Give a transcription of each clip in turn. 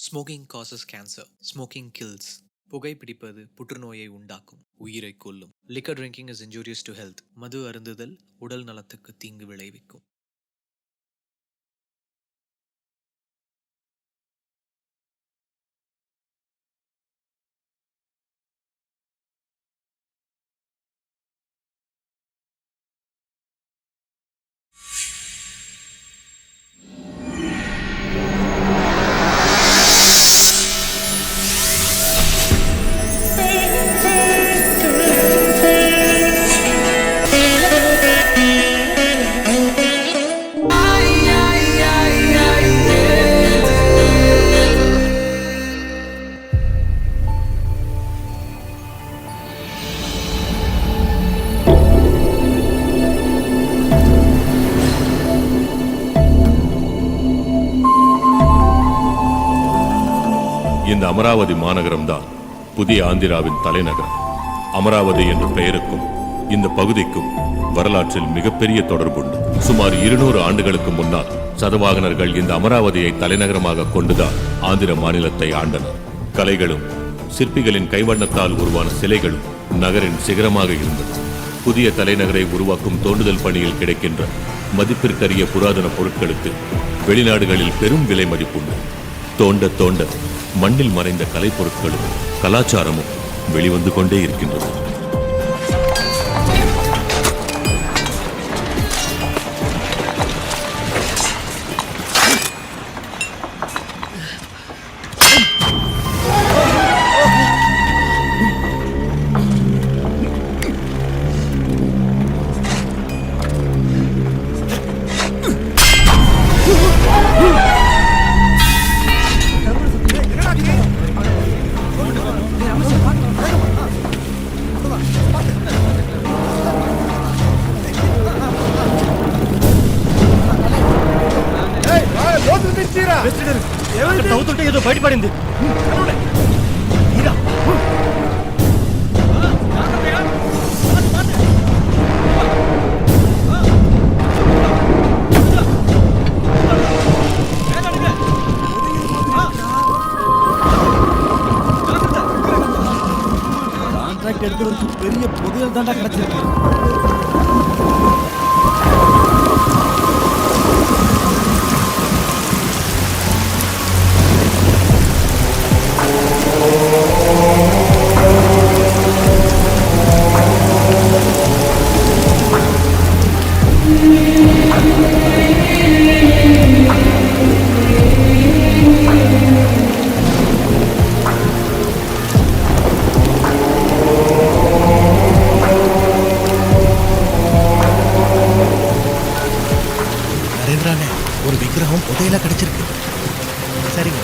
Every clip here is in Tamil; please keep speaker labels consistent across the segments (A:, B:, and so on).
A: Smoking causes cancer. Smoking kills. புகைப்பிடிப்பது புற்றுநோயை உண்டாக்கும், உயிரை கொல்லும். Liquor drinking is injurious to health. மது அருந்துதல் உடல் நலத்துக்கு தீங்கு விளைவிக்கும்.
B: இந்த அமராவதி மாநகரம்தான் புதிய ஆந்திராவின் தலைநகரம். அமராவதி என்ற பெயருக்கும் இந்த பகுதிக்கும் வரலாற்றில் மிகப்பெரிய தொடர்புண்டு. சுமார் 200 ஆண்டுகளுக்கு முன்னால் சதவாகனர்கள் இந்த அமராவதியை தலைநகரமாக கொண்டுதான் ஆந்திர மாநிலத்தை ஆண்டனர். கலைகளும் சிற்பிகளின் கைவண்ணத்தால் உருவான சிலைகளும் நகரின் சிகரமாக இருந்தது. புதிய தலைநகரை உருவாக்கும் தோண்டுதல் பணியில் கிடைக்கின்ற மதிப்பிற்கரிய புராதன பொருட்களுக்கு வெளிநாடுகளில் பெரும் விலை மதிப்புண்டு. தோண்ட தோண்ட மண்ணில் மறைந்த கலைப்பொருட்களும் கலாச்சாரமும் வெளிவந்து கொண்டே இருக்கின்றது.
C: ఏదో బయటపడింది. கான்ட்ராக்ட் எடுக்கிறதுக்கு பெரிய புதையல் தாண்டா கிடைச்சிருக்கு. ஒரு விக்கிரகம் புதையலா கிடைச்சிருக்கு. சரிங்க.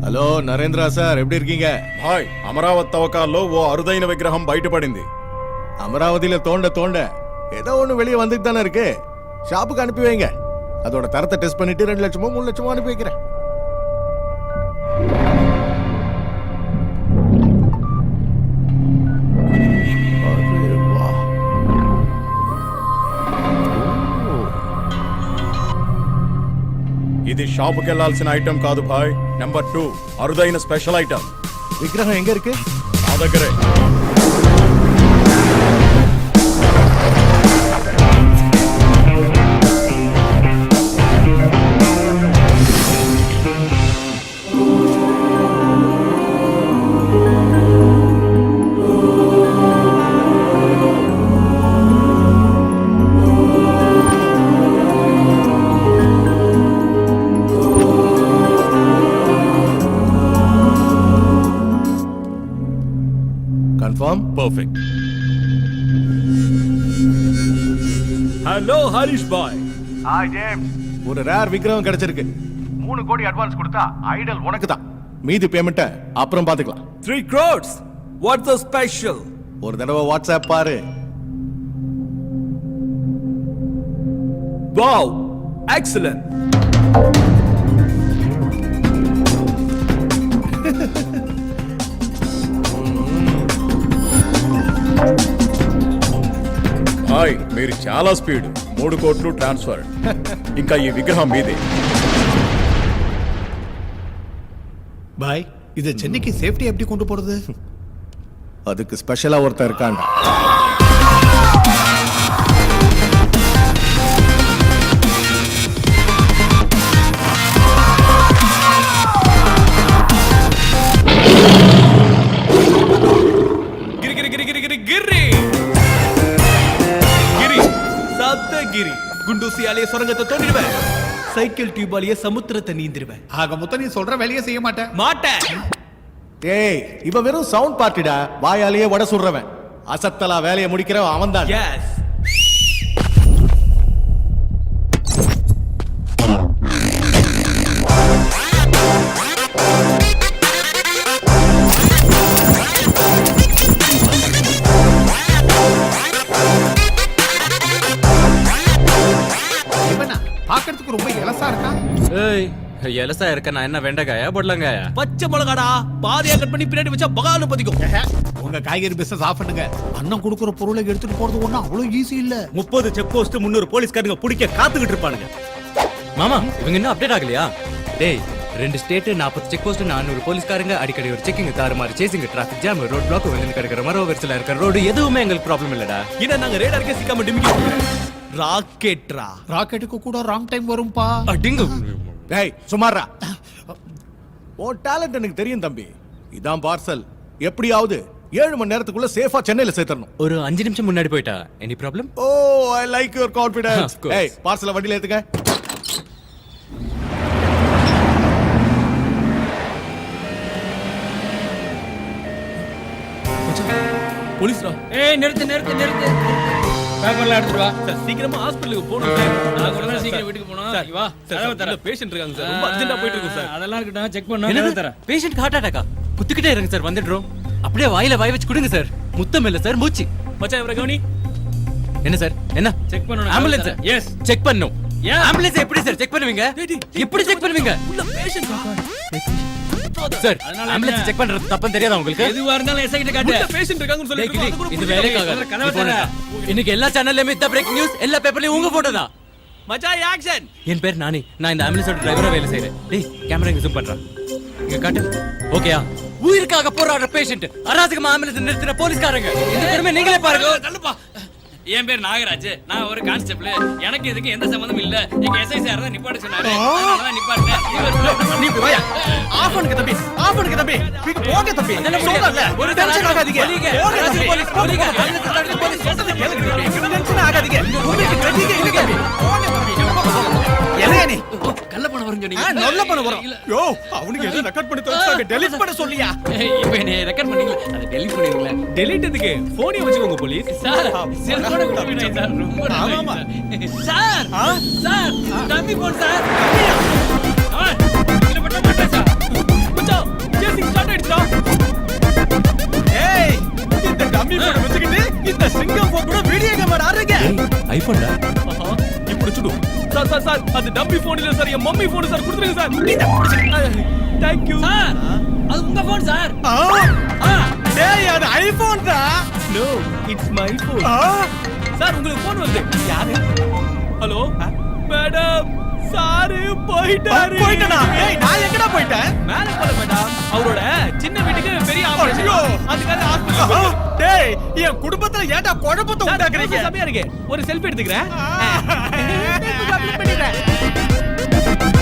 D: హలో నరేంద్ర సార్, ఎప్పుడు இருக்கீங்க?
E: భాయ్, అమరావతి తవ్వకాల్లో ఓ అరుదైన విగ్రహం బయటపడింది.
D: அமராவதியில தோண்ட தோண்ட ஏதோ ஒண்ணு வெளியே வந்துட்டு தானே இருக்கு. ஷாப்புக்கு அனுப்பி வைங்க. அதோட தரத்தை டெஸ்ட் பண்ணிட்டு 2 லட்சமோ 3 லட்சமோ அனுப்பி வைக்கிறேன்.
E: ఇది షాపుకి వెళ్లాల్సిన ఐటమ్ కాదు భాయ్. నెంబర్ 2 అరుదైన స్పెషల్ ఐటమ్.
D: விக்கிரகம் எங்க இருக்கு?
E: నా దగ్గరే.
D: கன்ஃபார்ம்?
B: பர்ஃபெக்ட்.
F: ஹலோ ஹரிஷ் பாய்.
D: Hi James. ஒரு ரேர் விக்கிரகம் கிடைச்சிருக்கு. 3 கோடி அட்வான்ஸ் கொடுத்தா ஐடல் உனக்கு தான். மீதி பேமெண்ட்டை அப்புறம் பாத்துக்கலாம்.
F: 3 crores. What's the special?
D: ஒரு தடவை வாட்ஸ்அப் பாரு.
F: Wow, excellent.
E: చాలా స్పీడ్ 3 కోట్లు ట్రాన్స్ఫర్ ఇంకా ఈ విగ్రహం మీదే
C: பாய் இதை சென்னைக்கு சேஃப்டி எப்படி கொண்டு போறது?
D: அதுக்கு ஸ்பெஷலா ஒருத்தர் இருக்காண்டா.
F: గిరి గిరి గిరి గిరి గిరి గిరి గిరి சப்தகிரி குண்டூசியாலே சுரங்கத்தை தோண்டிடுவேன். சைக்கிள் டியூபாலேயே சமுத்திரத்தை நீந்திருவேன்.
C: ஆக மொத்தம் நீ சொல்ற வேலையை செய்ய மாட்டேன்.
F: மாட்டேன்.
D: ஏய் இவன் வெறும் சவுண்ட் பார்ட்டிடா, வாயாலேயே வடை சுடுறவன். அசத்தலா வேலையை முடிக்கிறவன் அவன் தான்.
F: எஸ்.
C: இவனா பாக்கிறதுக்கு ரொம்ப எலசா இருக்கா.
G: ஏய் எலசா இருக்க நான் என்ன வெண்டைக்காயா பொடலங்காயா?
F: பச்சை மிளகாடா பாதியா கட் பண்ணி பின்னாடி வச்சா பகாலு பதிக்கும்.
C: உங்க காய்கறி பிசினஸ் ஆஃப் பண்ணுங்க. அண்ணன் கொடுக்குற பொருளை எடுத்துட்டு போறது ஒண்ணும் அவ்வளவு ஈஸி இல்ல.
H: 30 செக் போஸ்ட் 300 போலீஸ்காரங்க பிடிக்க காத்துக்கிட்டு இருப்பானுங்க.
G: மாமா இவங்க இன்னும் அப்டேட் ஆகலையா? டேய் 2 ஸ்டேட் 40 செக் போஸ்ட் 400 போலீஸ்காரங்க அடிக்கடி ஒரு செக்கிங் தாறுமாறு chasing traffic jam road black வந்து கிடக்கிற மரோ வெர்சல இருக்கிற ரோடு எதுவுமே எங்களுக்கு ப்ராப்ளம் இல்லடா.
F: இத நாங்க ரேடார்க்கே சிக்காம டிமிக்கி ராக்கெட்ரா.
C: ராக்கெட்டுக்கு கூட ராங் டைம் வரும்பா.
G: அடிங்க.
D: டேய் சுமாரா. ஓ டேலண்ட் எனக்கு தெரியும் தம்பி. இதான் பார்சல். எப்படியாவது 7 மணி நேரத்துக்குள்ள சேஃபா சென்னையில சேர்த்தறணும்.
G: ஒரு 5 நிமிஷம் முன்னாடி போயிட்டா any problem?
D: Oh I like your confidence.
G: Of course.
D: ஏய் பார்சலை வண்டியில ஏத்துங்க.
F: போலீஸ்ரா.
I: ஏய் நிறுத்து நிறுத்து நிறுத்து. பேப்பர்ல எடுத்துட்டு வா.
F: சார் சீக்கிரமா ஹாஸ்பிடலுக்கு போணும் சார்.
I: நான் கூட தான் சீக்கிரம் வீட்டுக்கு போணும்.
F: சார்
I: வா.
F: சார்
I: தர.
F: பேஷண்ட் இருக்காங்க சார். ரொம்ப அர்ஜென்ட்டா போயிட்டு இருக்கு சார்.
I: அதெல்லாம் இருக்கட்டும் செக் பண்ணனும்.
G: என்னது
I: தர.
G: Patient heart அட்டாக்கா? குத்திக்கிட்டே இருங்க சார் வந்துடுறோம். அப்படியே வாயில வாய் வச்சு கொடுங்க சார். முத்தம் இல்ல சார் மூச்சு.
F: மச்சான் இவரை கவனி.
G: என்ன சார் என்ன
I: செக் பண்ணனும்.
G: ஆம்புலன்ஸ்?
I: எஸ்.
G: செக் பண்ணனும்.
I: ஏன்?
G: ஆம்புலன்ஸ் எப்படி சார் செக் பண்ணுவீங்க? எப்படி செக் பண்ணுவீங்க?
F: உள்ள பேஷண்ட்
G: சார்
I: அதனால
G: ஆம்புலன்ஸ்
I: என்ன?
G: செக் பண்றது தப்புன்னு தெரியாதா உங்களுக்கு?
I: எதுவா இருந்தாலும் எஸ்ஐ கிட்ட காட்டு.
F: உள்ள பேஷண்ட் இருக்காங்கன்னு
G: டேய், கிரி,
F: சொல்லிட்டு
G: இது வேலைக்காக
I: கதவை தர.
G: இன்னைக்கு எல்லா சேனல்லயுமே இந்த பிரேக்கிங் நியூஸ் எல்லா பேப்பர்லயும் உங்க போட்டோ தான்.
F: மச்சான் ஆக்ஷன்.
G: என் பேர் நானி. நான் இந்த ஆம்புலன்ஸோட டிரைவரா வேலை செய்றேன். டேய் கேமரா இங்க ஜூம் பண்றேன். இங்க காட்டு. ஓகேயா? உயிருக்காக போராடுற பேஷண்ட் அராஜகமா ஆம்புலன்ஸ் நிறுத்தின போலீஸ்காரங்க. இந்த பெருமை நீங்களே பாருங்க.
I: தள்ளுப்பா. என் பேர் நாகராஜ். நான் ஒரு கான்ஸ்டபிள். எனக்கு இதுக்கு எந்த சம்பந்தமும் இல்ல. எங்க எஸ்ஐ சார் தான் நிப்பாட்ட சொன்னாரு. அதனால தான் நிப்பாட்டேன்.
F: நீ போய் ஆஃப் பண்ணுங்க தம்பி. ஆஃப் பண்ணுங்க தம்பி. நீங்க போங்க தம்பி. சொல்றல.
G: ஒரு
F: டென்ஷன் ஆகாதீங்க. போங்க தம்பி.
G: போலீஸ் போலீஸ் ஆம்புலன்ஸ் தள்ளி போலீஸ்
F: சொல்றத கேளுங்க தம்பி. டென்ஷன் ஆகாதீங்க. உங்களுக்கு கட்டிங்க இல்ல தம்பி. போங்க தம்பி. என்னையா நீ?
I: கள்ள பணம் வரும் சொன்னீங்க.
F: நல்ல பண்ண வரோம். யோ அவனுக்கு எது ரெக்கார்ட் பண்ணி தோச்சாங்க. டெலீட் பண்ண சொல்லியா?
I: இப்போ என்ன ரெக்கார்ட் பண்ணீங்களா? அதை டெலீட் பண்ணிடுங்களா?
F: டெலீட் எதுக்கு? போனே வச்சுக்கோங்க போலீஸ்.
I: சார் செல்போனை கொடுத்துட்டேன் சார். ரொம்ப
F: ஆமாமா.
I: நன்றி சார். சார் தம்பி போன் சார். இதுல மட்டும் மாட்டேன் சார்.
F: மச்சான் சேசிங் ஸ்டார்ட் ஆயிடுச்சா? ஏய் இந்த டம்மி போட வச்சுக்கிட்டு இந்த சிங்கம் போன் கூட வீடியோ கேம் ஆடுறீங்க.
G: ஐபோன்டா.
F: இப்படி சுடு. சார் அது டம்மி போன் இல்ல சார். என் மம்மி போன் சார் கொடுத்துருங்க சார். Thank you.
I: சார் அது உங்க போன் சார்.
F: டேய் அது ஐபோன் தான். No, it's my phone. Sir உங்களுக்கு போன் வருது. யாரு? ஹலோ மேடம் சார் போயிட்டாரு. போயிட்டனா? ஏய் நான் எங்கடா போயிட்டேன்? மேல போல மேடம். அவரோட சின்ன வீட்டுக்கு பெரிய ஆபரேஷன். அதுக்காக ஹாஸ்பிடல். டேய் என் குடும்பத்துல ஏன்டா குழப்பத்தை உண்டாக்குறீங்க? சமையா இருக்கு. ஒரு செல்ஃபி எடுத்துக்கறேன்.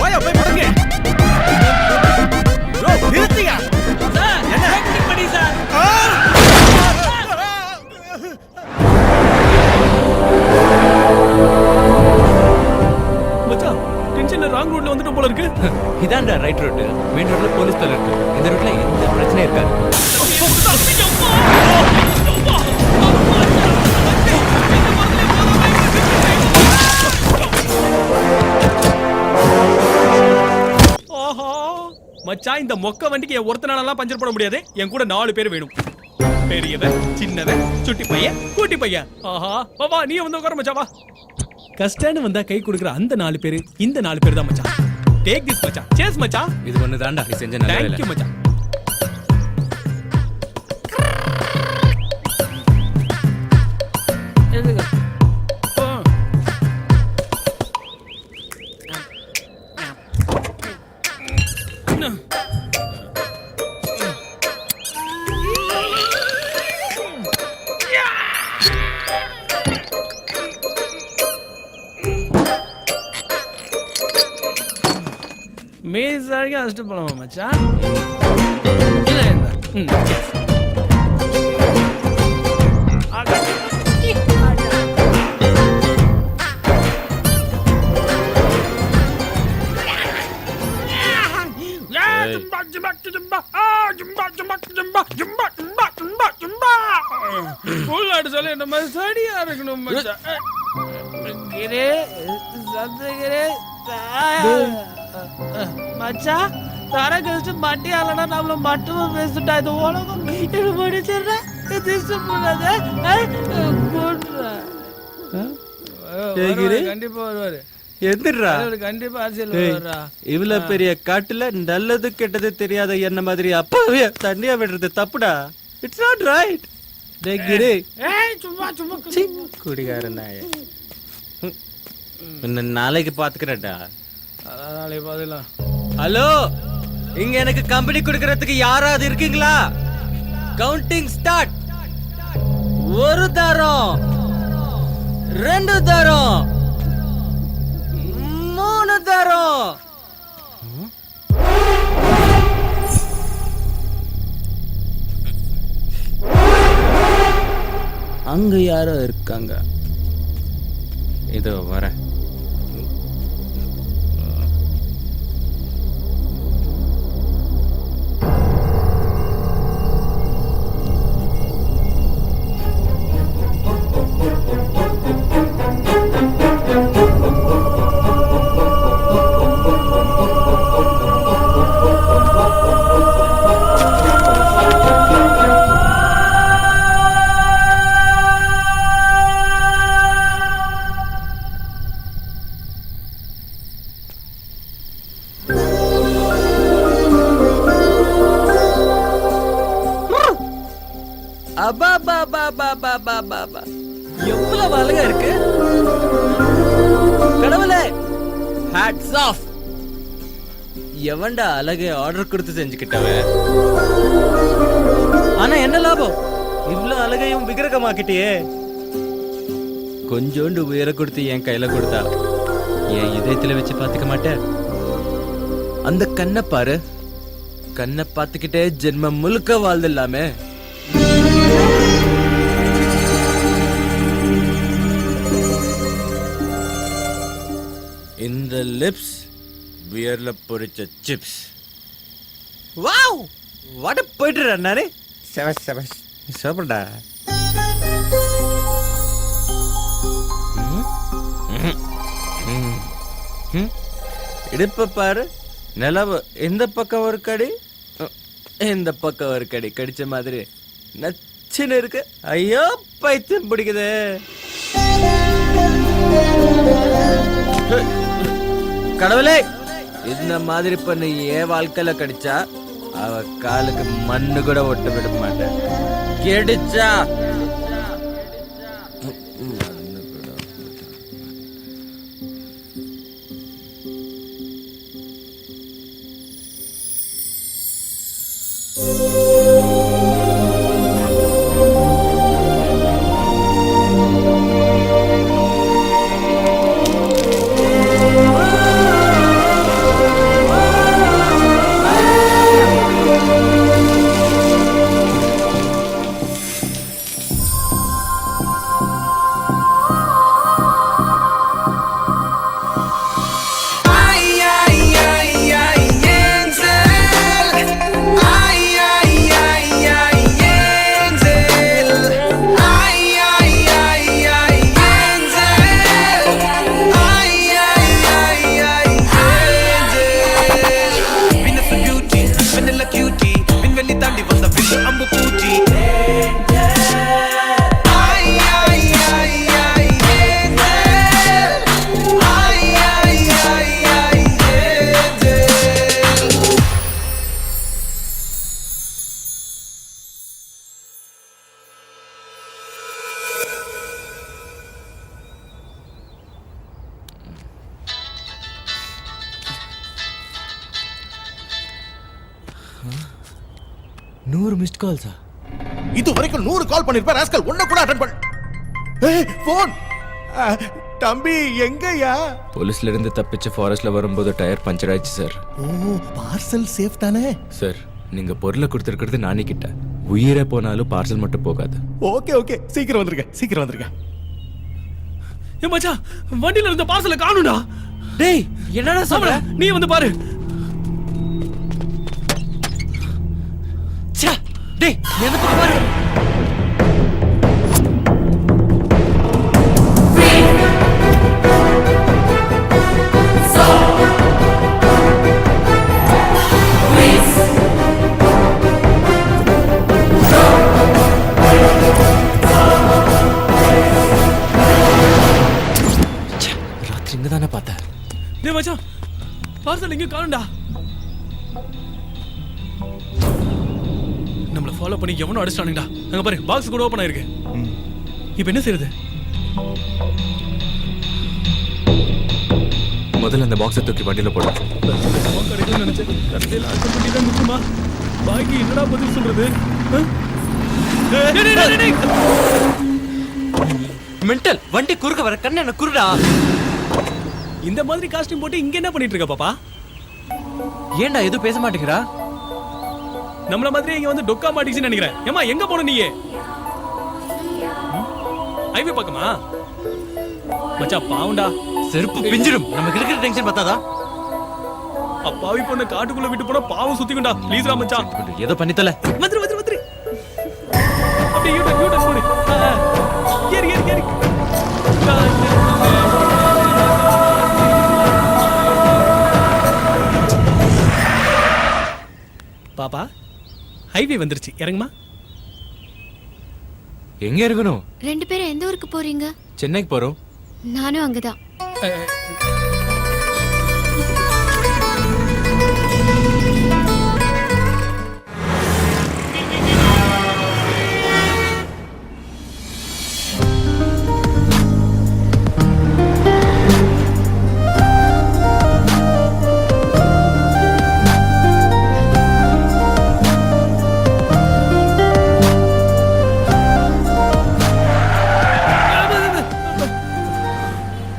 F: போய் படுங்க. ப்ரோ நிறுத்தியா?
I: சார் என்ன பண்ணி சார்?
F: மச்சான் டென்ஷன்ல ராங் ரூட்ல வந்துட்டோம் போல இருக்கு.
G: இதான்டா ரைட் ரோட். மெயின் ரோட்ல போலீஸ் தலை இருக்கு. இந்த ரோட்ல எந்த பிரச்சனையும் இருக்காது. ஆஹா மச்சான் இந்த மொக்க வண்டிக்கு என் ஒருத்தனாலலாம் பஞ்சர் போட முடியாது. என் கூட 4 பேர் வேணும். பெரியவன் சின்னவன் சுட்டி பையன் கூட்டி பையன். ஆஹா வா நீ வந்து உட்கார மச்சான் வா. கஷ்டன்னு வந்தா கை கொடுக்குற அந்த 4 பேர் இந்த 4 பேர் தான் மச்சான். டேக் திஸ் மச்சான். சேஸ் மச்சான். இது ஒண்ணு தான்டா நீ செஞ்ச நல்ல வேலை.
F: Thank you மச்சான். வரைக்கும் அழைச்சிட்டு போலாமா மச்சான்? இல்ல இல்ல. உள்நாட்டு சொல்ல இந்த மாதிரி சரியா இருக்கணும் மச்சான். கிரே சந்திரகிரே மச்சான் தர கழிச்சு மட்டி ஆளனா நம்மள மட்டுமா பேசிட்டா இது உலகம் இது முடிச்சிடுறேன் கண்டிப்பா வருவாரு.
H: எந்திரா
F: கண்டிப்பா அரசியல் வருவாரா?
H: இவ்வளவு பெரிய காட்டுல நல்லது கெட்டது தெரியாத என்ன மாதிரி அப்பாவே தண்ணியா விடுறது தப்புடா. It's not right. கிரே
F: சும்மா சும்மா
H: குடிகாரன் நாய. நாளைக்கு பாத்துக்கிறேன்டா.
F: நாளைக்கு பாத்துக்கலாம்.
H: ஹலோ, இங்க எனக்கு கம்பெனி கொடுக்கறதுக்கு யாராவது இருக்கீங்களா? Counting start. 1 தரம், 2 தரம், 3 தரம். அங்க யாரோ இருக்காங்க. இதோ வரேன். எவ்வளவு அழகா இருக்கு கடவுளே. Hats off. எவன்டா அழகை ஆர்டர் கொடுத்து செஞ்சுக்கிட்டவன்? ஆனா என்ன லாபம்? இவ்வளவு அழகையும் விக்கிரகமாக்கிட்டியே. கொஞ்சோண்டு உயர கொடுத்து என் கையில கொடுத்தா என் இதயத்துல வச்சு பாத்துக்க மாட்டேன். அந்த கண்ணை பாரு. கண்ணை பார்த்துக்கிட்டே ஜென்மம் முழுக்க வாழ்ந்துடலாமே. இந்த லிப்ஸ் பியர்ல பொரிச்ச சிப்ஸ். வாவ், வாட் போயிட்டு நானே. செவஸ் செவஸ் சாப்பிடா. இடுப்ப பாரு. நிலவு இந்த பக்கம் ஒரு கடி, இந்த பக்கம் ஒரு கடி கடிச்ச மாதிரி நச்சுன்னு இருக்கு. ஐயோ பைத்தியம் பிடிக்குது. கடவுளே, இந்த மாதிரி பண்ணு என் வாழ்க்கையில கடிச்சா அவ காலுக்கு மண்ணு கூட ஒட்ட விட மாட்டேன். கெடிச்சா மிஸ்ட் கால்ஸா?
D: இது வரைக்கும் 100 கால் பண்ணிருப்பேன் ராஸ்கல். ஒண்ணு கூட அட்டெண்ட் பண்ண. ஏய் போன் தம்பி எங்கயா?
H: போலீஸ்ல இருந்து தப்பிச்சு ஃபாரஸ்ட்ல வரும்போது டயர் பஞ்சர் ஆயிடுச்சு சார்.
D: ஓ, பார்சல் சேஃப் தானே?
H: சார் நீங்க பொருளை கொடுத்துருக்கிறது நானே கிட்ட. உயிரே போனாலும் பார்சல் மட்டும் போகாது.
D: ஓகே ஓகே, சீக்கிரம் வந்துருங்க, சீக்கிரம் வந்துருங்க.
G: ஏ மச்சான், வண்டியில இருந்த பார்சலை காணும்டா.
H: டேய் என்னடா சொல்ற?
G: நீ வந்து பாரு.
H: ச்சே, டேய் நீ அந்த பக்கம் பாரு. ராத்திரி இங்க தானே பார்த்தேன்.
G: டேய் மச்சான், பார்சல் இங்க காணும்டா. நம்மள ஃபாலோ பண்ணி எவனோ அடிச்சானுங்கடா. அங்க பாரு, பாக்ஸ் கூட ஓபன் ஆயிருக்கு. இப்போ என்ன செய்யறது?
H: முதல்ல அந்த பாக்ஸை தூக்கி வண்டியில போடு.
G: கிடைக்கும் நினைச்சேன். கடைசியில் அட்டை பண்ணி தான் நிற்குமா? பாக்கி என்னடா பதில் சொல்றது?
H: மென்டல், வண்டி குறுக்க வர கண்ணு என்ன குருடா.
G: இந்த மாதிரி காஸ்டியூம் போட்டு இங்க என்ன பண்ணிட்டு இருக்க பாப்பா?
H: ஏன்டா எதுவும் பேச மாட்டேங்கிறா?
G: நம்மள மாதிரி இங்க வந்து டொக்கா மாட்டிச்சுன்னு நினைக்கிறேன். ஏமா எங்க போன நீ? ஹைவே பக்கமா? மச்சான் பாவுண்டா,
H: செருப்பு பிஞ்சிடும். நமக்கு இருக்கிற டென்ஷன் பத்தாதா?
G: அப்பாவி பொண்ணு காட்டுக்குள்ள விட்டு போனா பாவம் சுத்திக்குண்டா. ப்ளீஸ் ரா மச்சான்,
H: ஏதோ பண்ணித்தல.
G: வந்துரு வந்துரு வந்துரு. அப்படியே யூட்டன் யூட்டன் போடு. ஏறி ஏறி ஏறி. பாப்பா, ஹைவே வந்துருச்சு, இறங்குமா.
H: எங்க இருக்கணும்?
J: ரெண்டு பேரும் எந்த ஊருக்கு போறீங்க?
H: சென்னைக்கு போறோம்.
J: நானும் அங்கதான்.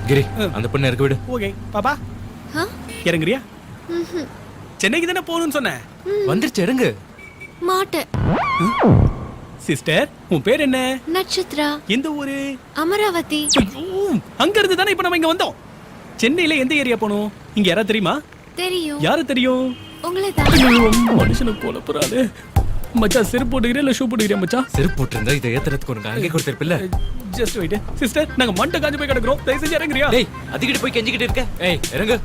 H: கிரி, அந்த பொண்ணு இறக்க விடு.
G: ஓகே பாப்பா, இறங்குறியா? சென்னைக்கு தானே போகணும்னு சொன்னேன்.
H: வந்துருச்சு, இறங்கு.
J: மாட்டேன்.
G: சிஸ்டர், உன் பேர் என்ன?
J: நட்சத்திரா.
G: எந்த ஊரு?
J: அமராவதி.
G: அங்க இருந்து தானே இப்ப நம்ம இங்க வந்தோம். சென்னையில எந்த ஏரியா போகணும்? இங்க யாரா தெரியுமா?
J: தெரியும்.
G: யாரு தெரியும்?
J: உங்களை தான்.
G: மனுஷனை போல போறாரு. மச்சான், செருப்பு போட்டுக்கிறியா இல்ல ஷூ போட்டுக்கிறியா மச்சான்?
H: செருப்பு போட்டிருந்தா இதை ஏத்துறதுக்கு ஒரு அங்கே கொடுத்திருப்பில்ல.
G: ஜஸ்ட் வெயிட் சிஸ்டர், நாங்க மண்டை காஞ்சு போய் கிடக்குறோம். தயவு செஞ்சு இறங்குறியா?
H: டேய், அதுக்கிட்ட போய் கெஞ்சிக்கிட்டு இருக்க. ஏய் இறங்கு.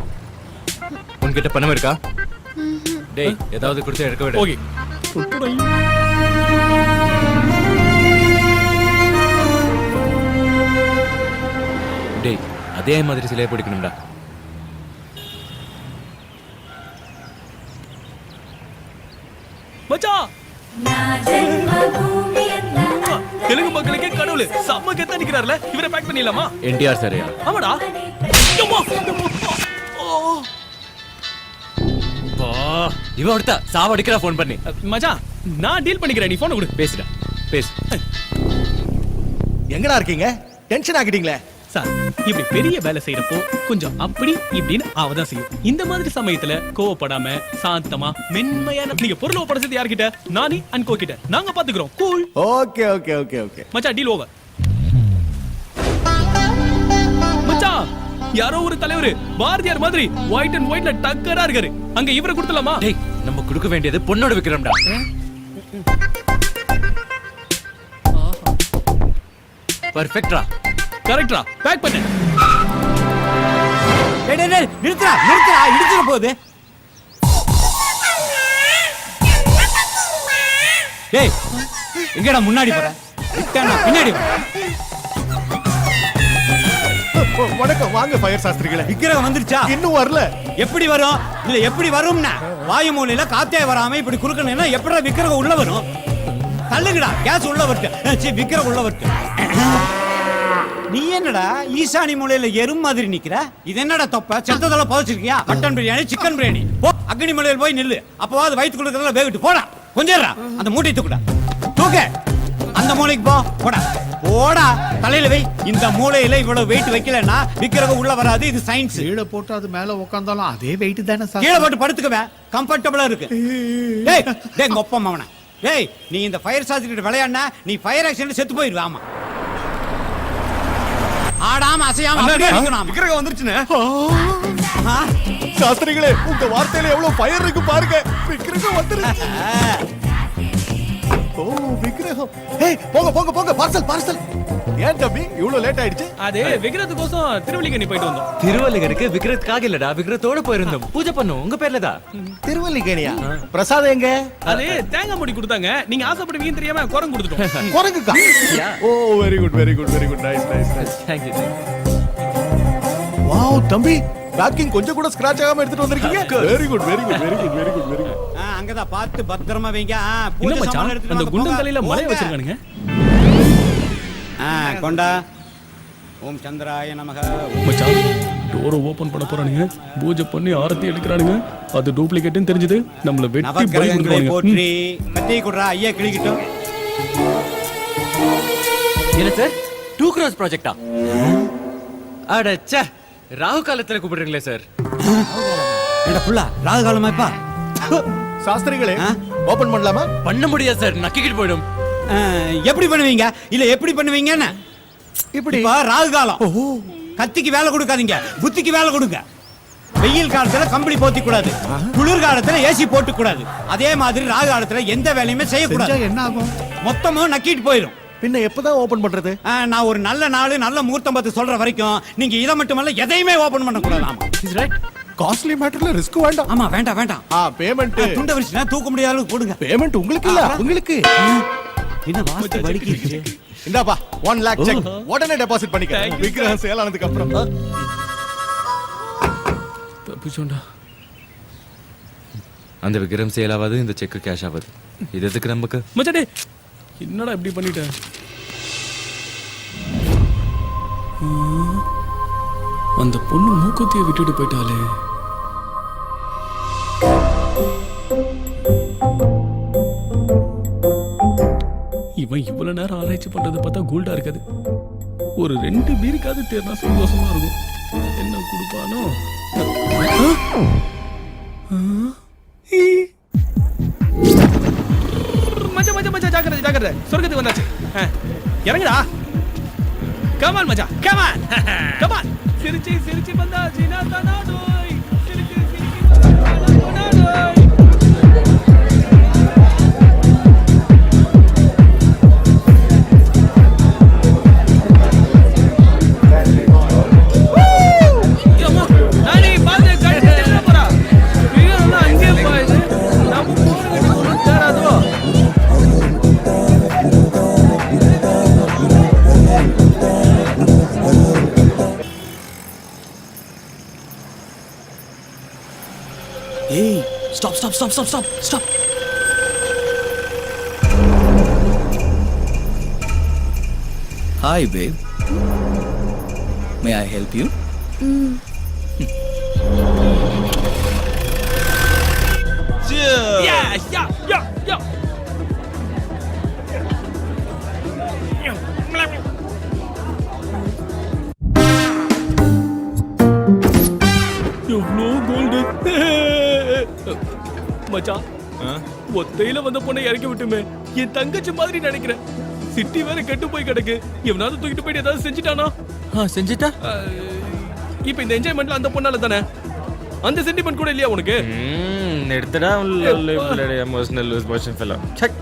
H: உன்கிட்ட பணம் இருக்கா? டேய், ஏதாவது கொடுத்து இறக்க விடு.
G: ஓகே.
H: டேய், அதே மாதிரி சிலையை பிடிக்கணும்டா.
G: மச்சான், தெலுங்கு மக்களுக்கே கடவுள் செம்ம கெத்தா நிக்கிறார்ல, இவரை பேக் பண்ணிடலாமா?
H: என்டிஆர் சரியா?
G: ஆமாடா.
H: இவ அடுத்தா சாவடிக்கிறா ஃபோன் பண்ணி.
G: மச்சான், நான் டீல் பண்ணிக்கிறேன், நீ போன் கொடு.
H: பேசுடா, பேசு.
D: எங்கடா இருக்கீங்க? டென்ஷன் ஆகிட்டீங்களே.
G: சார், இப்படி பெரிய வேலை செய்யறப்போ கொஞ்சம் அப்படி இப்படின்னு அவதான் செய்யும். இந்த மாதிரி சமயத்துல கோவப்படாம சாந்தமா மென்மையான நீங்க பொருள் ஒப்படைச்சது யார்கிட்ட? நானி அண்ட் கோ கிட்ட. நாங்க பாத்துக்கிறோம். Cool.
D: Okay okay okay okay.
G: மச்சான், டீல் ஓவர். மச்சான், யாரோ ஒரு தலைவர் பாரதியார் மாதிரி ஒயிட் அண்ட் ஒயிட்ல டக்கரா இருக்காரு. அங்க இவரை கொடுத்தலாமா?
H: டேய், நம்ம கொடுக்க வேண்டியது பொண்ணோட விக்ரம்டா. பர்ஃபெக்ட்டா.
G: கரெக்ட்டா? பேக் பண்ணு.
C: டேய் டேய் டேய், நிறுத்துடா நிறுத்துடா, இடிச்சிர போகுது. டேய், எங்கடா முன்னாடி போற? விட்டானா பின்னாடி வா.
D: வணக்கம், வாங்க ஃபயர் சாஸ்திரிகளே.
C: விக்கிரகம் வந்துருச்சா?
D: இன்னும் வரல.
C: எப்படி வரும்? இல்ல எப்படி வரும்னா, வாயு மூலையில காத்தே வராம இப்படி குறுக்கணும்னா எப்படா விக்கிரகம் உள்ள வரும்? தள்ளுங்கடா, கேஸ் உள்ள வரட்டு. விக்கிரகம் உள்ள வரட்டு. நீ என்னடா ஈசானி மூலையில எறும் மாதிரி நிக்கிற? இது என்னடா தொப்ப? செத்ததெல்லாம் புதைச்சிருக்கியா? Mutton biryani, chicken biryani. போ, அக்னி மூலையில போய் நில்லு. அப்பவாது வயிற்றுக்குள்ள வேகட்டு. போடா, கொஞ்சம் அந்த மூட்டை தூக்குடா. தூக்க. அந்த மூலைக்கு போ. போடா போடா, தலையில வை. இந்த மூலையில இவ்வளவு வெயிட் வைக்கலன்னா விக்கிரகம் உள்ள வராது. இது சயின்ஸ்.
E: கீழே போட்டு அது மேல உட்காந்தாலும் அதே வெயிட் தானே சார்.
C: கீழே போட்டு படுத்துக்கவே கம்ஃபர்டபுளா இருக்கு. டேய் டேய் ஒப்பம் அவன. டேய் நீ இந்த ஃபயர் சார்ஜ் விளையாடுனா நீ ஃபயர் ஆக்சிடென்ட் செத்து போயிடுவ. ஆமா, ஆடாம அசையாம அப்படியே நிக்கணும்.
D: விக்கிரகம் வந்துருச்சுனே. சாஸ்திரிகளே, உங்க வார்த்தையில எவ்வளவு ஃபயர் இருக்கு பாருங்க. விக்கிரகம் வந்துருச்சு. ஓ விக்கிரகம். ஏய் போங்க போங்க போங்க, பார்சல் பார்சல். ஏன் தம்பி இவ்வளவு லேட் ஆயிடுச்சு?
G: அது விக்கிரத்துக்கோசம் திருவல்லிக்கேணி போயிட்டு வந்தோம்.
H: திருவள்ளுவருக்கு விக்கிரத்துக்காக இல்லடா, விக்கிரத்தோட போயிருந்தோம். பூஜை பண்ணோம் உங்க பேர்ல தான்.
D: திருவல்லிக்கேணியா? பிரசாதம் எங்க?
G: அது தேங்காய் மூடி கொடுத்தாங்க. நீங்க ஆசைப்படுவீங்கன்னு தெரியாம குரங்கு கொடுத்துட்டோம்.
D: குரங்குக்கா? Oh very good very good very good. Nice nice nice.
H: Thank you.
D: Wow தம்பி, பேக்கிங் கொஞ்சம் கூட ஸ்கிராட்ச் ஆகாம எடுத்துட்டு வந்திருக்கீங்க. Very good very good very good very good very good.
C: அங்கதான் பார்த்து பத்திரமா வைங்க.
G: என்ன மச்சான், அந்த குண்டம் தலையில மலை வச்சிருக்கானுங்க.
C: கொண்டா. ஓம் சந்திராய நமக.
G: மச்சான், டோரை ஓபன் பண்ண போறானுங்க. பூஜை பண்ணி ஆரத்தி எடுக்கறானுங்க. அது டூப்ளிகேட்னு தெரிஞ்சது. நம்மள வெட்டி பலி
C: நவக்கிரகங்களை
G: கொடுப்பாங்க.
C: போற்றி கத்தி குடுறா. ஐயா கிளிக்கிட்டோம்.
H: என்ன சார் 2 crores ப்ராஜெக்ட்டா? அடச்சே, ராகு காலத்துல கூப்பிடுறீங்களே சார்.
C: என்ன புள்ள ராகு காலமாப்பா?
D: சாஸ்திரிகளே, ஓபன் பண்ணலாமா?
H: பண்ண முடியாது சார், நக்கிக்கிட்டு போயிடும்.
C: எப்படி பண்ணுவீங்க? இல்ல எப்படி பண்ணுவீங்கன்னு இப்படி ராகு காலம். கத்திக்கு வேலை கொடுக்காதீங்க, புத்திக்கு வேலை கொடுங்க. வெயில் காலத்துல கம்பளி போத்தி கூடாது, குளிர் காலத்துல ஏசி போட்டு கூடாது. அதே மாதிரி ராகு காலத்துல எந்த வேலையுமே செய்யக்கூடாது.
D: என்ன ஆகும்?
C: மொத்தமும் நக்கிட்டு போயிடும்.
D: பின்ன எப்பதான் ஓபன் பண்றது?
C: நான் ஒரு நல்ல நாள் நல்ல முகூர்த்தம் பார்த்து சொல்ற வரைக்கும் நீங்க இதை மட்டுமல்ல எதையுமே ஓபன் பண்ண கூடாது.
H: Is right.
D: காஸ்ட்லி மேட்டர்ல ரிஸ்க் வேண்டாம்.
C: ஆமா வேண்டாம் வேண்டாம்.
D: பேமெண்ட்
C: துண்ட வரிச்சுனா தூக்க முடியாத அளவுக்கு போடுங்க.
D: பேமெண்ட் உங்களுக்கு இல்ல, உங்களுக்கு.
C: என்ன வாஸ்து வடிக்கிச்சு?
D: இந்தாப்பா 1 lakh செக் உடனே டெபாசிட் பண்ணிக்க. விக்கிரகம் சேல் ஆனதுக்கு அப்புறம்.
G: தப்பிச்சோண்டா.
H: அந்த விக்கிரம் சேல் ஆகாது, இந்த செக் கேஷ் ஆகாது. இது எதுக்கு நமக்கு?
G: மச்சான் டேய், என்னடா இப்படி பண்ணிட்ட? அந்த பொண்ணு மூக்கத்திய விட்டுட்டு போயிட்டாளே. இவன் இவ்வளவு நேரம் ஆராய்ச்சி பண்றதை பார்த்தா கோல்டா இருக்காது. ஒரு 2 பீருக்காவது தேர்னா சந்தோஷமா இருக்கும். என்ன கொடுப்பானோ? மச்சான் மச்சான் மச்சான், ஜாக்கிரதை ஜாக்கிரதை, சொர்க்கத்துக்கு வந்தாச்சு. இறங்குடா. கமான் மச்சான், கமான் கமான். சிரிச்சி சிரிச்சி வந்தாச்சு நாடாடோய். சிரிச்சி சிரிச்சி வந்தாச்சு நாடாடோய். யம்மா, நானே பாத்து கட்டிட்டு போறா. வீரனா அங்கே போயிடு. நம்ம போறது ஒண்ணும் தேராதோ.
A: Hey, stop, stop, stop, stop, stop, stop. Hi, babe. May I help you?
G: Yeah, yeah, yeah, yeah. எவ்வளோ கோல்டு. மச்சான், ஒத்தையில வந்த பொண்ணை இறக்கி விட்டுமே. என் தங்கச்சி மாதிரி நினைக்கிறேன். சிட்டி வேற கெட்டு போய் கிடக்கு. எவனாவது தூக்கிட்டு போயிட்டு ஏதாவது செஞ்சுட்டானா?
H: செஞ்சுட்டா?
G: இப்ப இந்த என்ஜாய்மெண்ட்ல அந்த பொண்ணால தானே. அந்த சென்டிமெண்ட் கூட இல்லையா உனக்கு?
H: எடுத்துடா emotional loose motion fellow. Check.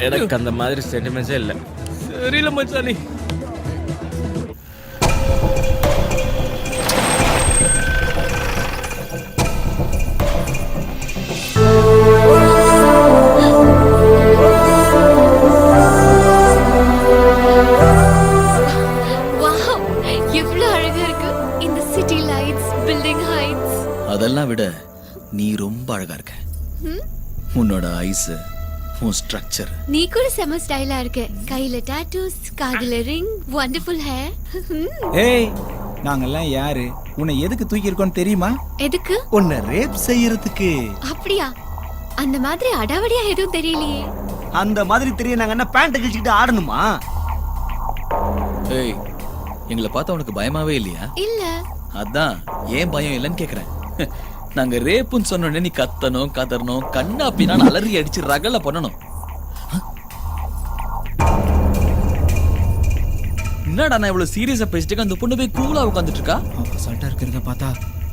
H: எனக்கு அந்த மாதிரி சென்டிமெண்ட்ஸே இல்லை.
G: சரியில்ல மச்சானே.
A: அதெல்லாம் விட நீ ரொம்ப அழகா இருக்க. உன்னோட ஐஸ், உன் ஸ்ட்ரக்சர்.
J: நீ கூட செம ஸ்டைலா இருக்க. கையில டாட்டூஸ், காதுல ரிங், வண்டர்ஃபுல் ஹேர்.
K: ஏய், நாங்கெல்லாம் யாரு? உன்னை எதுக்கு தூக்கி இருக்கோம் தெரியுமா?
J: எதுக்கு?
K: உன்னை ரேப் செய்யறதுக்கு.
J: அப்படியா? அந்த மாதிரி அடாவடியா எதுவும் தெரியலையே.
C: அந்த மாதிரி தெரிய நாங்க என்ன பேண்ட் கிழிச்சுக்கிட்டு ஆடணுமா?
F: ஏய், எங்களை பார்த்தா உனக்கு பயமாவே இல்லையா?
J: இல்ல.
F: அதான் ஏன் பயம் இல்லைன்னு கேக்குறேன். நாங்க ரேப்புன்னு சொன்னோடனே நீ கத்தணும் கதறணும் கண்ணா பின்னா அலறி அடிச்சு ரகல பண்ணணும். என்னடா நான் இவ்வளவு சீரியஸா பேசிட்டு அந்த பொண்ணு போய் கூலா உட்காந்துட்டு இருக்கா?
K: அசால்ட்டா இருக்கிறத பார்த்தா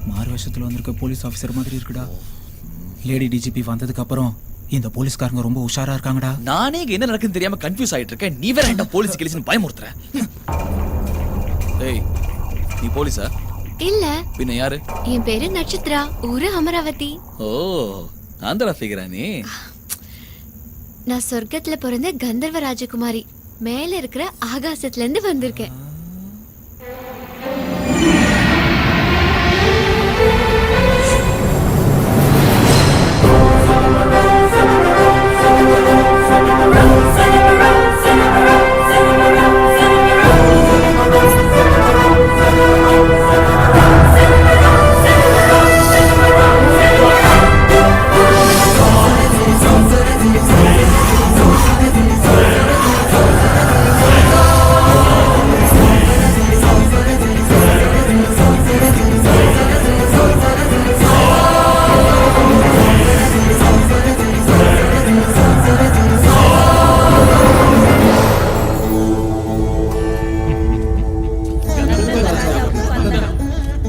K: மாறு வருஷத்துல வந்திருக்க போலீஸ் ஆபீசர் மாதிரி இருக்குடா. லேடி டிஜிபி வந்ததுக்கு அப்புறம் இந்த போலீஸ்காரங்க ரொம்ப உஷாரா இருக்காங்கடா.
F: நானே இங்க என்ன நடக்குன்னு தெரியாம கன்ஃபியூஸ் ஆயிட்டு இருக்கேன். நீ வேற என்ன போலீஸ் கிளிஸ்னு பயமுறுத்துற? ஏய், நீ போலீஸா?
J: இல்ல.
F: பின்ன யாரு?
J: என் பேரு நட்சத்திரா, ஊரு அமராவதி.
F: ஓ, ஆந்திரா ஃபிகரா நீ?
J: நான் சொர்க்கத்துல பிறந்த கந்தர்வ ராஜகுமாரி. மேல இருக்கிற ஆகாசத்துல இருந்து வந்திருக்கேன்.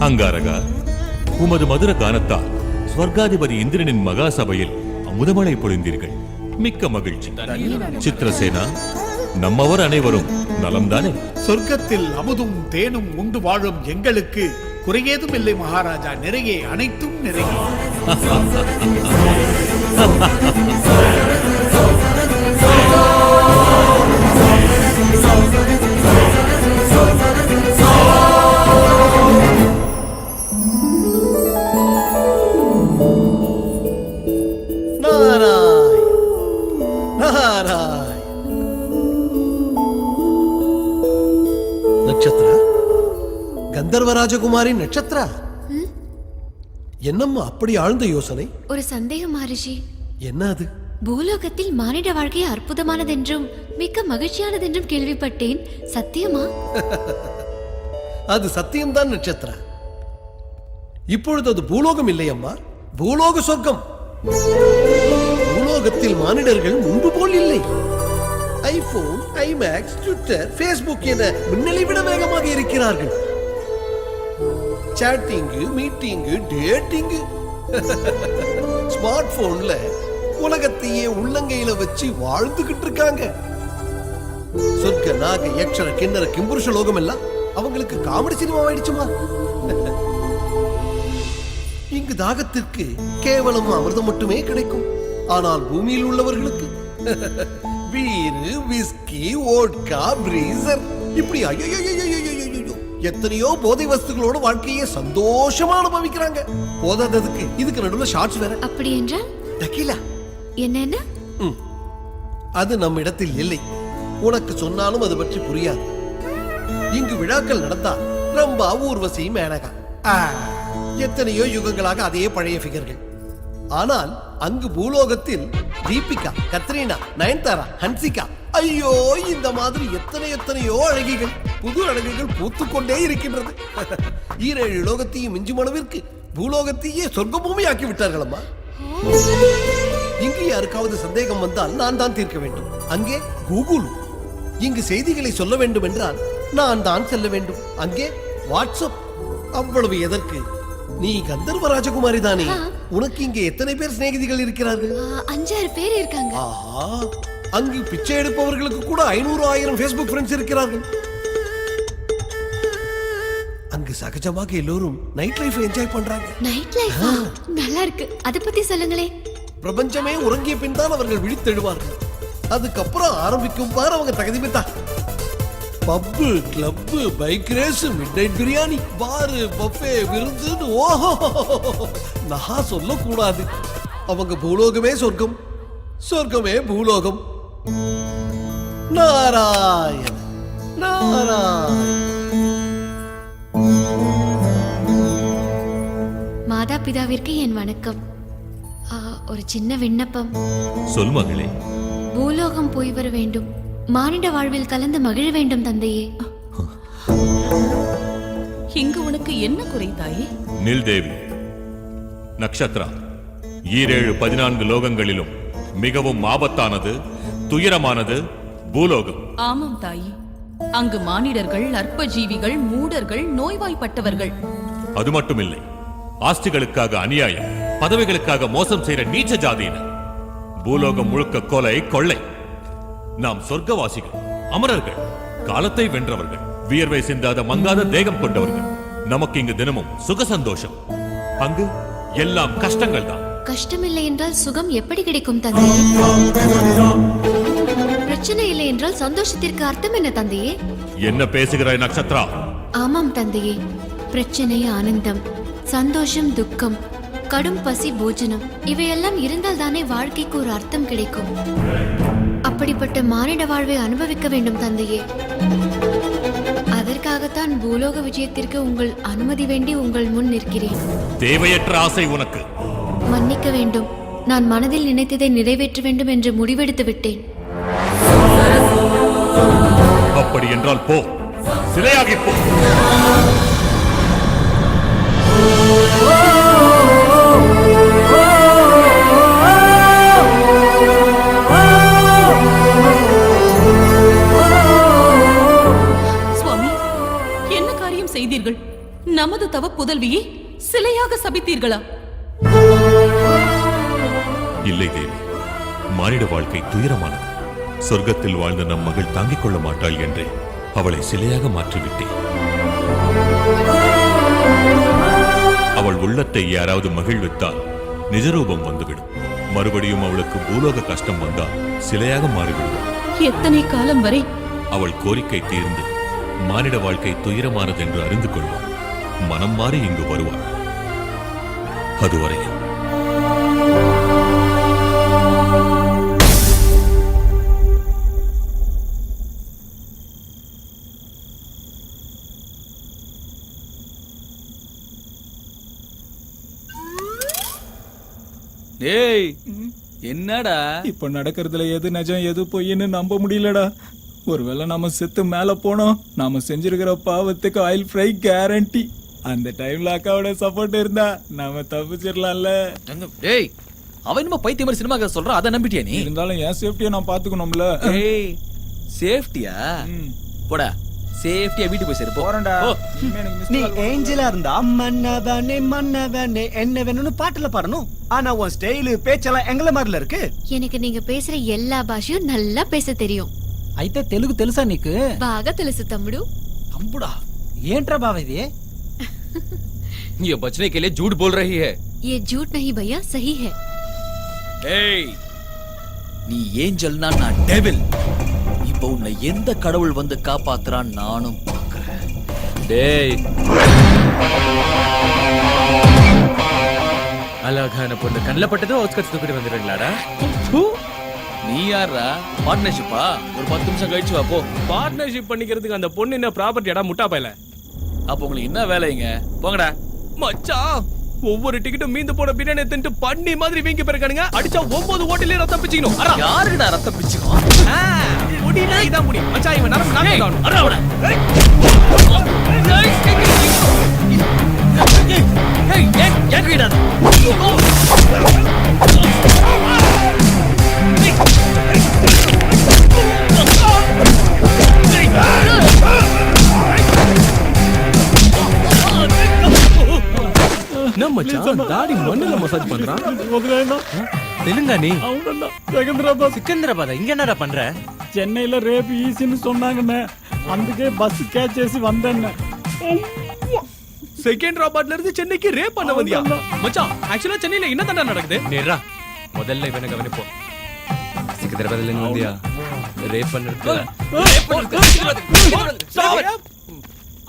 B: அங்காரகா, உமது மதுர கானத்தால் ஸ்வர்காதிபதி இந்திரனின் மகா சபையில் அமுதமழை பொழிந்தீர்கள். மிக்க மகிழ்ச்சி. சித்திரசேனா, நம்மவர் அனைவரும் நலம்தானே?
L: சொர்க்கத்தில் அமுதும் தேனும் உண்டு வாழும் எங்களுக்கு குறையேதும் இல்லை மகாராஜா. நிறைய அனைத்தும் நிறைய.
M: நட்சத்திரா, கந்தர்வ ராஜகுமாரி நட்சத்திரா, என்னம்மா அப்படி ஆழ்ந்த யோசனை?
J: ஒரு சந்தேகம் மகரிஷி.
M: என்ன அது?
J: பூலோகத்தில் மானிட வாழ்க்கை அற்புதமானதென்றும் மிக்க மகிழ்ச்சியானதென்றும் கேள்விப்பட்டேன். சத்தியமா?
M: அது சத்தியம்தான் நட்சத்திரா. இப்பொழுது அது பூலோகம் இல்லை அம்மா, பூலோக சொர்க்கம். பூலோகத்தில் மானிடர்கள் முன்பு போல் இல்லை. ஐபோன், ஐமேக்ஸ், ட்விட்டர், ஃபேஸ்புக் என முன்னலை விட வேகமாக இருக்கிறார்கள். சாட்டிங்கு, மீட்டிங்கு, டேட்டிங்கு. ஸ்மார்ட் போன்ல உலகத்தையே உள்ளங்கையில வச்சு வாழ்ந்துகிட்டு இருக்காங்க. சொர்க்க நாக யக்ஷர கிண்ணற கிம்புருஷ லோகம் எல்லாம் அவங்களுக்கு காமெடி சினிமா ஆயிடுச்சுமா. இங்கு தாகத்திற்கு கேவலம் அமிர்தம் மட்டுமே கிடைக்கும். ஆனால் பூமியில் உள்ளவர்களுக்கு பீரு, விஸ்கி, வோட்கா, பிரீசர், இப்படி எத்தனையோ போதை வஸ்துகளோட வாழ்க்கையை சந்தோஷமா அனுபவிக்கிறாங்க. போதாததுக்கு இதுக்கு நடுவுல ஷார்ட்ஸ் வேற.
J: அப்படி என்றால்
M: டக்கீலா
J: என்னென்ன?
M: அது நம்ம இடத்தில் இல்லை. உனக்கு சொன்னாலும் அது பற்றி புரியாது. இங்கு விழாக்கள் நடந்தா ரம்பா, ஊர்வசி, மேனகா, எத்தனையோ யுகங்களாக அதே பழைய ஃபிகர்கள். ஆனால் அங்கு பூலோகத்தில் தீபிகா, கத்ரீனா, நயன்தாரா, ஹன்சிகா, ஐயோ இந்த மாதிரி எத்தனையோ அழகிகள், புது அழகுகள் பூத்துக்கொண்டே இருக்கின்றது. ஈரேழு லோகத்தையும் மிஞ்சும் அளவிற்கு பூலோகத்தையே சொர்க்க பூமி ஆக்கி விட்டார்களம்மா. இங்கு யாருக்காவது சந்தேகம் வந்தால் நான் தான் தீர்க்க வேண்டும். அங்கே கூகுள். இங்கு செய்திகளை சொல்ல வேண்டும் என்றால் நான் தான் செல்ல வேண்டும். அங்கே வாட்ஸ்அப். அவ்வளவு எதற்கு? நீ கந்தர்வ ராஜகுமாரி தானே? உனக்கு இங்கே எத்தனை பேர் சிநேகிதிகள் இருக்கிறார்கள்?
J: 5-6 பேர் இருக்காங்க.
M: ஆஹா, அங்கு பிச்சை எடுப்பவர்களுக்கு கூட 500-1000 ஃபேஸ்புக் ஃப்ரெண்ட்ஸ் இருக்கிறார்கள். அங்கு சகஜமாக எல்லோரும் நைட் லைஃப் என்ஜாய் பண்றாங்க.
J: நைட் லைஃப் நல்லா இருக்கு. அத பத்தி சொல்லுங்களே.
M: பிரபஞ்சமே உறங்கிய பின் தான் அவர்கள் விழித்தெழுவார்கள். அதுக்கப்புறம் ஆரம்பிக்கும் பார் அவங்க தகுதி பெற்றா. Pub, club, bike race, midnight biryani, bar, buffet, விருந்து. ஓஹோ, நான் சொல்லக்கூடாது. அவங்க பூலோகமே சொர்க்கம், சொர்க்கமே பூலோகம். நாராயண நாராயண.
J: மாதா பிதாவிற்கு என் வணக்கம். ஒரு சின்ன விண்ணப்பம்.
B: சொல் மகளே.
J: பூலோகம் போய் வர வேண்டும். மானிட வாழ்வில் கலந்து மகிழ வேண்டும் தந்தையே.
N: இங்கு உனக்கு என்ன குறை தாயே?
B: நில் தேவி. நக்ஷத்ரா, 14 லோகங்களிலும் மிகவும் ஆபத்தானது, துயரமானது பூலோகம்.
N: ஆமாம் தாயே, அங்கு மானிடர்கள், அற்ப ஜீவிகள், மூடர்கள், நோய்வாய்ப்பட்டவர்கள்.
B: அது மட்டுமில்லை, ஆஸ்திகளுக்காக அநியாயம், பதவிகளுக்காக மோசம் செய்யற நீச்ச ஜாதியினர். பூலோகம் முழுக்க கொலை, கொள்ளை. நாம் சொர்க்கவாசிகள், அமரர்கள், காலத்தை வென்றவர்கள், வியர்வை சிந்தாத மங்காத தேகம் கொண்டவர்கள். நமக்கு இங்கு தினமும் சுக சந்தோஷம், அங்கு எல்லாம் கஷ்டங்கள் தான்.
J: கஷ்டம் இல்லை என்றால் சுகம் எப்படி கிடைக்கும் தந்தையே? பிரச்சனை இல்லை என்றால் சந்தோஷத்திற்கு அர்த்தம் என்ன தந்தையே?
B: என்ன பேசுகிறாய் நட்சத்திரா?
J: ஆமாம் தந்தையே, பிரச்சனை ஆனந்தம், சந்தோஷம் துக்கம், கடும் பசி போஜனம், இவையெல்லாம் இருந்தால் தானே வாழ்க்கைக்கு ஒரு அர்த்தம் கிடைக்கும். அப்படிப்பட்ட மானிட வாழ்வை அனுபவிக்க வேண்டும் தந்தையே. அதற்காகத்தான் பூலோக விஜயத்திற்கு உங்கள் அனுமதி வேண்டி உங்கள் முன் நிற்கிறேன்.
B: தேவையற்ற ஆசை உனக்கு.
J: மன்னிக்க வேண்டும், நான் மனதில் நினைத்ததை நிறைவேற்ற வேண்டும் என்று முடிவெடுத்து விட்டேன்.
B: அப்படி என்றால் போ, சிலையாகி போ.
N: சுவாமி, என்ன காரியம் செய்தீர்கள்? நமது தவ புதல்வியை சிலையாக சபித்தீர்களா?
B: இல்லை தேவி, மானிட வாழ்க்கை துயரமானது. சொர்க்கத்தில் வாழ்ந்த நம் மகள் தாங்கிக் கொள்ள மாட்டாள் என்றே அவளை சிலையாக மாற்றிவிட்டேன். அவள் உள்ளத்தை யாராவது மகிழ்வித்தால் நிஜரூபம் வந்துவிடும். மறுபடியும் அவளுக்கு பூலோக கஷ்டம் வந்தால் சிலையாக மாறிவிடுவாள்.
N: எத்தனை காலம் வரை?
B: அவள் கோரிக்கை தீர்ந்து மானிட வாழ்க்கை துயரமானது என்று அறிந்து கொள்வாள். மனம் மாறி இங்கு வருவாள். அதுவரையில்
F: டேய், என்னடா
K: இப்ப நடக்கிறதுல எது நிஜம் எது பொய்ன்னு நம்ப முடியலடா. ஒருவேளை நாம செத்து மேல போனோம், நாம செஞ்சிருக்கிற பாவத்துக்கு ஆயில் ஃப்ரை கேரண்டி. அந்த டைம்ல அக்காவோட சப்போர்ட் இருந்தா நாம தப்பிச்சிடலாம்ல.
F: டேய், அவன் நம்ம பைத்திய மாதிரி சினிமா கதை சொல்றான், அதை நம்பிட்டியா நீ?
K: இருந்தாலும் என் சேஃப்டியை நான் பாத்துக்கணும்ல.
F: ஏய், சேஃப்டியா? போடா, சேஃப்டியா வீட்டுக்கு போய் சேரு.
C: போறேன்டா.
F: நீ
C: ஏஞ்சலா இருந்தா மன்னவனே மன்னவனே என்ன வேணும்னு பாட்டுல பாடணும். ஆனா உன் ஸ்டைலு பேச்செல்லாம் எங்கள மாதிரில இருக்கு.
J: எனக்கு நீங்க பேசுற எல்லா பாஷையும் நல்லா பேச தெரியும்.
K: అయితే తెలుగు తెలుసా నీకు?
J: బాగా తెలుసు తమ్ముడు.
F: தம்புடா,
K: ఏంట్రా బావ ఇది?
H: ये बचने के लिए झूठ बोल रही है.
J: ये झूठ नहीं भैया, सही है.
F: ஏய், நீ ஏஞ்சல்னா நான் டெவில். இப்போ உன்னை எந்த கடவுள் வந்து காப்பாத்துறான் நானும் பார்க்கறேன்.
H: டேய், அழகான பொண்ணு கண்ணில் பட்டதும் அவுட்ஸ்கட்ஸ் தூக்கிட்டு வந்துடுங்களாடா?
F: நீ யாரா? பார்ட்னர்ஷிப்பா? ஒரு 10 நிமிஷம் கழிச்சு வா போ.
G: பார்ட்னர்ஷிப் பண்ணிக்கிறதுக்கு அந்த பொண்ணு என்ன ப்ராப்பர்ட்டியாடா முட்டா பையல?
F: அப்ப உங்களுக்கு என்ன வேலைங்க? போங்கடா.
G: மச்சான், ஒவ்வொரு டிக்கெட்டும் மீந்து போன பிரியாணி தின்ட்டு பண்ணி மாதிரி வீங்கி போயிருக்கானுங்க. அடிச்சா 9 ஓட்டிலே ரத்தம் பிச்சிக்கணும்.
F: யாருடா ரத்தம் பிச்சுக்கும்?
G: முடினா இதான் முடி. மச்சான், இவன் நரம்பு நாக்கே காணும்.
F: அரவடா. ஏய், ஏன் வீடா?
G: என்ன மச்சான், தாடி மண்ணுல மசாஜ் பண்றான்?
H: தெலுங்கா நீ?
K: అవునన్నా, సికింద్రాబాద్.
H: సికింద్రాబాద్ ఇంక என்னடா பண்ற?
K: చెన్నైలో రేపు ఈసీని சொன்னாங்கண்ணே, అందుకే బస్సు క్యాచ్ చేసి வந்தேன்னு.
G: செகண்டராபாத்ல இருந்து சென்னைக்கு ரேப் பண்ண வந்தியா? மச்சான், ஆக்சுவலா சென்னையில என்ன தாண்டா நடக்குது?
H: நேரா முதல்ல இவனை கவனிப்போம். சிக்கிந்திராபாத்ல இருந்து வந்தியா? ரேப் பண்ணிருக்கு.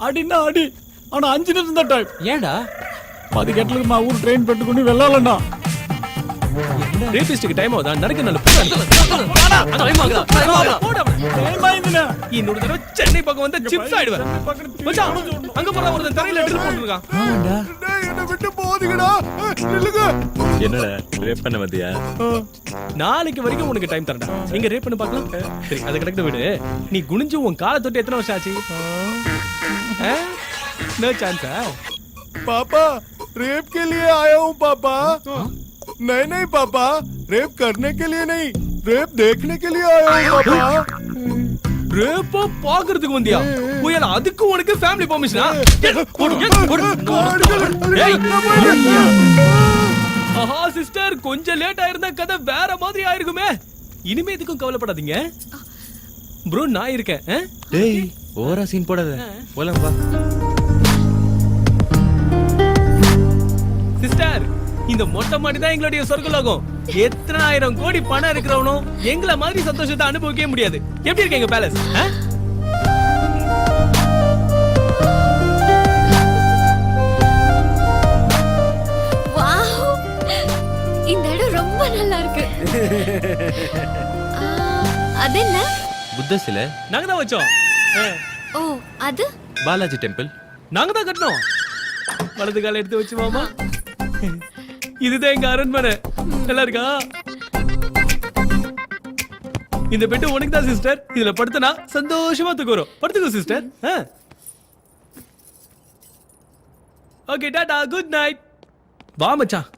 K: అడినా అడి అన్న 5 నిమిషం దా టైం.
H: ஏன்டா?
K: 10 గంటలకు మా ఊరు ట్రైన్ పెట్టుకుని వెళ్ళాలన్నా.
G: ரேபிஸ்டுக்கு டைம் ஆகுதா? நடக்க நல்ல
K: ఏమైందినా?
G: இன்னொரு தடவை சென்னை பக்கம் வந்து சிப்ஸ் ஆயிடுவேன். மச்சான், அங்க போற ஒருத்தன் தரையில ட்ரில் போட்டுருக்கான்.
D: என்னை விட்டு போகுதுங்கடா. நில்லுங்க.
H: என்னடா ரேப் பண்ண வந்தியா?
G: நாளைக்கு வரைக்கும் உனக்கு டைம் தரடா. எங்க ரேப் பண்ணி பார்க்கலாம். சரி அதை கிடக்கு விடு. நீ குனிஞ்சு உன் காலை தொட்டு எத்தனை வருஷம் ஆச்சு? நோ சான்ஸா?
D: पापा रेप के लिए आया हूँ पापा. नहीं नहीं पापा, रेप करने के लिए नहीं, रेप देखने के लिए आया हूँ पापा.
G: ரேப்பா பாக்குறதுக்கு வந்தியா? புயல அதுக்கு உனக்கு ஃபேமிலி பெர்மிஷனா? ஆஹா சிஸ்டர், கொஞ்சம் லேட் ஆயிருந்தா கதை வேற மாதிரி ஆயிருக்குமே. இனிமே எதுக்கும் கவலைப்படாதீங்க ப்ரோ, நான் இருக்கேன்.
H: டேய் ஓவரா சீன் போடாத. போலாம் வா.
G: சிஸ்டர், இந்த மொட்டை மாடி தான் எங்களுடைய சொர்க்கலோகம். எத்தனை ஆயிரம் கோடி பணம் இருக்கிறவனும் எங்களை மாதிரி சந்தோஷத்தை அனுபவிக்கவே முடியாது. எப்படி இருக்கு எங்க பேலஸ்?
J: வாவ், இந்த இடம் ரொம்ப நல்லா இருக்கு. அது என்ன?
H: புத்த சிலை
G: நாங்க தான் வச்சோம்.
J: ஓ, அது
H: பாலாஜி டெம்பிள்
G: நாங்க தான் கட்டணும். வலது கால எடுத்து வச்சு மாமா. இதுதான் எங்க அரண்மனை. நல்லா இருக்கா? இந்த பெட்டு உனக்கு தான் சிஸ்டர். இதுல படுத்தனா சந்தோஷமா தூக்குறோம். படுத்துக்கோ sister. Okay tata, good night. வா மச்சான்.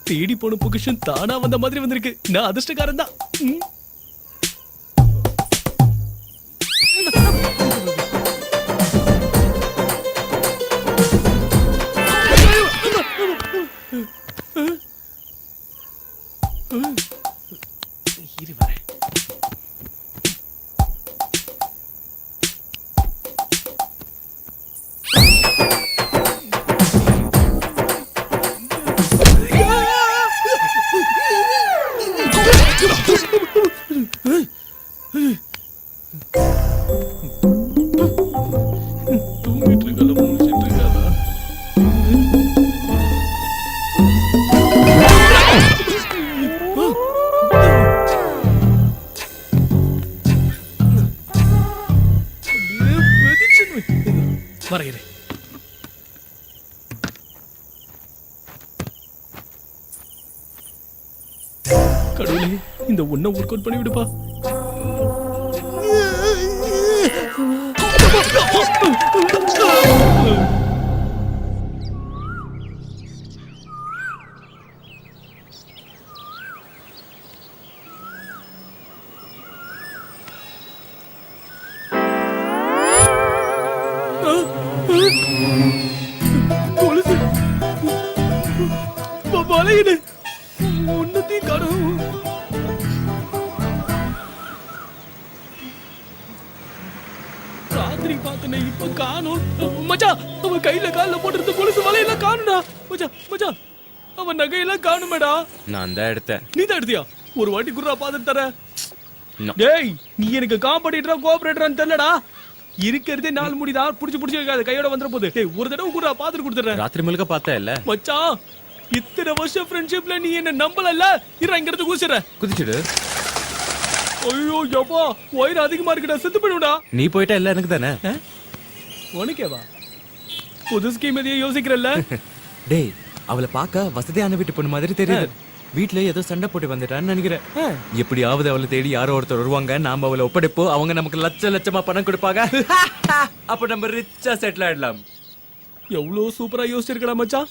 G: தேடி போன பொசிஷன் தானா வந்த மாதிரி வந்திருக்கு. நான் அதிர்ஷ்டக்காரன் தான். வரைகிறேன். கடவுளே, இந்த ஒன்ன ஒர்க் அவுட் பண்ணி விடுப்பா. வலையிடு ஒன்னத்தையும் காணும். ராத்திரி பார்த்தனே இப்ப காணும். மச்சான், அவன் கையில கால்ல போட்டு கொலுசு வலையெல்லாம் காணும்டா. மச்சான் மச்சான், அவன் நகையெல்லாம் காணுமேடா.
H: நான் தான் எடுத்தேன்.
G: நீ தான் எடுத்தியா? ஒரு வாட்டி குர்ரா பாத்துட்டு தர. டேய், நீ எனக்கு காம்படிட்டரா கோஆபரேட்டரான்னு தெரியலடா. இருக்கிறதே 4 முடிதா. புடிச்சு புடிச்சு வைக்காத, கையோட வந்துற போகுது. டேய், ஒரு தடவை குர்ரா பாத்துட்டு கொடுத்துறேன்.
H: ராத்திரி முழுக்க பார்த்தா இல்ல
G: மச்சான், இத்தனை வருஷம் ஃப்ரெண்ட்ஷிப்ல நீ என்ன நம்பலல்ல. இற இங்க இருந்து குதிச்சிடு.
H: குதிச்சிடு.
G: ஐயோ யப்பா, வயிறு அதிகமா இருக்குடா. செத்து போய்டுடா.
H: நீ போய்ட்டா எல்லாம் எனக்கு தானே.
G: உனக்கேவா? புது ஸ்கீம் எதையும் யோசிக்கிறல்ல.
H: டேய், அவளை பார்க்க வசதியான வீட்டு பொண்ணு மாதிரி தெரியுது. வீட்டுல ஏதோ சண்டை போட்டு வந்துட்டான்னு நினைக்கிறேன். எப்படியாவது அவளை தேடி யாரோ ஒருத்தர் வருவாங்க. நாம அவளை ஒப்படைப்போம். அவங்க நமக்கு லட்ச லட்சமா பணம் கொடுப்பாங்க. அப்ப நம்ம ரிச்சா செட்டில் ஆயிடலாம்.
G: எவ்வளவு சூப்பரா யோசிச்சிருக்கடா மச்சான்.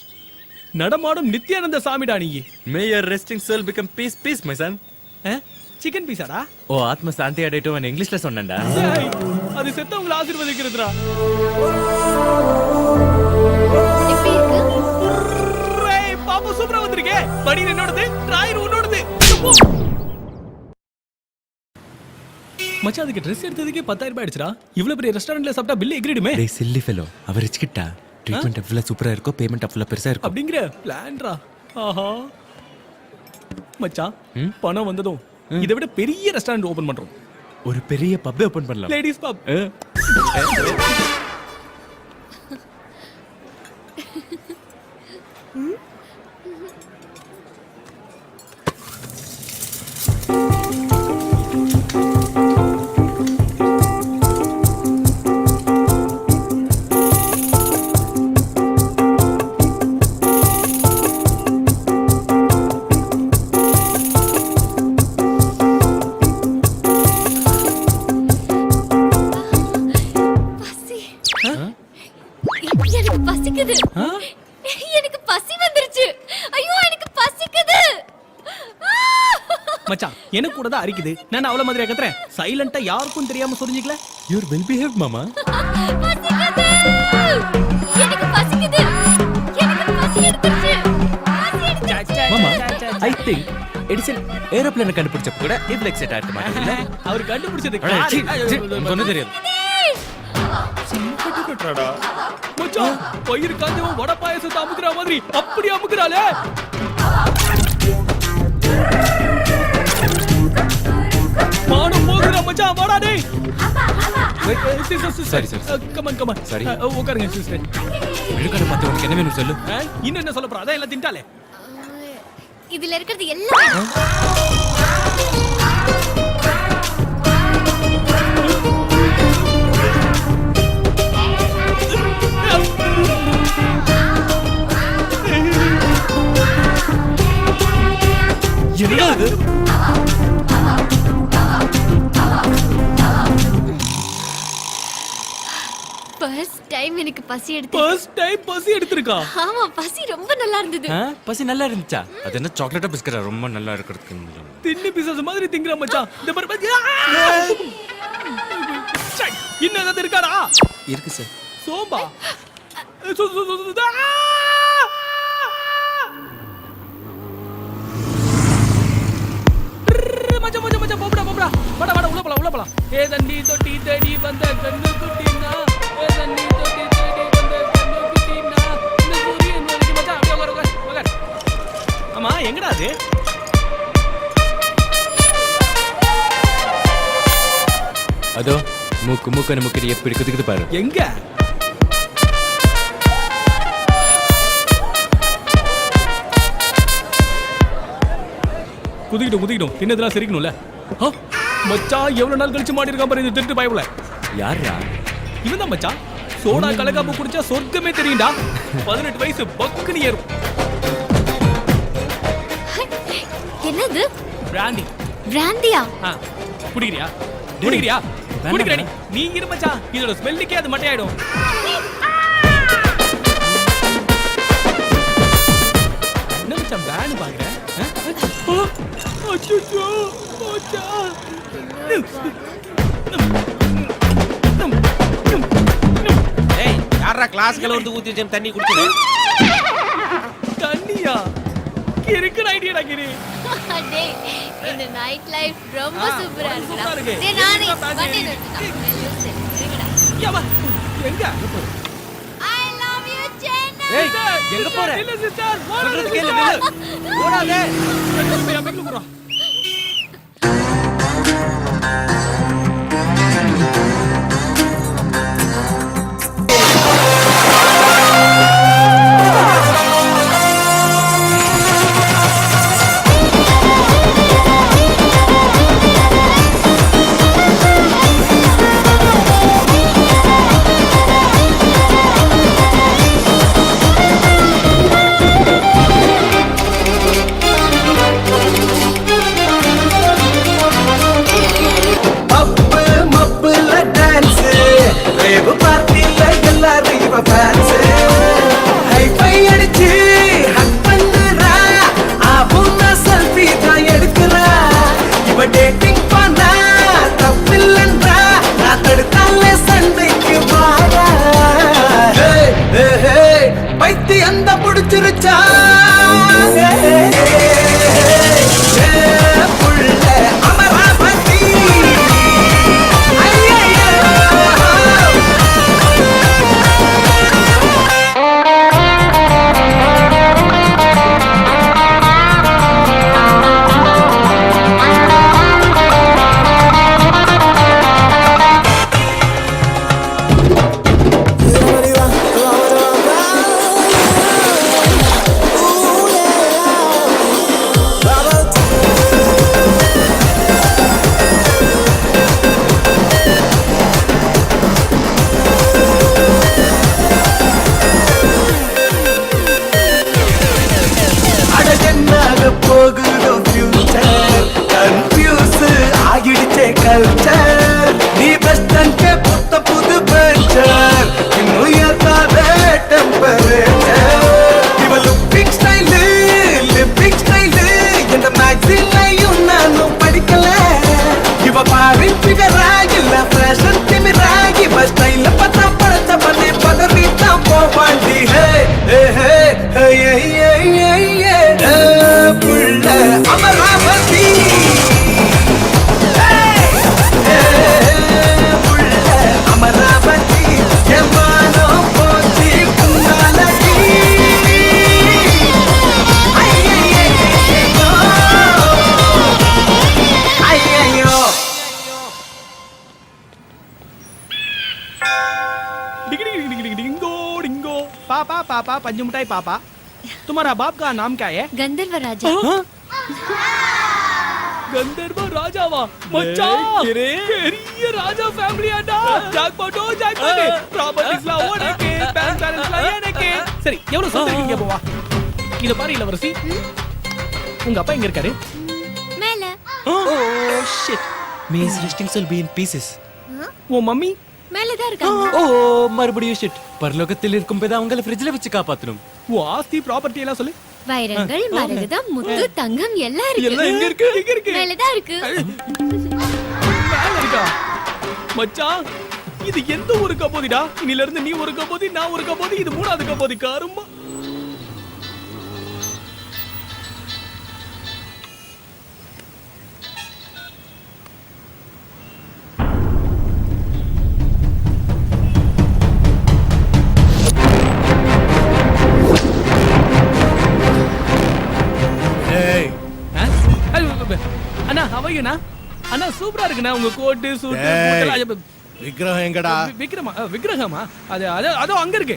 G: நடமாடும் நித்யானந்த சாமிடா நீ.
H: May your resting soul become peace, peace, my son.
G: Chicken பீஸாடா?
H: ஓ, ஆத்ம சாந்தி அடையட்டும் இங்கிலீஷ்ல சொன்னேன்டா.
G: அது செத்தவங்களை ஆசீர்வதிக்கிறதுடா. பாப்பா சூப்பரா வந்திருக்கே. படி என்னோடது, டிராயர் உன்னோடது. மச்சான் அதுக்கு ட்ரெஸ் எடுத்ததுக்கே 10,000 ரூபாய் ஆயிடுச்சுடா. இவ்வளவு பெரிய ரெஸ்டாரண்ட்ல சாப்பிட்டா பில் எகிரிடுமே.
H: டேய் சில்லி ஃபெலோ, அவர் ரிச்கிட்டா ட்ரீட்மெண்ட் எவ்வளவு சூப்பரா இருக்கோ பேமெண்ட் அவ்வளவு பெருசா இருக்கும்
G: அப்படிங்கற பிளான்டா. ஆஹா மச்சான், பணம் வந்ததும் இதை விட பெரிய ரெஸ்டாரண்ட் ஓபன் பண்றோம்.
H: ஒரு பெரிய பப் ஓபன் பண்ணலாம்.
G: லேடிஸ் பப்.
J: எனக்கு பசிக்குது. எனக்கு பசி வந்துருச்சு. ஐயோ எனக்கு பசிக்குது.
G: மச்சான் எனக்கு கூட தான் அரிக்குது. நான் அவள மாதிரி கத்துறேன். சைலண்டா யாருக்கும் தெரியாம சொரிஞ்சிக்கல.
H: யூ ஆர் வெல் பிஹேவ்ட் மாமா.
J: பசிக்குது. எனக்கு பசிக்குது. எனக்கு பசி எடுத்துருச்சு.
H: மாமா ஐ திங்க் எடிசன் ஏரோப்ளேன் கண்டுபிடிச்சப்ப கூட இவ்ளோ எக்ஸைட் ஆயிட்டு மாட்டீங்க.
G: அவர் கண்டுபிடிச்சது
H: ஒண்ணு தெரியாது.
G: மச்சான் பயிர் காஞ்சவன் வடை பாயசத்தை அமுக்குற மாதிரி அப்படி அமுக்குறாளே. மானம் போகுற மச்சான், வாடா டேய்.
H: சரி சரி
G: கமான் கமான்.
H: சரி
G: உட்காருங்க சிஸ்டர்.
H: விழுக்காடு பார்த்து உனக்கு என்ன வேணும் சொல்லு.
G: இன்னும் என்ன சொல்ல போறா? அதான் எல்லாம் தின்ட்டாலே.
J: இதுல இருக்கிறது எல்லாம்
G: என்னது?
J: ஃபர்ஸ்ட் டைம் எனக்கு பசி எடுத்து.
G: ஃபர்ஸ்ட் டைம் பசி எடுத்துருக்கா?
J: ஆமா, பசி ரொம்ப நல்லா இருந்தது.
H: பசி நல்லா இருந்துச்சா? அது என்ன சாக்லேட்டா பிஸ்கட்டா ரொம்ப நல்லா இருக்கிறதுக்கு?
G: தின்னு பிசாசு மாதிரி திங்கற மச்சான். இந்த பாரு இன்னும் ஏதாவது இருக்காடா?
H: இருக்கு சார்.
G: சோம்பா மச்சான் மச்சான் மச்சான் போடா போடா. வாடா வாடா உள்ள போலாம். ஏ தண்ணி தொட்டி தேடி வந்த கண்ணு குட்டினா. ஏ தண்ணி தொட்டி தேடி வந்த கண்ணு குட்டினா. இந்த சூரியன் வந்து மச்சான் அப்படியே உட்கார். ஆமா எங்கடா அது?
H: அதோ மூக்கு முக்கடி எப்படி குதிக்குது பாரு.
G: எங்க? குதிக்கிட்டோம். தின்னதெல்லாம் சிரிக்கணும்ல. மச்சான் எவ்வளவு நாள் கழிச்சு மாடி இருக்கான் பாரு இந்த திருட்டு பயவுல.
H: யாரா?
G: இவன் தான் மச்சான். சோடா கலக்காம குடிச்சா சொர்க்கமே தெரியும்டா. 18 வயசு பக்குனு ஏறும்.
J: என்னது?
G: பிராண்டி.
J: பிராண்டியா?
G: குடிக்கிறியா? குடிக்கிறா நீ இரு மச்சான். இதோட ஸ்மெல்லுக்கே அது மட்டையாயிடும். என்ன மச்சான் பேன் பாக்குற? அச்சச்சோ மச்சான்.
O: ஏய் யாரா கிளாஸ்ல வந்து ஊத்தி வச்ச தண்ணி குடிக்குது?
G: தண்ணியா? கிறுக்கு ஐடியாடா கிரி.
J: டேய் இந்த நைட் லைஃப் ரொம்ப சூப்பரா
G: இருக்கு.
J: டேய் நானே வண்டி நிறுத்துடா.
G: யவா எங்க?
J: I love you Chennai.
H: ஏய் எங்க போற?
G: இல்ல சிஸ்டர்.
H: சொல்றது கேளு. ஓடாதே.
G: பெங்களூர் போறோம். पापा पापा पंच मिठाई पापा तुम्हारा बाप का नाम क्या है
J: गंधर्व राजा
G: गंधर्व राजावा மச்சான் பெரிய ராஜா ஃபேமிலி ஆடா ஜாக்பாட்டோ ஜாக்பாட் ப்ராப்பர்ட்டிஸ்லாம் உனக்கு பேங்க் பேலன்ஸ்லாம் எனக்கு சரி எவ்வளவு சொத்து இருக்கீங்க போவா இத பாரு இளவரசி உங்க அப்பா எங்க இருக்காரு
J: மேல
H: Oh shit. May his resting soul be in pieces.
G: உன் மம்மி
J: மேல தான் இருக்காங்க
H: Oh, மறுபடியும் shit. பரலோகத்தில் இருக்கும் போது அவங்கள ஃப்ரிட்ஜ்ல வச்சு காப்பாத்தணும்.
G: உன் ஆஸ்தி ப்ராப்பர்ட்டி எல்லாம் சொல்லு
J: வைரங்கள் மரகதம் முத்து தங்கம் எல்லாம் இருக்கு
G: எல்லாம் எங்க இருக்கு எங்க இருக்கு
J: மேல தான் இருக்கு
G: மேல இருக்கா மச்சான் இது எந்த ஒரு கபோதிடா இன்னில இருந்து நீ ஒரு கபோதி நான் ஒரு கபோதி இது மூணாவது கபோதி காருமா அண்ணா ஹவையுண்ணா அண்ணா சூப்பரா இருக்குண்ணா உங்க கோட்டு சூட்டு
L: விக்கிரகம் எங்கடா
G: விக்ரமா விக்கிரகமா அது அது அதோ அங்க இருக்கு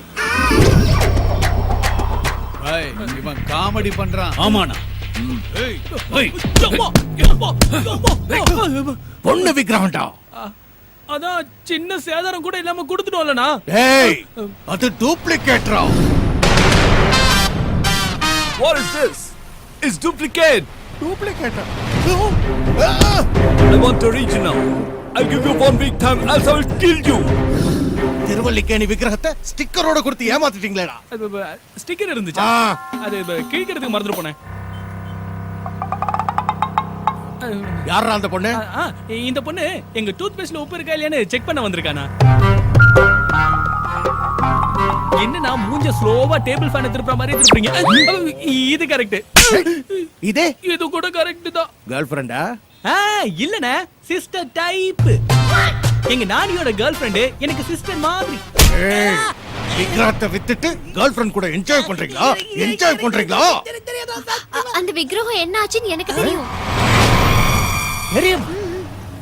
L: இவன் காமெடி பண்றான்
G: ஆமாண்ணா
L: பொண்ணு விக்கிரகம்டா
G: அதான் சின்ன சேதாரம் கூட இல்லாம கொடுத்துட்டோம்லண்ணா
L: ஏய் அது டூப்ளிகேட்ரா
D: What is this? It's duplicate.
L: டூப்ளிகேட்டா
D: I want original. I'll give you 1 week time, else I will kill you.
L: Thiruvallikeni விக்கிரகத்தை ஸ்டிக்கரோட கொடுத்து ஏமாத்திட்டீங்களேடா
G: ஸ்டிக்கர் இருந்துச்சா அது கிழிக்கிறதுக்கு மறந்துட்டு போனேன்
L: யாரா அந்த பொண்ணு
G: இந்த பொண்ணு எங்க டூத் பேஸ்ட்ல உப்பு இருக்கா இல்லையான்னு செக் பண்ண வந்திருக்கானா என்னன்னா மூஞ்ச ஸ்லோவா டேபிள் ஃபேன் திருப்புற மாதிரி திருப்புறீங்க இது கரெக்ட்
L: இதே
G: இது கூட கரெக்ட் தான்
L: கேர்ள் ஃப்ரெண்டா
G: இல்லனே சிஸ்டர் டைப் எங்க நானியோட கேர்ள் ஃப்ரெண்ட் எனக்கு சிஸ்டர் மாதிரி
L: விக்கிரகத்தை வித்துட்டு கேர்ள் ஃப்ரெண்ட் கூட என்ஜாய் பண்றீங்களா என்ஜாய் பண்றீங்களா
J: அந்த விக்கிரகம் என்ன ஆச்சுன்னு எனக்கு தெரியும்
L: தெரியும்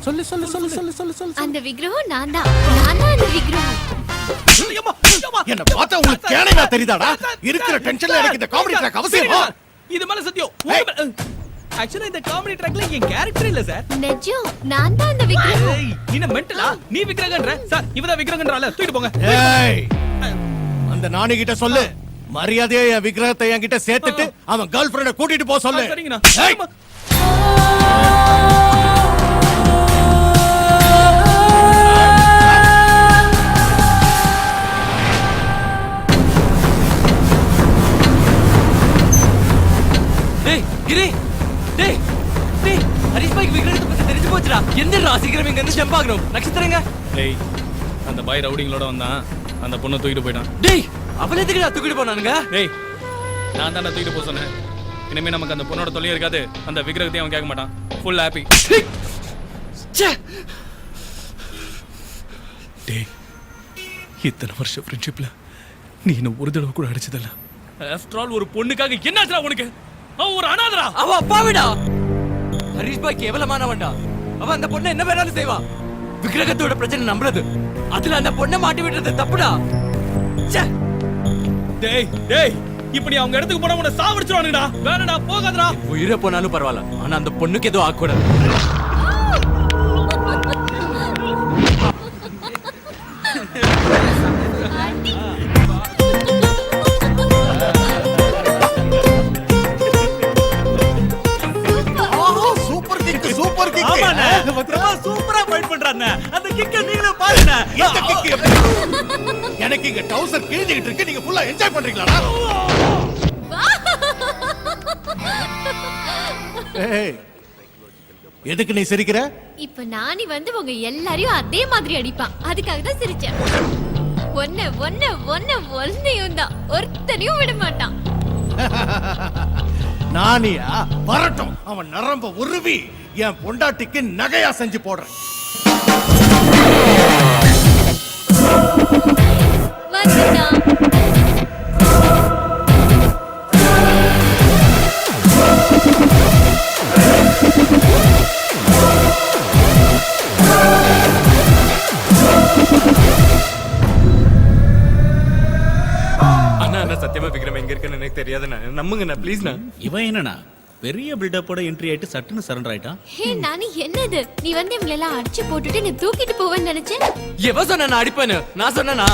L: சொல்லு சொல்லு சொல்லு சொல்லு சொல்லு சொல்லு
J: அந்த விக்கிரகம் நான் தான் அந்த விக்கிரகம்
L: என்ன பார்த்தா உங்களுக்கு கேனையா தெரியுதாடா இருக்கிற டென்ஷன்ல எனக்கு இந்த காமெடி ட்ராக் அவசியமா
G: இது மேல சத்தியம் ஆக்சுவலா இந்த காமெடி ட்ராக்ல என் கேரக்டர் இல்ல சார்
J: நிஜம் நான் தான் அந்த விக்கிரகம்
G: நீ மென்டலா நீ விக்கிரகன்ற சார் இவதா விக்கிரகன்றல தூக்கிட்டு போங்க
L: ஏய் அந்த நானி கிட்ட சொல்லு மரியாதையா என் விக்கிரகத்தை என்கிட்ட சேர்த்துட்டு அவன் கேர்ள் ஃப்ரெண்ட கூட்டிட்டு போக சொல்லு
G: சரிங்கண்ணா
H: டேய் கிரி டேய் டேய் ஹரிஷ் பாய்க்கு விக்கிரகத்தை பத்தி தெரிஞ்சு போச்சுடா எந்திரா சீக்கிரம் இங்க இருந்து ஜம்ப் ஆகணும் நட்சத்திரங்க
G: டேய் அந்த பாய் ரவுடிங்களோட வந்தான் அந்த பொண்ணை தூக்கிட்டு போயிட்டான்
H: டேய் அவளை எதுக்குடா தூக்கிட்டு போனானுங்க
G: டேய் நான் தானே தூக்கிட்டு போக சொன்னேன் இனிமே நமக்கு அந்த பொண்ணோட தொல்லையே இருக்காது அந்த விக்கிரகத்தையும் அவன் கேட்க மாட்டான் ஃபுல் ஹாப்பி டேய் இத்தனை வருஷம் ஃப்ரெண்ட்ஷிப்ல நீ என்ன ஒரு தடவை கூட அடிச்சதில்ல ஆஃப்டர் ஆல் ஒரு பொண்ணுக்காக என்னாச்சுடா உனக்கு அவ ஒரு அனாதரா
H: அவ அப்பாவிடா ஹரிஷ் பாய் கேவலமானவன்டா அவ அந்த பொண்ணை என்ன வேணாலும் செய்வா விக்கிரகத்தோட பிரச்சனை நம்புறது அதுல அந்த பொண்ணை மாட்டி விடுறது தப்புடா
G: டேய் டேய் இப்ப நீ அவங்க இடத்துக்கு போனா உன்னை சாவடிச்சிருவானுடா வேணடா போகாதடா
H: உயிரை போனாலும் பரவாயில்ல ஆனா அந்த பொண்ணுக்கு ஏதோ ஆக்கூடாது
C: சூப்பரா ஃபைட் பண்றானே அந்த கிக்க நீங்களே பாருங்க
L: இந்த கிக் எனக்கு இங்க டவுசர் கிழிஞ்சிட்டு இருக்கு நீங்க ஃபுல்லா என்ஜாய் பண்றீங்களாடா ஏய் எதுக்கு நீ சிரிக்கிற
J: இப்ப நானி வந்து உங்க எல்லாரையும் அதே மாதிரி அடிப்பான் அதுக்காக தான் சிரிச்சேன் ஒன்னையும் தான் ஒருத்தனையும் விட மாட்டான்
L: நானியா வரட்டும் அவன் நரம்ப உருவி என் பொண்டாட்டிக்கு நகையா செஞ்சு போடுறேன்
J: வந்துட்டான்
H: அண்ணா சத்தியமா விக்ரம் எங்க இருக்குன்னு எனக்கு தெரியாதுண்ணா நம்புங்கண்ணா ப்ளீஸ்ண்ணா.
C: இவன் என்னண்ணா பெரிய பில்டப்போட என்ட்ரி ஆயிட்டு சட்டுன்னு சரண்டர் ஆயிட்டான்.
J: ஹே நானி என்னது நீ வந்து இவங்களை எல்லாம் அடிச்சு போட்டுட்டு நீ தூக்கிட்டு போவேன்னு நினைச்சேன்.
H: எவ சொன்ன நான் அடிப்பேன்னு? நான் சொன்னேனா?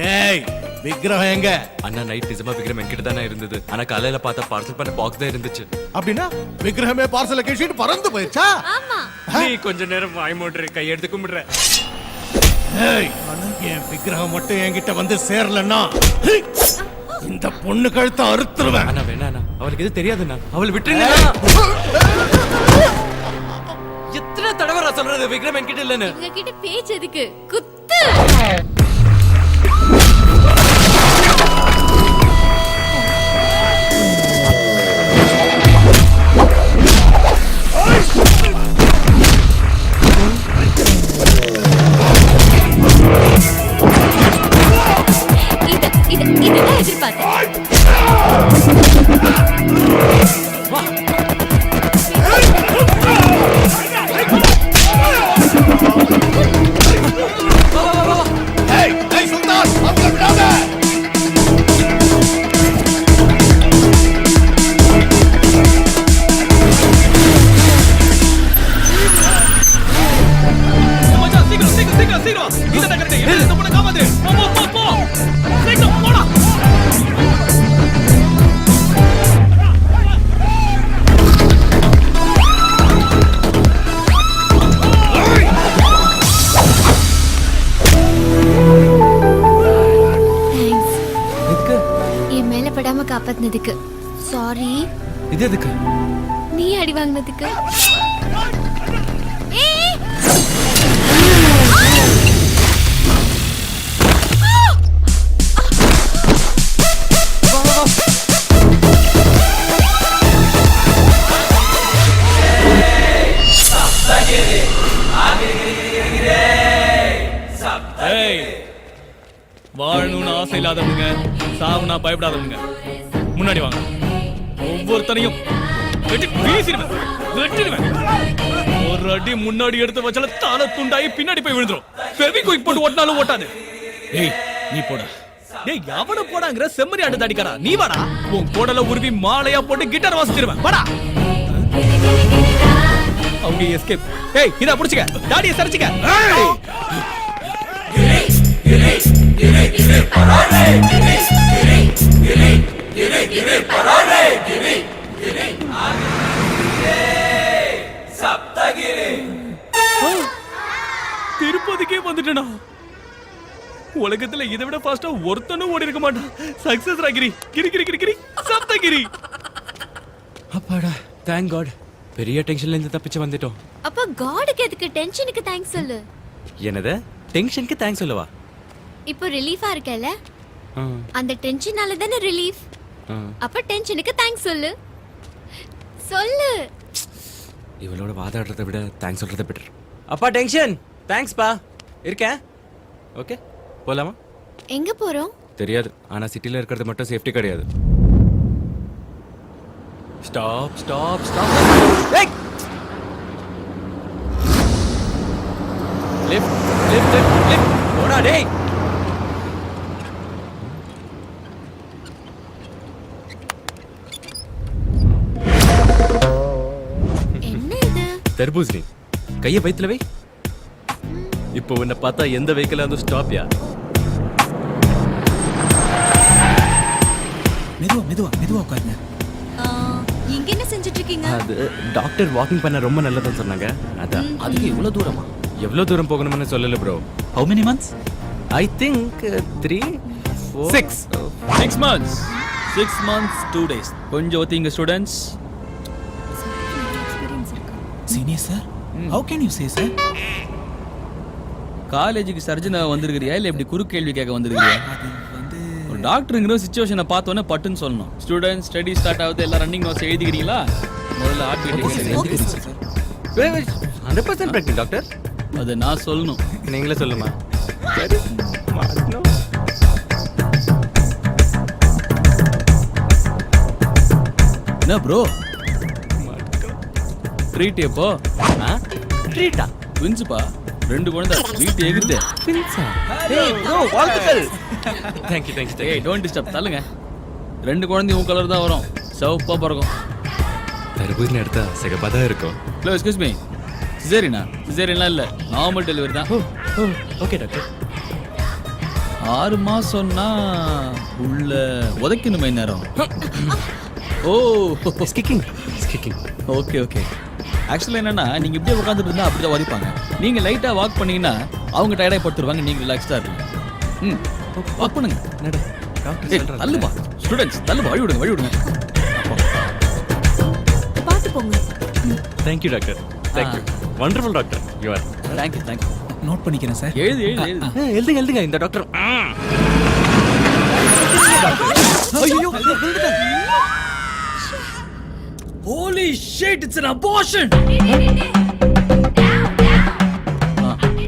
C: ஏய் விக்ரம் எங்க?
H: அண்ணா நைட் நிஜமா விக்ரம் என்கிட்ட தானே இருந்தது. ஆனா காலையில பார்த்தா பார்சல் பண்ண பாக்ஸ் தான் இருந்துச்சு.
D: அப்படின்னா விக்ரமே பார்சலை கேட்டு பறந்து போயிடுச்சா?
J: ஆமா.
H: நீ கொஞ்ச நேரம் வாய் மூடுற கையெடுத்து கும்பிடுற.
D: ஏய் என் விக்ரகம் மட்டும் என்கிட்ட வந்து சேரலன்னா இந்த பொண்ணு கழுத்தை அறுத்துருவேன்.
H: அண்ணா வேணா அவளுக்கு எது தெரியாதுண்ணா. அவளை விட்டுருங்க. எத்தனை தடவை நான் சொல்றது விக்ரம் என்கிட்ட இல்லன்னு?
J: இவங்க கிட்ட பேச்சு எதுக்கு? குத்து. இதுதான் எதிர்பார்த்தேன். காப்பாத்தினதுக்கு சாரி.
H: இது எதுக்கு?
J: நீ அடி வாங்கினதுக்கு.
G: வாழணும்னு ஆசை இல்லாதவங்க, சாவுனா பயப்படாதவங்க முன்னாடி வாங்க. ஒவ்வொருத்தனையும் வெட்டி வீசிடுவேன், வெட்டிடுவேன். ஒரு அடி முன்னாடி எடுத்து வச்சால தலை துண்டாயி பின்னாடி போய் விழுந்துரும். ஃபெவிக்விக் போட்டு ஓட்டினாலும் ஓட்டாது. ஏய் நீ போடா. டேய் எவன போடாங்கற செம்மறி அடி தடிக்கறா. நீ வாடா. உன் கோடல உருவி மாலையா போட்டு கிட்டார் வாசிச்சிடுவேன். வாடா. அவங்க எஸ்கேப். ஏய் இத புடிச்சுக்க. டாடியை சரிச்சுக்க. ஏய் திருப்பதிக்கே வந்துட்டேனா? உலகத்துல இதை விட ஃபாஸ்டா ஒருத்தனும் ஓடி இருக்க மாட்டான். சக்சஸ் ராகிரி கிரி கிரி கிரி கிரி சப்தகிரி.
H: அப்பாடா தேங்க் காட். பெரிய டென்ஷன்ல இருந்து தப்பிச்சு வந்துட்டோம்.
J: அப்ப காட்க்கு எதுக்கு டென்ஷனுக்கு தேங்க்ஸ் சொல்லு.
H: என்னது டென்ஷனுக்கு தேங்க்ஸ் சொல்லவா?
J: இப்போ ரிலீஃபா இருக்கல? அந்த டென்ஷனால தான ரிலீஃப். அப்ப டென்ஷனுக்கு தேங்க்ஸ் சொல்லு. சொல்லு.
H: இவளோட வாதாடுறதை விட தேங்க்ஸ் சொல்றதை பெட்டர். அப்பா டென்ஷன் தேங்க்ஸ் பா. இருக்கேன். ஓகே போலாமா?
J: எங்க போறோம்?
H: தெரியாது. ஆனா சிட்டில இருக்கிறது மட்டும் சேஃப்டி கிடையாது. Stop stop stop. ஏய் லெஃப்ட் லெஃப்ட் லெஃப்ட் போடா டேய்.
J: என்ன இது?
H: தர்பூசணி. கைய வயித்துல வை. இப்போ உன்னை பார்த்தா எந்த வெஹிக்கிளா வந்து ஸ்டாப் யா.
K: மெதுவா மெதுவா மெதுவா உட்காருங்க.
N: இங்க என்ன செஞ்சுட்டு இருக்கீங்க?
H: அது டாக்டர் வாக்கிங் பண்ண ரொம்ப நல்லதுன்னு சொன்னாங்க. அதான்.
K: அதுக்கு இவ்வளவு தூரமா?
H: எவ்வளவு தூரம் போகணும்னு சொல்லல bro.
K: How many months?
H: I think 3 4
G: 6 months. 6 months 2 days. கொஞ்சம் ஒத்திங்க students.
K: Senior sir, how can you say sir?
F: காலேஜுக்கு சர்ஜனா வந்திருக்கிறியா இல்ல இப்படி குறு கேள்வி கேட்க வந்திருக்கிறியா? ஒரு டாக்டருங்கிற சிச்சுவேஷனை பார்த்தோன்னே பட்டுன்னு சொல்லணும். ஸ்டூடெண்ட்ஸ் ஸ்டடி ஸ்டார்ட் ஆகுது, எல்லாம் ரன்னிங் நோட்ஸ் எழுதிக்கிறீங்களா? முதல்ல ஹார்ட் பீட்
H: 100% பிரெக்னன்ட் டாக்டர்.
F: அது நான் சொல்லணும்.
H: நீங்களே சொல்லுமா?
F: என்ன ப்ரோ ட்ரீட் எப்போ?
H: ட்ரீட்டா?
F: ட்வின்ஸ்பா, 2 குழந்தை வீட்டு எகிருது.
H: ட்வின்ஸா? டேய் ப்ரோ வாழ்த்துக்கள். थैंक यू
F: ஏய் டோன்ட் டிஸ்டர்ப். தள்ளுங்க. 2 குழந்தையும் உன் கலர் தான் வரும், சிவப்பா பிறக்கும்.
H: தர்பூசணி எடுத்தா சிகப்பா தான் இருக்கும்.
F: ஹலோ எக்ஸ்கியூஸ் மீ, சிசேரியன்லாம் இல்லை, நார்மல் டெலிவரி தான்.
H: Okay doctor.
F: 6 மாசம்னா உள்ள உதைக்கணுமே நேரம். ஓ
H: ஸ்கிக்கிங்.
F: Okay okay. ஆக்சுவலாக என்னன்னா நீங்கள் இப்படியே உட்காந்துட்டு இருந்தால் அப்படி தான் உதைப்பாங்க. நீங்கள் லைட்டாக வாக் பண்ணீங்கன்னா அவங்க டயர்டாக படுத்துருவாங்க, நீங்கள் ரிலாக்ஸ்டாக இருப்பீங்க. வாக் பண்ணுங்க. தள்ளுபா ஸ்டூடெண்ட்ஸ், தள்ளுபா, வழி விடுங்க.
N: பார்த்து போங்க.
H: Thank you doctor. Thank you. Wonderful doctor. You are.
F: Thank you.
K: Note பண்ணிக்கிறேன் சார்.
H: எழுதுங்க இந்த டாக்டர்.
F: ஐயோ holy shit, it's an abortion.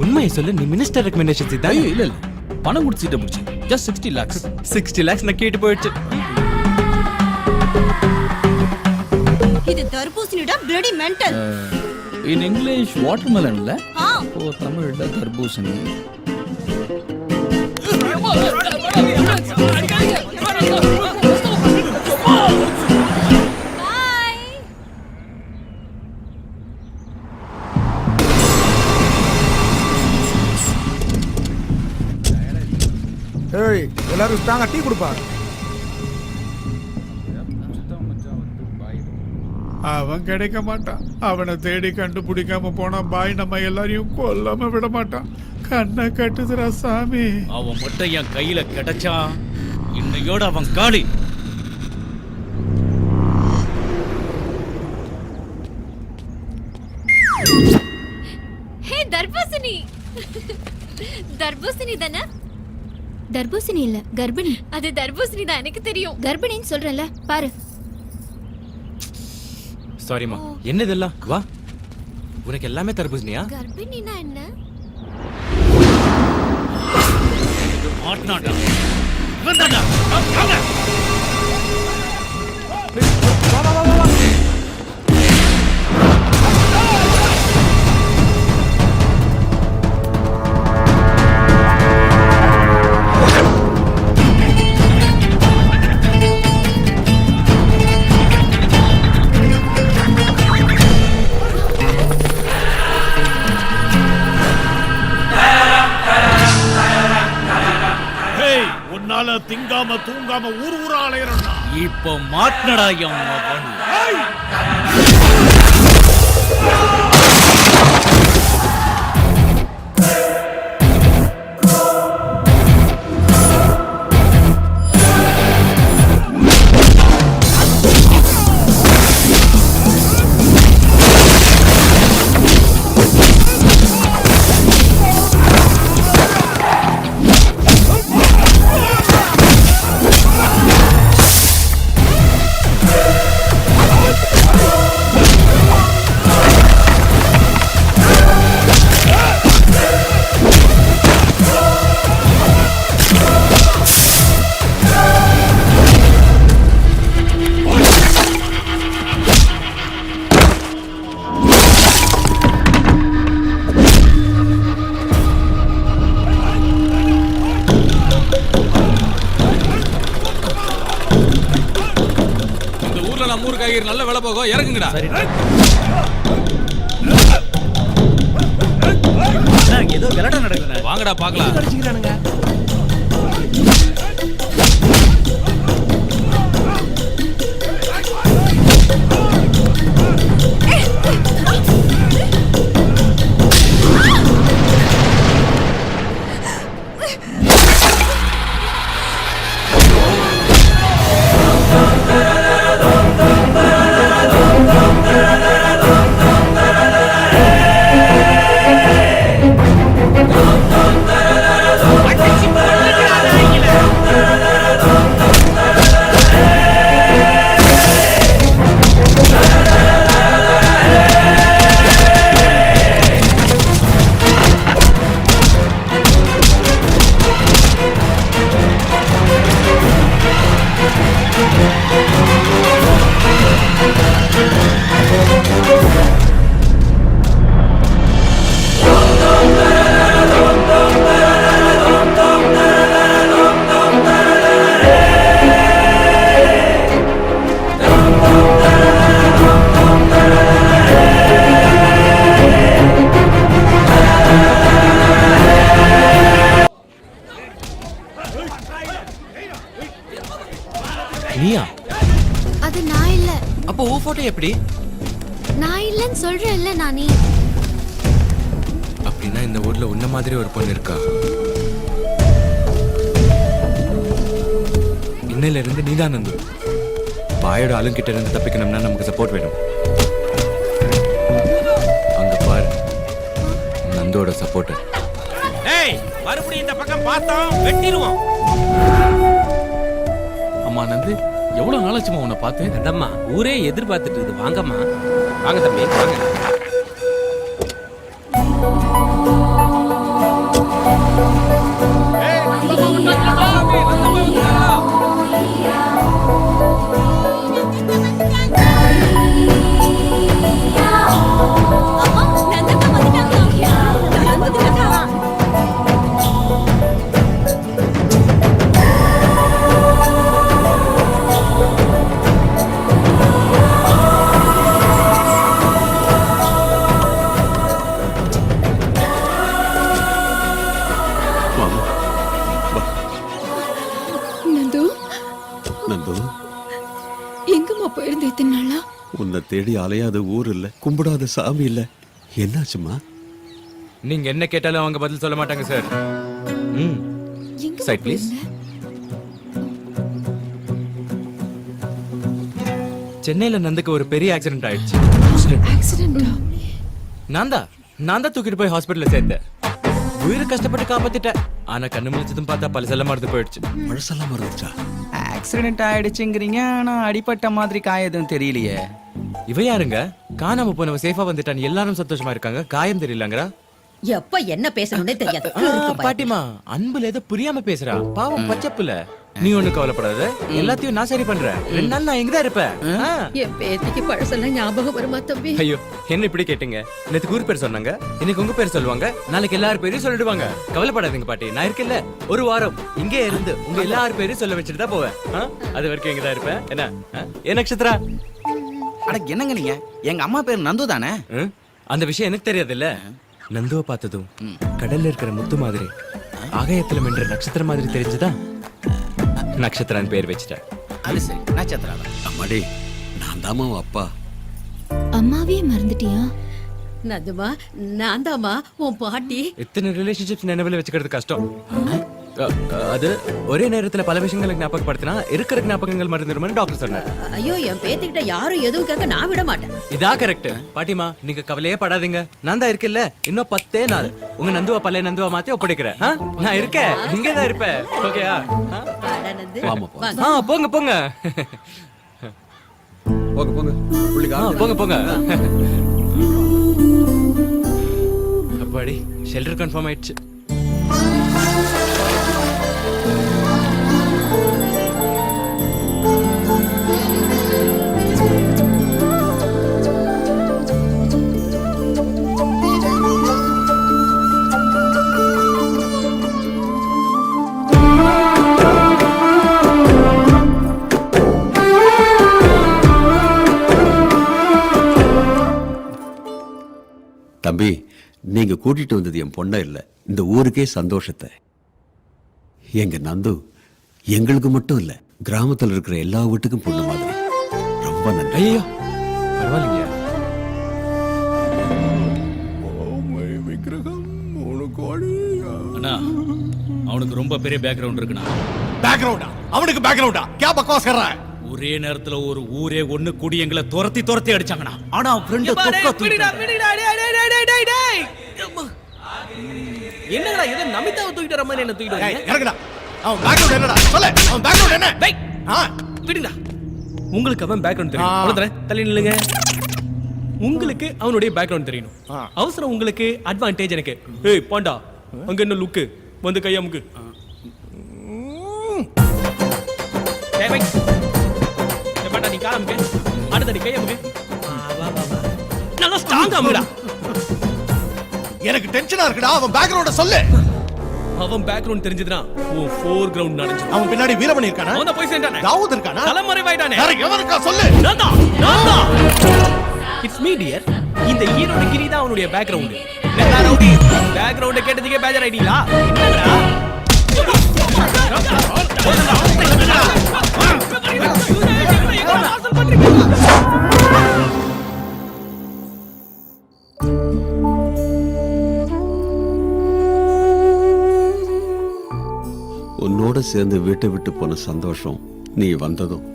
H: உண்மையை சொல்லு, நீ மினிஸ்டர் ரெக்கமெண்டேஷன்ஸ் இதான்.
F: இல்ல பணம் கொடுத்துட்டு போச்சு. just 60 lakhs.
H: 60 lakhs நான் கேட்டு போயிடுச்சு.
N: இது தர்பூசணியோட bloody mental.
F: in english watermelon இல்ல? ஓ தமிழ்ல தர்பூசணி.
K: ஏய் எல்லாரும் ஸ்ட்ராங்கா டீ கொடுப்பா.
L: அவன் கிடைக்க மாட்டான். அவனை தேடி கண்டுபிடிக்காம போனா பாய் நம்ம எல்லாரையும் கொல்லாம விட மாட்டான். கண்ணை கட்டுதுரா சாமி.
F: அவன் மட்டும் என் கையில கிடைச்சான், இன்னையோட அவன் காலி.
J: ஹே தர்பூசணி. தர்பூசணி தானே? தர்பூசணி இல்ல, கர்ப்பிணி. அது தர்பூசணி தான், எனக்கு தெரியும். கர்ப்பிணின்னு சொல்றேன்ல, பாரு.
H: சாரிமா, என்ன இதெல்லாம்? வா, உனக்கு எல்லாமே தர்பூசணியா?
J: கர்ப்பிணினா என்ன?
F: மாட்னாடா வந்தாடா. வாங்க
L: திங்காம தூங்காம ஊர் ஊரா அலையறா.
F: இப்ப மாட்னடா என் மகன்.
O: நல்ல வேலை போகும், இறங்குங்கடா.
F: ஏதோ விளையாட நடக்குது,
O: வாங்கடா பாக்கலாம்.
N: Attention!
H: நீயா?
J: அது நான் இல்ல.
H: அப்போ ஓ போட்டோ எப்படி?
J: நான் இல்லன்னு சொல்றேன்ல நானி.
H: அப்படின்னா இந்த ஊர்ல உன்ன மாதிரி ஒரு பொண்ணு இருக்கா? இன்னையில இருந்து நீதான் நந்து. பாயோட ஆளுங்கிட்ட இருந்து தப்பிக்கணும்னா நமக்கு சப்போர்ட் வேணும். அங்க பாரு, நந்தோட சப்போர்ட்.
O: ஏய் மறுபடியும் இந்த பக்கம் பார்த்தோம் வெட்டிடுவோம்.
F: அம்மா நந்து, எவ்வளவு நாளாச்சுமா உன்னை பார்த்து?
O: அதம்மா ஊரே எதிர்பார்த்துட்டு இருக்குது. வாங்கம்மா, வாங்க தம்பி வாங்க.
N: நந்து,
P: நந்து,
N: எங்கம்மா போயிருந்த இத்தனை நாளா?
P: உன்னை தேடி அலையாத ஊர் இல்ல, கும்பிடாத சாமி இல்ல. என்னாச்சுமா?
H: நீங்க என்ன கேட்டாலும் அவங்க பதில் சொல்ல மாட்டாங்க சார். Side please. சென்னையில நந்துக்கு ஒரு பெரிய ஆக்சிடென்ட் ஆயிடுச்சு.
N: ஆக்சிடென்ட்டா?
H: நான் தான் தூக்கிட்டு போய் ஹாஸ்பிட்டல்ல சேர்த்தேன். உயிரை கஷ்டப்பட்டு காப்பாத்திட்டேன். ஆனா கண்ணு முழிச்சதும் பார்த்தா பழசெல்லாம் மறந்து போயிடுச்சு.
P: பழசெல்லாம் மறந்துச்சா?
O: ஆக்சிடென்ட் ஆயிடுச்சுங்கிறீங்க, ஆனா அடிபட்ட மாதிரி காயம் எதுவும் தெரியலையே.
H: இவ யாருங்க? காணாம போனவ சேஃபா வந்துட்டான், எல்லாரும் சந்தோஷமா இருக்காங்க. காயம் தெரியலங்கறா.
Q: எப்ப என்ன பேசணும்னே தெரியாது.
H: பாட்டிமா, அன்புல ஏதோ புரியாம பேசுறா. பாவம் பச்சப்புல. நீ ஒண்ணு கவலைப்படாத, எல்லாத்தையும் நான் சரி பண்றேன். 2 நாள் நான் இங்கதான் இருப்பேன்.
Q: என் பேத்திக்கு பழசெல்லாம் ஞாபகம் வருமா தம்பி?
H: ஐயோ, என்ன இப்படி கேட்டீங்க? நேத்து ஊர் பேர் சொன்னாங்க, இன்னைக்கு உங்க பேர் சொல்லுவாங்க, நாளைக்கு எல்லாரும் பேரையும் சொல்லிடுவாங்க. கவலைப்படாதீங்க பாட்டி, நான் இருக்கேன்ல. ஒரு வாரம் இங்கே இருந்து உங்க எல்லாரும் பேரையும் சொல்ல வச்சுட்டு தான் போவேன். அது வரைக்கும் இங்கதான் இருப்பேன். என்ன ஏன் நட்சத்திரா?
O: அட என்னங்க நீங்க? எங்க அம்மா பேர் நந்து தானே?
H: அந்த விஷயம் எனக்கு தெரியாது இல்ல. நந்துவை பார்த்ததும் கடல்ல இருக்கிற முத்து மாதிரி, ஆகாயத்துல மின்ற நட்சத்திரம் மாதிரி தெரிஞ்சுதா நட்சத்திரான் பேர் வச்சுட்டேன்.
O: அது சரி, நட்சத்திரா.
P: அம்மாடி, நான் தாமா அப்பா.
J: அம்மாவே மறந்துட்டியா?
Q: நதுமா, நான் தாமா உன் பாட்டி.
H: இத்தனை ரிலேஷன்ஷிப்ஸ் நினைவுல வச்சுக்கிறது கஷ்டம். அது ஒரே நேரத்துல பல விஷயங்களை ஞாபகப்படுத்தினா இருக்கிற ஞாபகங்கள் மறந்துடும்னு டாக்டர் சொன்னார்.
Q: ஐயோ, என் பேத்திக்கிட்ட யாரும் எதுவும் கேட்க நான் விட மாட்டேன்.
H: இதா கரெக்ட். பாட்டிமா, நீங்க கவலையே படாதீங்க. நான் தான் இருக்கேன்ல. இன்னும் 10 நாள் உங்க நந்துவா பழைய நந்துவா மாத்தி ஒப்படைக்கிறேன். நான் இருக்கேன், இங்கே தான் இருப்பேன். ஓகேயா? போங்க போங்க
P: போங்க போங்க
H: போங்க போங்க. அப்பாடி, ஷெல்டர் கன்ஃபார்ம் ஆயிடுச்சு.
P: தம்பி, நீங்க கூட்டிட்டு வந்தது என் பொண்ண இல்ல, இந்த ஊருக்கே சந்தோஷத்தை. எங்க நந்து எங்களுக்கு மட்டும் இல்ல, கிராமத்துல இருக்கிற எல்லா வீட்டுக்கும் பொண்ணு மாதிரி. ரொம்ப நன்றி.
H: ஐயோ, பரவாயில்லைங்க.
F: அண்ணா, அவனுக்கு ரொம்ப பெரிய பேக்ரவுண்ட் இருக்குண்ணா.
D: பேக்ரவுண்டா? அவனுக்கு பேக்ரவுண்டா? क्या बकवास कर रहा है?
F: ஒரே நேரத்துல ஒரு ஊரே ஒண்ணு கூடி எங்களை துரத்தி அடிச்சாங்கண்ணா. ஆனா ஃப்ரெண்ட் என்னடா இது? நமிதாவை தூக்கிட்டு வர மாதிரி என்ன தூக்கிட்டு வரீங்க?
D: இறங்குடா. அவன் பேக்ரவுண்ட் என்னடா? சொல்லு, அவன் பேக்ரவுண்ட் என்ன?
F: டேய், விடுடா. உங்களுக்கு அவன் பேக்ரவுண்ட் தெரியும். அவ்வளவுதானே? தள்ளி நில்லுங்க. உங்களுக்கு அவனுடைய பேக்ரவுண்ட் தெரியணும். அவசரம் உங்களுக்கு, அட்வான்டேஜ் எனக்கு. ஏய் பாண்டா, அங்க என்ன லுக்கு? வந்து கையாமுக்கு. நீ காலமுக்கு, அடுத்தடி கையாமுக்கு. நல்லா ஸ்ட்ராங்கா அமுடா.
D: எனக்கு டென்ஷனா இருக்குடா. அவன் பேக்ரவுண்ட சொல்லு.
F: அவன் பேக்ரவுண்ட் தெரிஞ்சதுனா ஓ ஃபோர் கிரவுண்ட் நடந்து.
D: அவன் பின்னாடி வீரமணி இருக்கானா?
F: அவன் போய் சேர்ந்தானே.
D: தாவூத் இருக்கானா?
F: தலைமறைவாயிட்டானே.
D: வேற எவன் இருக்கா சொல்லு.
F: நான்தா. It's me dear. இந்த ஈரோடு கிரி தான் அவனுடைய பேக்ரவுண்ட். என்னடா ரவுடி, பேக்ரவுண்ட் கேட்டதுக்கே பேஜர் ஐடியா? என்னடா
P: சேர்ந்து வீட்டை விட்டு போன சந்தோஷம் நீ வந்ததும்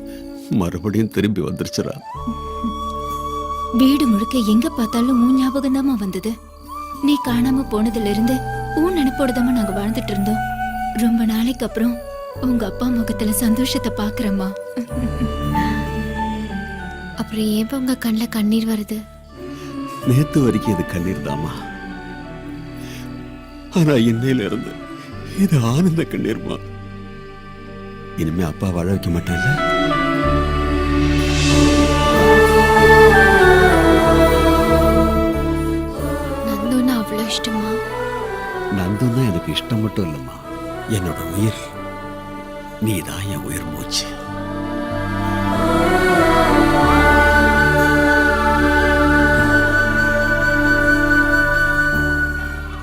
P: மறுபடியும் திரும்பி வந்துருச்சுடா.
J: வீடு முழுக்க எங்க பார்த்தாலும் உன் ஞாபகம் தாமா வந்தது. நீ காணாம போனதுல இருந்து உன் நினைப்போடுதாமா நாங்க வாழ்ந்துட்டு இருந்தோம். ரொம்ப நாளைக்கு அப்புறம் உங்க அப்பா முகத்துல சந்தோஷத்தை பாக்குறம்மா. அப்புறம் ஏன் உங்க கண்ணுல கண்ணீர் வருது?
P: நேத்து வரைக்கும் இது கண்ணீர் தாமா, ஆனா இன்னையில இருந்து இது ஆனந்த கண்ணீர்மா. இனிமே அப்பா வாழ வைக்க மாட்டேன்ல?
J: நந்துன்னா அவ்வளவு இஷ்டமா?
P: நந்துன்னா எனக்கு இஷ்டம் மட்டும் இல்லம்மா, என்னோட உயிர். நீதான் என் உயிர் மூச்சு.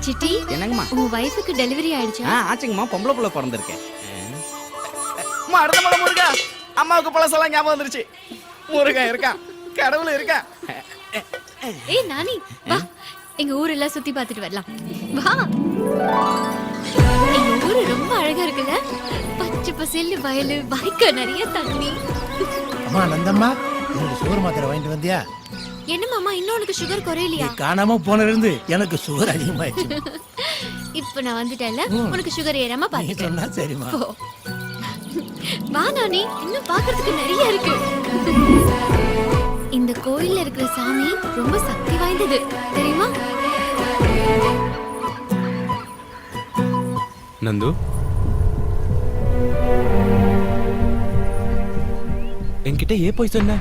J: சிட்டி,
O: என்னங்கம்மா?
J: உன் வைஃபுக்கு டெலிவரி ஆயிடுச்சா?
O: ஆச்சுங்கம்மா, பொம்பளை புள்ள பிறந்திருக்கேன். அடுத்த முருகா, அம்மாவுக்கு பழசெல்லாம் ஞாபகம் வந்துருச்சு. முருகன் இருக்கான், கடவுள் இருக்கான்.
J: ஏய் நானி, வா எங்க ஊரெல்லாம் சுத்தி பார்த்துட்டு வரலாம். வா. எங்க ஊரு ரொம்ப அழகா இருக்குல்ல? பச்சை பசேல்னு வயலு, வாய்க்கா, நிறைய தண்ணி.
R: அம்மா நந்தம்மா, எனக்கு சுகர் மாத்திரை வாங்கிட்டு வந்தியா?
J: என்ன மாமா, இன்னும் உனக்கு சுகர் குறையலையா?
R: காணாம போனதுல இருந்து எனக்கு சுகர் அதிகமாயிடுச்சு.
J: இப்ப நான் வந்துட்டேன்ல, உனக்கு சுகர் ஏறாம பாத்துட்டேன்.
R: சொன்னா சரிம்மா.
J: வா நானி, இன்னும் பாக்குறதுக்கு நிறைய இருக்கு. இந்த கோயில்ல இருக்கிற சாமி ரொம்ப சக்தி வாய்ந்தது தெரியுமா?
H: நந்து, என்கிட்ட ஏன் போய் சொன்ன?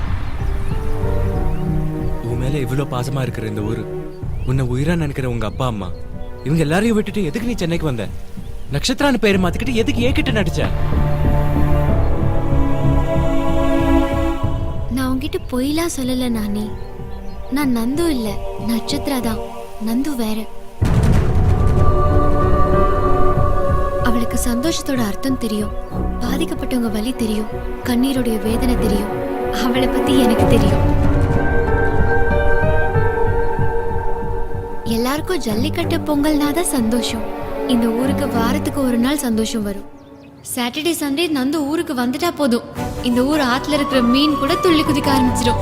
H: உன் மேல இவ்வளவு பாசமா இருக்கிற இந்த ஊரு, உன்னை உயிரா நினைக்கிற உங்க அப்பா அம்மா, இவங்க எல்லாரையும் விட்டுட்டு எதுக்கு நீ சென்னைக்கு வந்த? நட்சத்திரான்னு பேரை மாத்திக்கிட்டு எதுக்கு ஏகிட்ட நடிச்ச?
J: நான் உன்கிட்ட பொய்லாம் சொல்லல நானி. நான் நந்து இல்ல, நட்சத்திரா தான். நந்து வேற. அவளுக்கு சந்தோஷத்தோட அர்த்தம் தெரியும், பாதிக்கப்பட்டவங்க வலி தெரியும், கண்ணீருடைய வேதனை தெரியும். அவளை பத்தி எனக்கு தெரியும். எல்லாருக்கும் ஜல்லிக்கட்டு பொங்கல்னா தான் சந்தோஷம். இந்த ஊருக்கு வாரத்துக்கு ஒரு நாள் சந்தோஷம் வரும். சாட்டர்டே சண்டே நந்து ஊருக்கு வந்துட்டா போதும், இந்த ஊர் ஆத்துல இருக்கிற மீன் கூட துள்ளி குதிக்க ஆரம்பிச்சிடும்.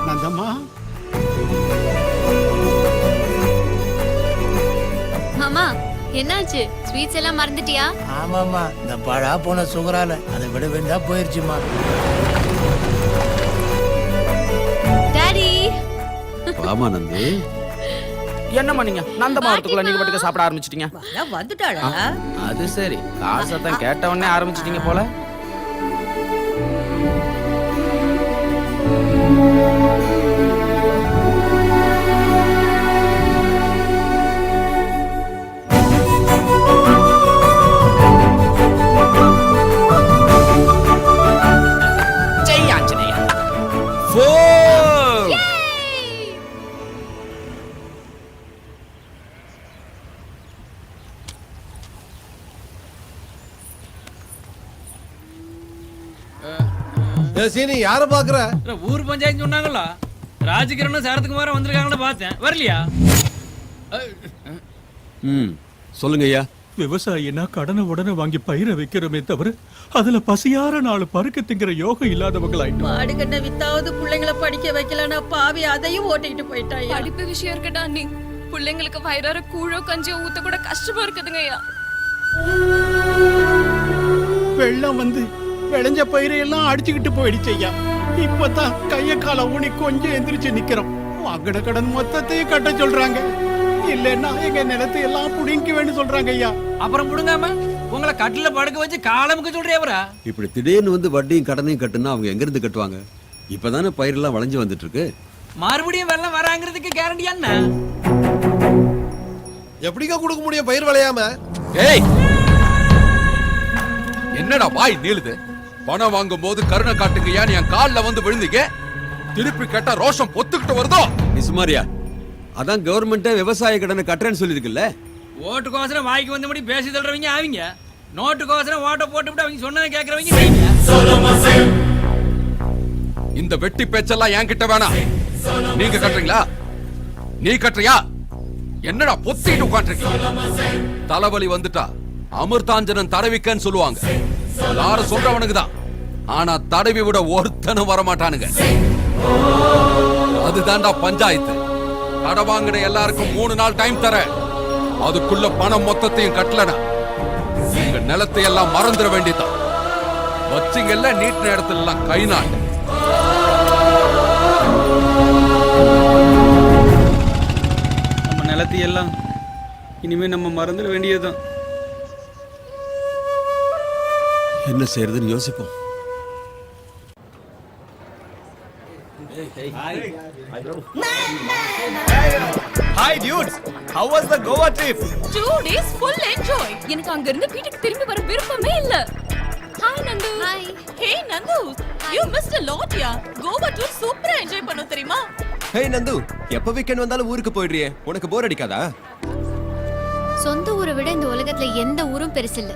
L: நந்தம்மா,
J: மாமா என்னாச்சு? ஸ்வீட்ஸ் எல்லாம் மறந்துட்டியா?
R: ஆமாமா, இந்த பழா போன சுகரால அதை விட வேண்டா போயிருச்சுமா.
J: டாடி.
P: ஆமா நந்து.
O: என்னம்மா நீங்க நந்தம்மா வரதுக்குள்ள நீங்க மட்டும் சாப்பிட ஆரம்பிச்சிட்டீங்க?
Q: வந்துட்டாளா?
O: அது சரி, காசத்தான் கேட்ட உடனே ஆரம்பிச்சிட்டீங்க போல.
M: சீனி யார பாக்குற?
I: ஊர் பஞ்சாயத்து சொன்னாங்களா, ராஜகிரனும் சரத்குமாரும் வந்திருக்காங்கன்னு பார்த்தேன். வரலையா?
P: சொல்லுங்க ஐயா.
L: விவசாயினா கடனை உடனே வாங்கி பயிரை வைக்கிறோமே தவிர அதுல பசியார 4 பருக்க திங்கிற யோகம் இல்லாதவங்களாயிட்டோம்.
Q: மாடு கண்ண வித்தாவது பிள்ளைங்களை படிக்க வைக்கலன்னா பாவி அதையும் ஓட்டிக்கிட்டு போயிட்டாயா.
N: படிப்பு விஷயம் இருக்கட்டா நீ, பிள்ளைங்களுக்கு வயிறார கூழோ கஞ்சியோ ஊத்த கூட கஷ்டமா இருக்குதுங்க ஐயா.
L: வெள்ளம் வந்து விளைஞ்ச பயிரை எல்லாம் அடிச்சுக்கிட்டு போயிடுச்சு ஐயா. இப்பதான் கைய கால ஊனி கொஞ்சம் எந்திரிச்சு நிக்கிறோம். வாங்கின கடன் மொத்தத்தையும் கட்ட சொல்றாங்க. இல்லன்னா எங்க நிலத்தை எல்லாம் புடிங்க வேணும் சொல்றாங்க ஐயா.
I: அப்புறம் புடுங்காம உங்களை கட்டில படுக்க வச்சு காலமுக்கு சொல்றியவரா?
P: இப்படி திடீர்னு வந்து வட்டியும் கடனையும் கட்டுனா அவங்க எங்க இருந்து கட்டுவாங்க? இப்பதானே பயிரெல்லாம் வளைஞ்சு வந்துட்டு இருக்கு.
I: மறுபடியும் வெள்ளம் வராங்கிறதுக்கு கேரண்டி என்ன?
M: எப்படிக்கா கொடுக்க முடியும் பயிர் விளையாம?
E: ஏய், என்னடா வாய் நீளுது? பணம் வாங்கும் போது கருணை காட்டுங்கயா, என் கால்ல வந்து விழுந்தீங்க. திருப்பி கேட்டா ரோஷம் பொத்துக்கிட்டு வருதோ?
P: நிசுமாரியா, அதான் கவர்மெண்டே விவசாய கடனை கட்டுறேன்னு சொல்லிருக்குல்ல.
I: ஓட்டுக்கோசரம் வாய்க்கு வந்தபடி பேசி தள்ளுறவங்க ஆவீங்க, நோட்டுக்கோசரம் ஓட்ட போட்டுவிட்டு அவங்க சொன்னதை கேட்கறவங்க.
E: இந்த வெட்டி பேச்செல்லாம் என்கிட்ட வேணாம். நீங்க கட்டுறீங்களா? நீ கட்டுறியா? என்னடா பொத்திட்டு உட்காந்துருக்கீங்க? தலைவலி வந்துட்டா அமிர்தாஞ்சனன் தடவிக்கன்னு சொல்லுவாங்க. எல்லாரும் சொல்றவனுக்கு தான். ஆனா தடவி விட ஒருத்தனும் வரமாட்டானுங்க. அதுதான்டா பஞ்சாயத்து. கடை வாங்கின எல்லாருக்கும் 3 நாள் டைம் தர. அதுக்குள்ள பணம் மொத்தத்தையும் கட்டலனா உங்க நிலத்தை எல்லாம் மறந்துட வேண்டியதான். வச்சிங்கல்ல நீட்டின இடத்துல எல்லாம் கை நாட்டு.
C: நம்ம நிலத்தை எல்லாம் இனிமே நம்ம மறந்துட வேண்டியதுதான்.
P: என்ன செய்யறதுன்னு யோசிப்போம்.
F: Hi dudes, how was the Goa trip?
N: 2 days full enjoy. எனக்கு அங்க இருந்து வீட்டுக்கு திரும்பி வர விருப்பமே இல்ல. Hi Nandu. Hi. Hey Nandu, you missed a lot ya. Goa tour சூப்பரா என்ஜாய் பண்ணோம் தெரியுமா?
S: Hey நந்து, எப்ப வீக்கெண்ட் வந்தாலும் ஊருக்கு போயிடுறியே, உனக்கு போர் அடிக்காதா?
J: சொந்த ஊரை விட இந்த உலகத்துல எந்த ஊரும் பெருசில்ல.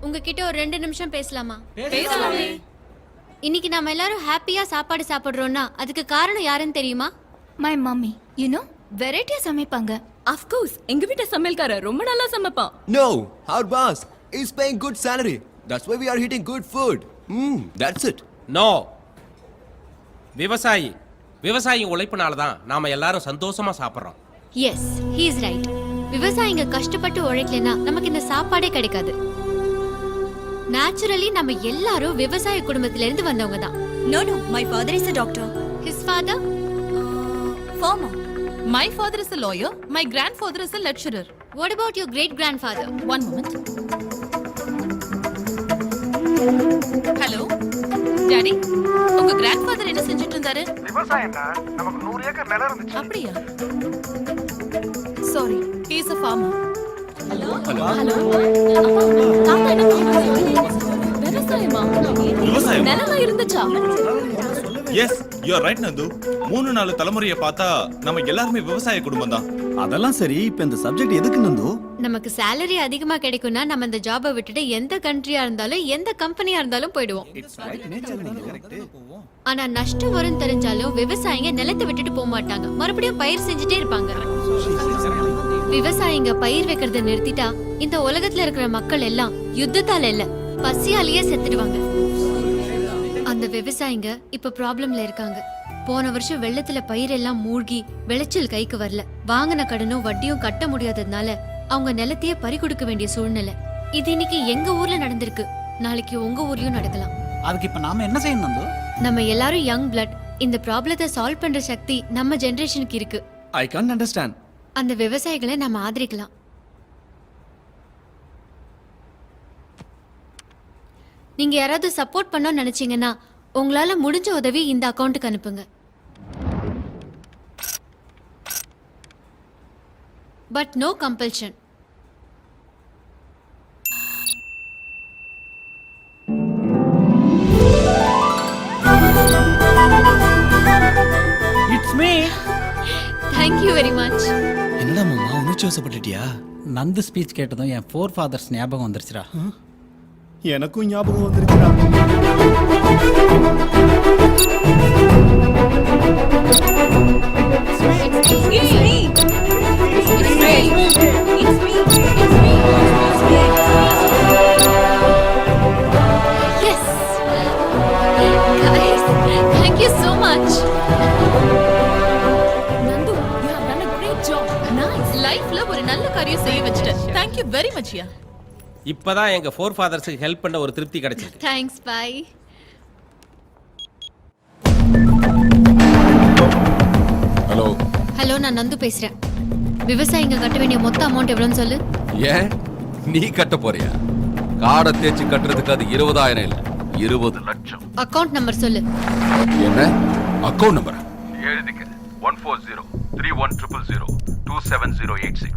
J: உங்ககிட்ட ஒரு 2 நிமிஷம் பேசலாமா?
N: பேசலாமே.
J: இன்னைக்கு நாம எல்லாரும் ஹாப்பியா சாப்பாடு சாப்பிடுறோம்னா அதுக்கு காரணம் யாருன்னு தெரியுமா?
N: My mommy, you know, வெரைட்டியா சமைப்பாங்க. Of course, எங்க வீட்டு சமையல்காரர் ரொம்ப நல்லா சமைப்பான்.
S: No, our boss is paying good salary. That's why we are eating good food. That's it.
T: No. விவசாயி உழைப்புனால தான் நாம எல்லாரும் சந்தோஷமா சாப்பிடுறோம்.
J: Yes, he is right. விவசாயிங்க கஷ்டப்பட்டு உழைக்கலனா நமக்கு இந்த சாப்பாடே கிடைக்காது. Naturally நம்ம எல்லாரும் விவசாய குடும்பத்தில இருந்து வந்தவங்க தான்.
N: No, my father is a doctor.
J: His father?
N: Farmer. My father is a lawyer. My grandfather is a lecturer.
J: What about your great grandfather?
N: One moment. Hello, Daddy. உங்க grandfather என்ன செஞ்சிட்டு இருந்தாரு?
U: விவசாயம்டா. நமக்கு 100 ஏக்கர் நிலம் இருந்துச்சு.
N: அப்படியா? Sorry, he is a farmer. Hello. தாத்தா என்ன பண்ணுவாங்க? விவசாயமா? நிலம் இருந்துச்சா?
V: Yes, you are right Nandu. 3-4 தலைமுறையை பார்த்தா நம்ம எல்லாருமே விவசாய குடும்பம் தான்.
C: அதெல்லாம் சரி, இப்ப இந்த சப்ஜெக்ட் எதுக்கு நந்து?
J: நமக்கு salary அதிகமா கிடைக்கும்னா நம்ம இந்த ஜாபை விட்டுட்டு எந்த கண்ட்ரியா இருந்தாலும் எந்த கம்பெனியா இருந்தாலும் போய்டுவோம். ஆனா நஷ்டம் வரும் தெரிஞ்சாலும் விவசாயிங்க நிலத்தை விட்டுட்டு போக மாட்டாங்க. மறுபடியும் பயிர் செஞ்சுட்டே இருப்பாங்க. விவசாயிங்க பயிர் வைக்கிறத நிறுத்திட்டா இந்த உலகத்துல இருக்கிற மக்கள் எல்லாம் யுத்தத்தால இல்ல பசியாலேயே செத்துடுவாங்க. அந்த விவசாயிங்க இப்ப ப்ராப்ளம்ல இருக்காங்க. போன வருஷம் வெள்ளத்துல பயிரெல்லாம் மூழ்கி விளைச்சல் கைக்கு வரல. வாங்கின கடனும் வட்டியும் கட்ட முடியாததுனால அவங்க நிலத்தையே பறி கொடுக்க வேண்டிய சூழ்நிலை. இது இன்னைக்கு எங்க ஊர்ல நடந்திருக்கு. நாளைக்கு உங்க ஊர்லயும் நடக்கலாம்.
L: அதுக்கு இப்ப நாம என்ன செய்யணும்?
J: நம்ம எல்லாரும் யங் பிளட். இந்த ப்ராப்ளத்தை சால்வ் பண்ற சக்தி நம்ம ஜெனரேஷனுக்கு இருக்கு.
S: I can't understand.
J: அந்த விவசாயிகளை நம்ம ஆதரிக்கலாம். நீங்க யாராவது சப்போர்ட் பண்ணணும்னு நினைச்சீங்கன்னா உங்களால முடிஞ்ச உதவி இந்த அக்கவுண்ட்டுக்கு அனுப்புங்க. But no compulsion.
L: It's me.
J: Thank you very much.
L: என்னடா மாமா, உணர்ச்சி வசப்பட்டுட்டியா? நந்து ஸ்பீச் கேட்டதும் என் 4 fathers ஞாபகம் வந்துருச்சுடா.
D: எனக்கும் ஞாபகம் வந்துருச்சுடா.
J: Yes. Guys, thank you so much.
N: Nandu, you have done a great job. Nice. Lifeல ஒரு நல்ல காரியம் செய்ய வச்சிட்ட. Thank you very much யா.
T: இப்பதான் எங்க 4 ஃபாதர்ஸ்க்கு ஹெல்ப் பண்ண ஒரு திருப்தி கிடைச்சிருக்கு.
J: Thanks, bye.
E: ஹலோ.
J: ஹலோ, நான் நந்து பேசுறேன். விவசாயிங்க கட்ட வேண்டிய மொத்த அமௌண்ட் எவ்வளவுன்னு சொல்லு.
E: ஏன் நீ கட்ட போறியா? காடை தேய்ச்சி கட்டுறதுக்கு அது 20,000 இல்ல, 20 லட்சம்.
J: அக்கவுண்ட் நம்பர் சொல்லு.
E: என்ன அக்கவுண்ட் நம்பர்? எழுதிக்க. 140
A: 3100027086.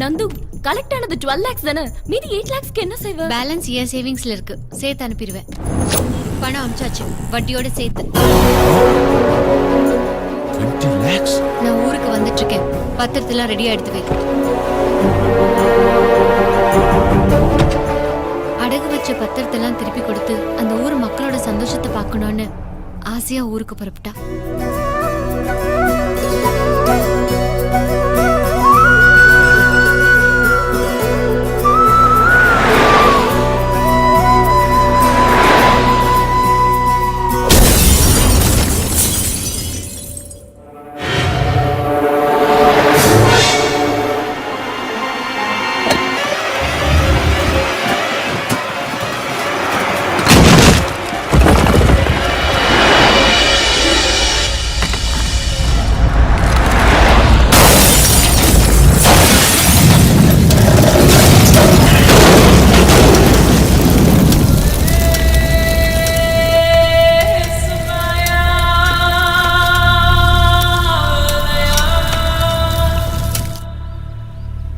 N: நந்து கலெக்ட் ஆனது 12 lakhs தானே, மீதி 8 lakhsக்கு என்ன செய்வ?
J: பேலன்ஸ் ஏன் சேவிங்ஸ்ல இருக்கு, சேர்த்து அனுப்பிடுவேன். பணம் அமிச்சாச்சு, வட்டியோட சேர்த்து.
H: 20 lakhs?
J: நான் ஊருக்கு வந்துட்டு இருக்கேன், பத்திரத்தெல்லாம் ரெடியா எடுத்து வை. அடகு வச்ச பத்திரத்தெல்லாம் திருப்பி கொடுத்து அந்த ஊர் மக்களோட சந்தோஷத்தை பார்க்கணும்னு ஆசையா ஊருக்கு புறப்பட்டா.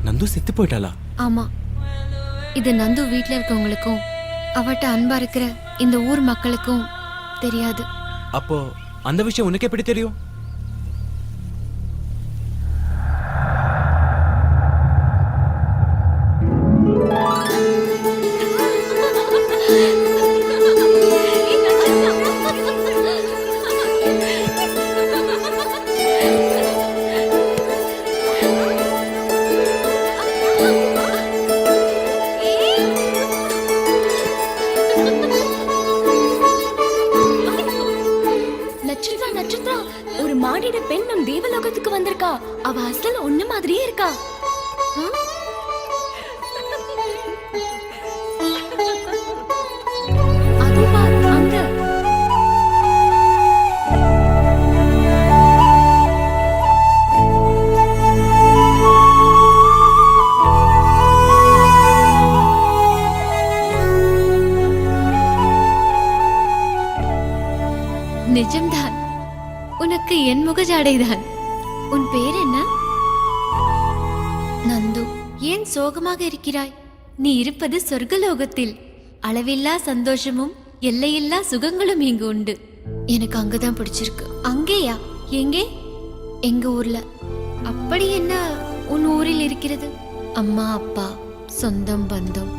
H: நந்து செத்து போயிட்டாளா?
J: ஆமா, இது நந்து வீட்ல இருக்கவங்களுக்கும் அவட்ட அன்பா இருக்கிற இந்த ஊர் மக்களுக்கும் தெரியாது.
H: அப்போ அந்த விஷயம் உனக்கு எப்படி தெரியும்?
N: நட்சத்திரா நட்சத்திரா, ஒரு மாடிட பெண் நம் தேவலோகத்துக்கு வந்திருக்கா. அவ அசல் ஒண்ணு மாதிரியே இருக்கா. அதுவா அங்க?
J: நிஜம்தான், உனக்கு என் முகஜாடைதான். உன் பேர் என்ன? நந்து. ஏன் சோகமாக இருக்கிறாய்? நீ இருப்பது சொர்க்கலோகத்தில். அளவில்லா சந்தோஷமும் எல்லையில்லா சுகங்களும் இங்கு உண்டு. எனக்கு அங்கதான் பிடிச்சிருக்கு. அங்கேயா? எங்கே? எங்க ஊர்ல. அப்படி என்ன உன் ஊரில் இருக்கிறது? அம்மா அப்பா, சொந்தம் பந்தம்,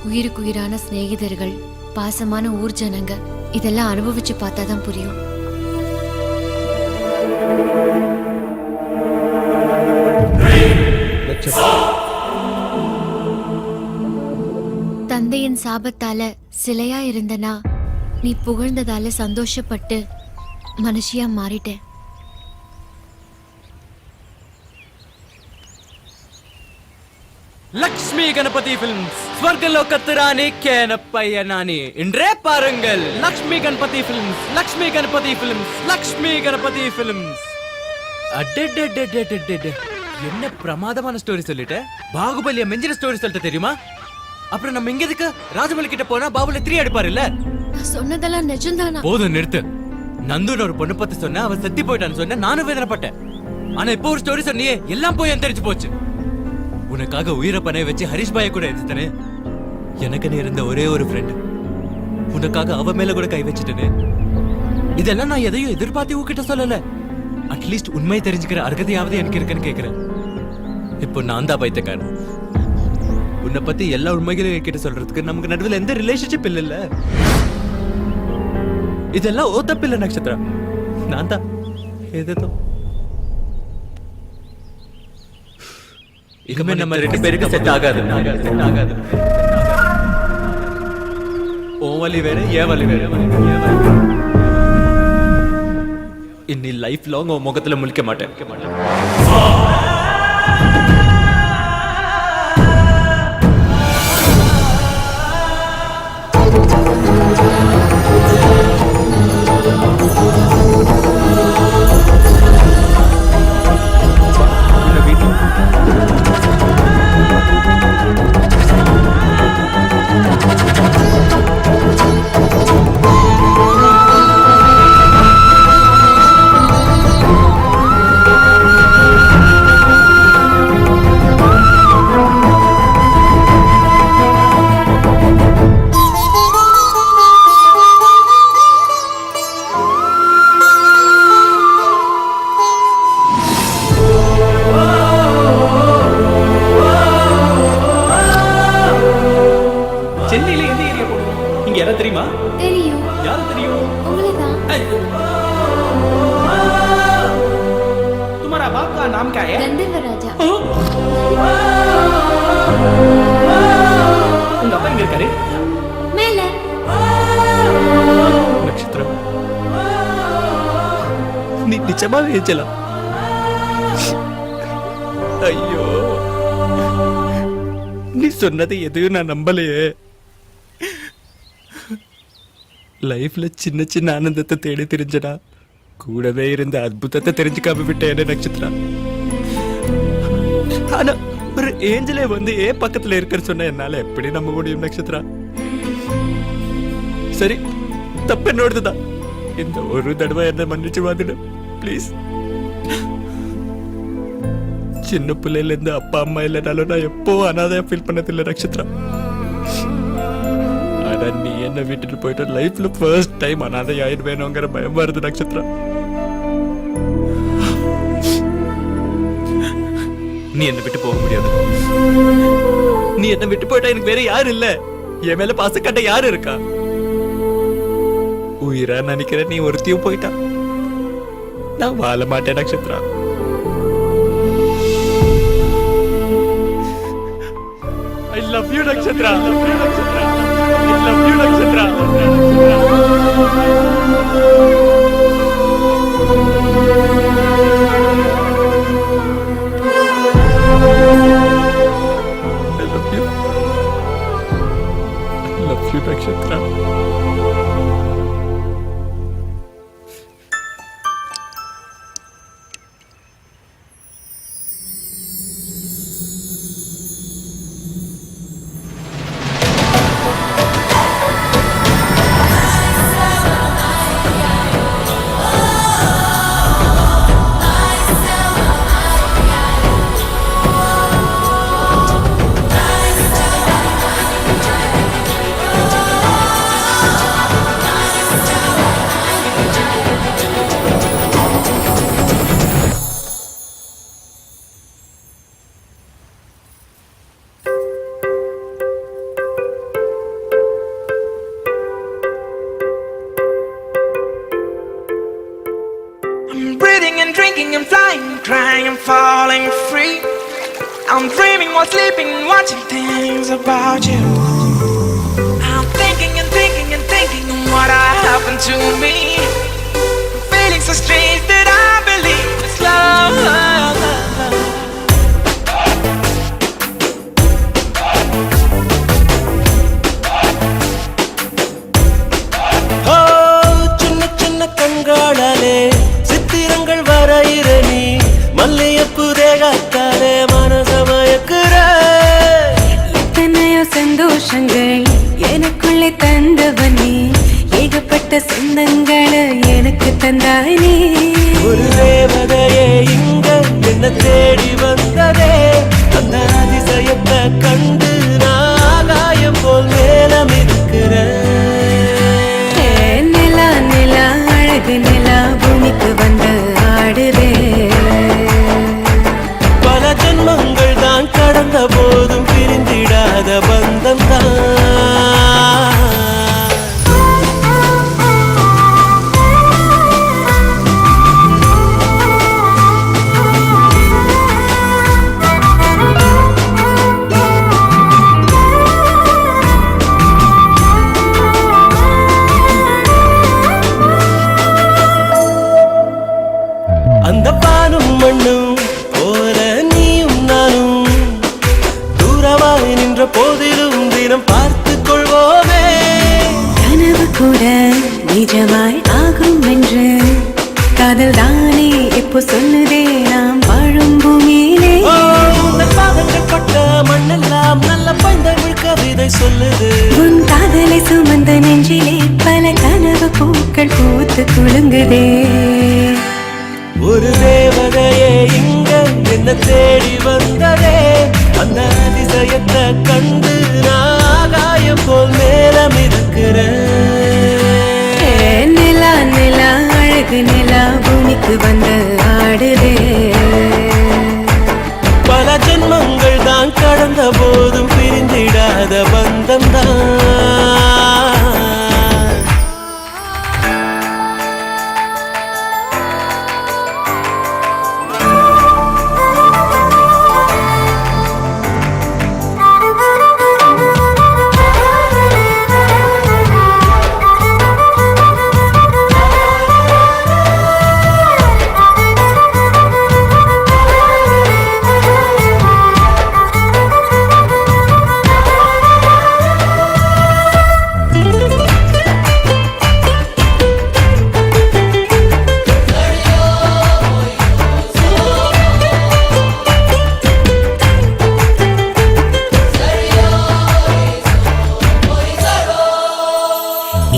J: உயிருக்குயிரான சிநேகிதர்கள், பாசமான ஊர் ஜனங்க, இதெல்லாம் அனுபவிச்சு பார்த்தாதான் புரியும். தந்தையின் சாபத்தால சிலையா இருந்தனா, நீ புகழ்ந்ததால சந்தோஷப்பட்டு மனுஷியா மாறிட்டேன்.
H: லக்ஷ்மி கணபதி பிலிம்ஸ், ஸ்வர்கலோகத்து ராணி கேனப்பைய நானி. இன்றே பாருங்கள் Lakshmi Ganapathi films, Lakshmi Ganapathi films, Lakshmi Ganapathi films. அடடடடடடட, என்ன பிரமாதமான ஸ்டோரி சொல்லிட்ட. பாகுபலிய மெஞ்சின ஸ்டோரி சொல்லிட்ட தெரியுமா? அப்புறம் நம்ம இங்க எதுக்கு? ராஜமௌலி கிட்ட போனா பாபுல 3 அடிப்பாரு இல்ல?
J: நான் சொன்னதெல்லாம் நிஜம்தானா?
H: போதும் நிறுத்து. நந்துன்னு ஒரு பொண்ணு பத்தி சொன்ன, அவ செத்தி போயிட்டான்னு சொன்ன, நானும் வேதனைப்பட்டேன். ஆனா இப்போ ஒரு ஸ்டோரி சொன்னியே, எல்லாம் போய் தெரிஞ்சு போச்சு. உனக்காக உயிரை பணைய வச்சு ஹரிஷ் பாய கூட எடுத்துட்டனே. எனக்கு நீ இருந்த ஒரே ஒரு ஃப்ரெண்ட், உனக்காக அவ மேல கூட கை வச்சுட்டனே. இதெல்லாம் நான் எதையும் எதிர்பார்த்து உங்ககிட்ட சொல்லல. அட்லீஸ்ட் உண்மை தெரிஞ்சுக்கிற அர்ஹதையாவது எனக்கு இருக்குன்னு கேக்குறேன். இப்போ நான் தான் பைத்தியக்காரன். உன்னை பத்தி எல்லா உண்மைகளையும் என்கிட்ட சொல்றதுக்கு நமக்கு நடுவில் எந்த ரிலேஷன்ஷிப் இல்ல. இதெல்லாம் ஓ தப்பில்ல நட்சத்திரா, நான் தான் ஏதோ. இனிமே நம்ம 2 பேருக்கு செட் ஆகாது. ஓ வலி வேற, ஏ வலி வேற. இன்னி லைஃப் லாங் உன் முகத்துல முழிக்க மாட்டேன்.
F: சென்னையில எந்த ஏரியா போடுவோம்? இங்க யாரா தெரியுமா?
J: தெரியும்.
F: யாரு தெரியும்?
J: உங்களுதான்.
F: तुम्हारा बाप का नाम क्या है?
J: गंधर्व राजा.
F: உங்க அப்பா எங்க இருக்காரு?
J: மேல.
F: நட்சத்திரம். நீ நிச்சயமாக ஏஞ்சலா? ஐயோ, நீ சொன்னது எதுவும் நான் நம்பலையே. லைஃப்ல சின்ன சின்ன ஆனந்தத்தை தேடி தெரிஞ்சடா, கூடவே இருந்த அற்புதத்தை தெரிஞ்சுக்காம விட்டேன் நட்சத்திரா. ஆனா ஒரு ஏஞ்சலே வந்து ஏன் பக்கத்துல இருக்குன்னு சொன்ன என்னால எப்படி நம்ப முடியும் நட்சத்திரா? சரி, தப்பு என்னோடதுதான். இந்த ஒரு தடவை என்ன மன்னிச்சு வாதிடு ப்ளீஸ். சின்ன பிள்ளையில இருந்து அப்பா அம்மா இல்லைனாலும் நான் எப்போ அனாதையா ஃபீல் பண்ணதில்லை நட்சத்திரா. ஆனா நீ என்ன விட்டுட்டு போயிட்டு லைஃப்ல ஃபர்ஸ்ட் டைம் அனாதை ஆயிடுவேணுங்கிற பயம் வருது நட்சத்திரா. நீ என்ன விட்டு போக முடியாது. நீ என்ன விட்டு போயிட்டா எனக்கு வேற யாரு இல்ல. என் மேல பாசம் கட்ட யாரு இருக்கா? உயிரா நினைக்கிற நீ ஒருத்தியும் போயிட்டா நான் வாழ மாட்டேன் Nakshatra. I love you Nakshatra. I love you Nakshatra. I love you Nakshatra. I love you. I love you Nakshatra.
B: I'm flying, crying, I'm falling free. I'm dreaming while sleeping, watching things about you. I'm thinking and thinking and thinking what happened to me. Feeling so strange that I believe it's love.
G: Oh, chinna chinna kangalale சித்திரங்கள் வரையிற நீ மல்லியப்பு தேகத்தாலே மனசமயக்குற.
W: எத்தனையோ சந்தோஷங்கள் எனக்குள்ளே தந்தவன் நீ, ஏகப்பட்ட சொந்தங்களை எனக்கு தந்தாய் நீ.
G: ஒரு தேவதையே இங்க என்ன தேடி வந்ததே, அந்த அதிசயத்தை கண்டு நான் ஆகாயம் போல் மேலம் இருக்கிறேன்.
W: நிலா நிலா அழகு நிலா பூமிக்கு வந்து ஆடுதே.
G: பல ஜென்மங்கள் தான் கடந்த போதும் பிரிந்திடாத பந்தம் தான். அந்த பானும் மண்ணும் போல நீயும் நானும் தூரமாய் நின்ற போதிலும் தினம் பார்த்து கொள்வோமே.
W: கனவு கூட நிஜமாய் ஆகும் என்று காதல் தானே எப்போ சொல்லுதே நாம் வாழும் பூமியிலே.
G: பாதங்கள் பட்ட மண்ணெல்லாம் நல்ல பைந்தமிழ் கவிதை சொல்லுது.
W: உன் காதலை சுமந்த நெஞ்சிலே பல கனவு பூக்கள் பூத்து குலுங்குதே.
G: ஒரு தேவதையே இங்க என்ன தேடி வந்ததே, அந்த அதிசயத்தை கண்டு நான் ஆகாயம் போல் மேலம் இருக்கிறேன்.
W: நிலா நிலா அழகு நிலா பூமிக்கு வந்து ஆடுதே.
G: பல ஜென்மங்கள் தான் கடந்த போதும் பிரிந்திடாத பந்தம் தான்.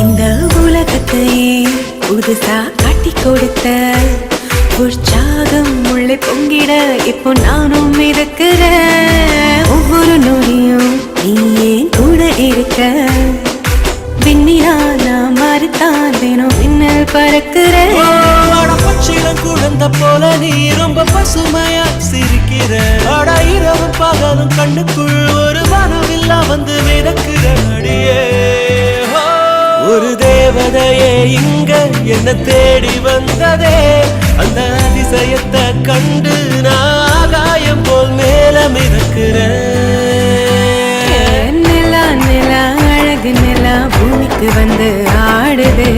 W: இந்த உலகத்தையே புதுசா காட்டி கொடுத்த உற்சாகம் உள்ளே பொங்கிட இப்போ நானும் இருக்கிறேன். ஒவ்வொரு நொடியும் நீயே கூட இருக்க விண்ணிலா நான் மாறித்தான் தினம் மின்னல் பறக்கிறேன்.
G: பச்சிலம் குழந்த போல நீ ரொம்ப பசுமையா சிரிக்கிற. இரவும் பகலும் கண்ணுக்குள் ஒரு வானவில்லா வந்து மிதக்கிற அடியே. ஒரு தேவதையே இங்க என்ன தேடி வந்ததே. அந்த அதிசயத்தை கண்டு நான் ஆகாயம் போல் மேல மிதக்கிறேன்.
W: நிலா நிலா அழகு நிலா பூமிக்கு வந்து ஆடுது.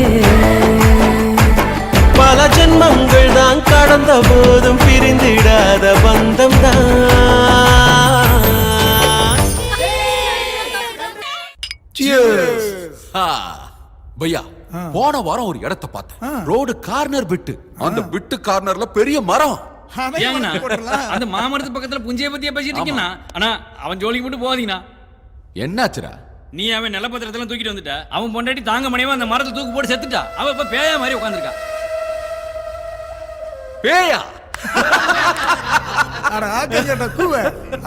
G: பல ஜென்மங்கள் தான் கடந்த போதும் பிரிந்திடாத பந்தம் தான்.
E: பையா, போன வாரம் ஒரு இடத்தை பார்த்தேன். ரோடு கார்னர் பிட்டு. அந்த பிட்டு கார்னர்ல பெரிய மரம்.
I: ஏங்கண்ணா, அந்த மாமரத்து பக்கத்துல புஞ்சைய பத்தியா பேசிட்டு இருக்கீங்கன்னா, ஆனா அவன் ஜோலிக்கு மட்டும் போகாதீங்கண்ணா.
E: என்னாச்சுடா?
I: நீ அவன் நிலப்பத்திரத்தெல்லாம் தூக்கிட்டு வந்துட்ட. அவன் பொண்டாட்டி தாங்க முடியாம அந்த மரத்தை தூக்கு போட்டு செத்துட்டா. அவ இப்ப பேயா மாதிரி உட்காந்துருக்கா.
E: பேயா?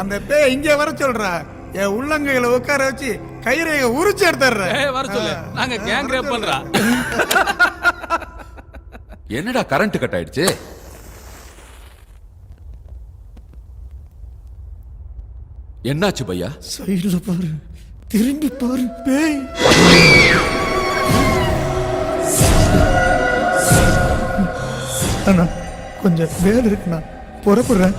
L: அந்த பேய இங்க வர சொல்றா. என் உள்ளங்கையில உட்கார வச்சு கயிறைய உரிச்சு எடுத்துறேன்.
I: வர சொல்லு, நாங்க கேங் ரேப் பண்றா.
E: என்னடா கரண்ட் கட் ஆயிடுச்சு? என்னாச்சு பையா?
L: சைடுல பாரு, திரும்பி பாரு, பேய். அண்ணா கொஞ்சம் வேலை இருக்குண்ணா, புறப்படுறேன்.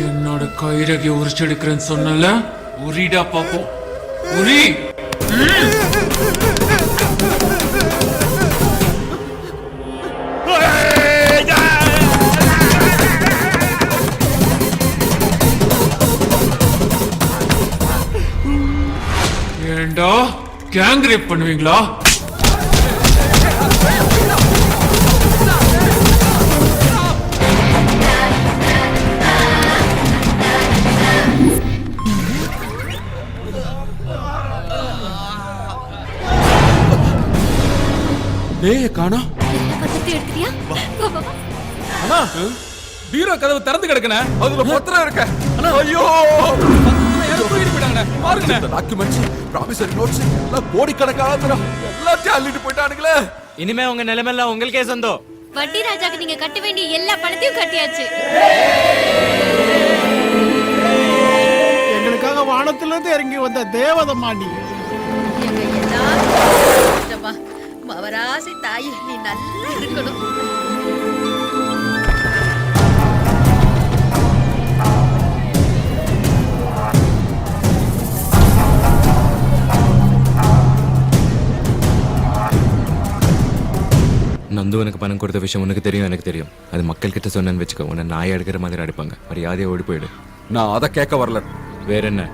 F: என்னோட கைரகை உரிச்சு எடுக்கிறேன்னு சொன்னல, உரிடா பாப்போம். உரி. ஏண்டா கேங் ரேப் பண்ணுவீங்களா?
E: பேய காணோம்.
I: அண்ணா, பீரோ கதவு திறந்து கிடக்குனே.
E: அதுல பத்திரம் இருக்க. ஐயோ, டாக்குமெண்ட்ஸ், ப்ராமிசரி நோட்ஸ் எல்லாம் கோடிக்கணக்கான எல்லாத்தையும் அள்ளிட்டு போயிட்டானுங்களே.
H: இனிமே உங்க நிலைமையெல்லாம் உங்களுக்கே சொந்தம்.
J: வட்டி ராஜாக்கு நீங்க கட்ட வேண்டிய எல்லா பணத்தையும் கட்டியாச்சு.
L: எங்களுக்காக வானத்துல இருந்து இறங்கி வந்த தேவதம்மா நீ.
Q: மவராசி தாயி, நீ நல்லா இருக்கணும்.
H: நந்து உனக்கு பணம் கொடுத்த விஷயம் உனக்கு தெரியும், எனக்கு தெரியும். அது மக்கள் கிட்ட சொன்னேன்னு வச்சுக்கோ, உன்னை நாயை எடுக்கிற மாதிரி அடிப்பாங்க. மரியாதையை ஓடி போயிடு.
E: நான் அதை கேட்க வரல.
H: வேற என்ன?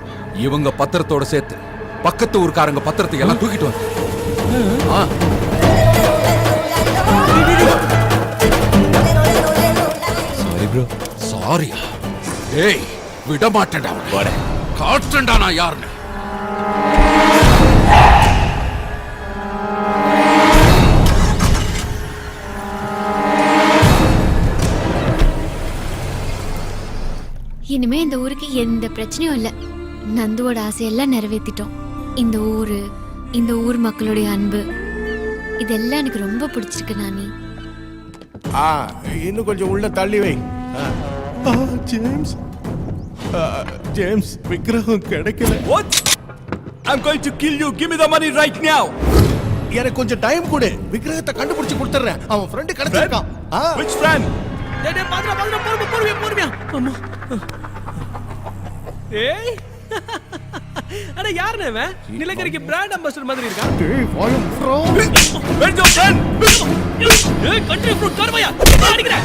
E: இவங்க பத்திரத்தோட சேர்த்து பக்கத்து ஊருக்காரங்க பத்திரத்தை எல்லாம் தூக்கிட்டு வந்து.
H: Sorry bro.
E: சாரியா? ஏய், விட மாட்டேன்டா. காட்டுண்டா நான் யாருன்னு.
J: இனிமே இந்த ஊருக்கு எந்த பிரச்சனையும் இல்ல. நந்துவோட ஆசையெல்லாம் நிறைவேற்றிட்டோம். இந்த ஊர் மக்களுடைய அன்பு இதெல்லாம் எனக்கு ரொம்ப பிடிச்சிருக்கு. நானி
D: இன்னும் கொஞ்சம் உள்ள தள்ளி வை. ஜேம்ஸ், ஜேம்ஸ், விக்கிரகம் கிடைக்கல.
C: What? I'm going to kill you. Give me the money right now.
D: எனக்கு கொஞ்சம் டைம் கொடு, விக்கிரகத்தை கண்டுபிடிச்சு கொடுத்துறேன். அவன் ஃப்ரெண்ட் கிடைச்சிருக்கான்.
C: Which friend?
F: டேய் பாத்ரா பொறுமையா. அம்மா. ஏய். அட யாருனே இவன்? நிலக்கரிக்கு பிராண்ட் அம்பாசிடர் மாதிரி இருக்கான்.
D: டேய் வாயம் ப்ரோ.
C: Where's your friend?
F: ஏய் கண்ட்ரி ஃப்ரூட் கார்வையா. அடிக்குற.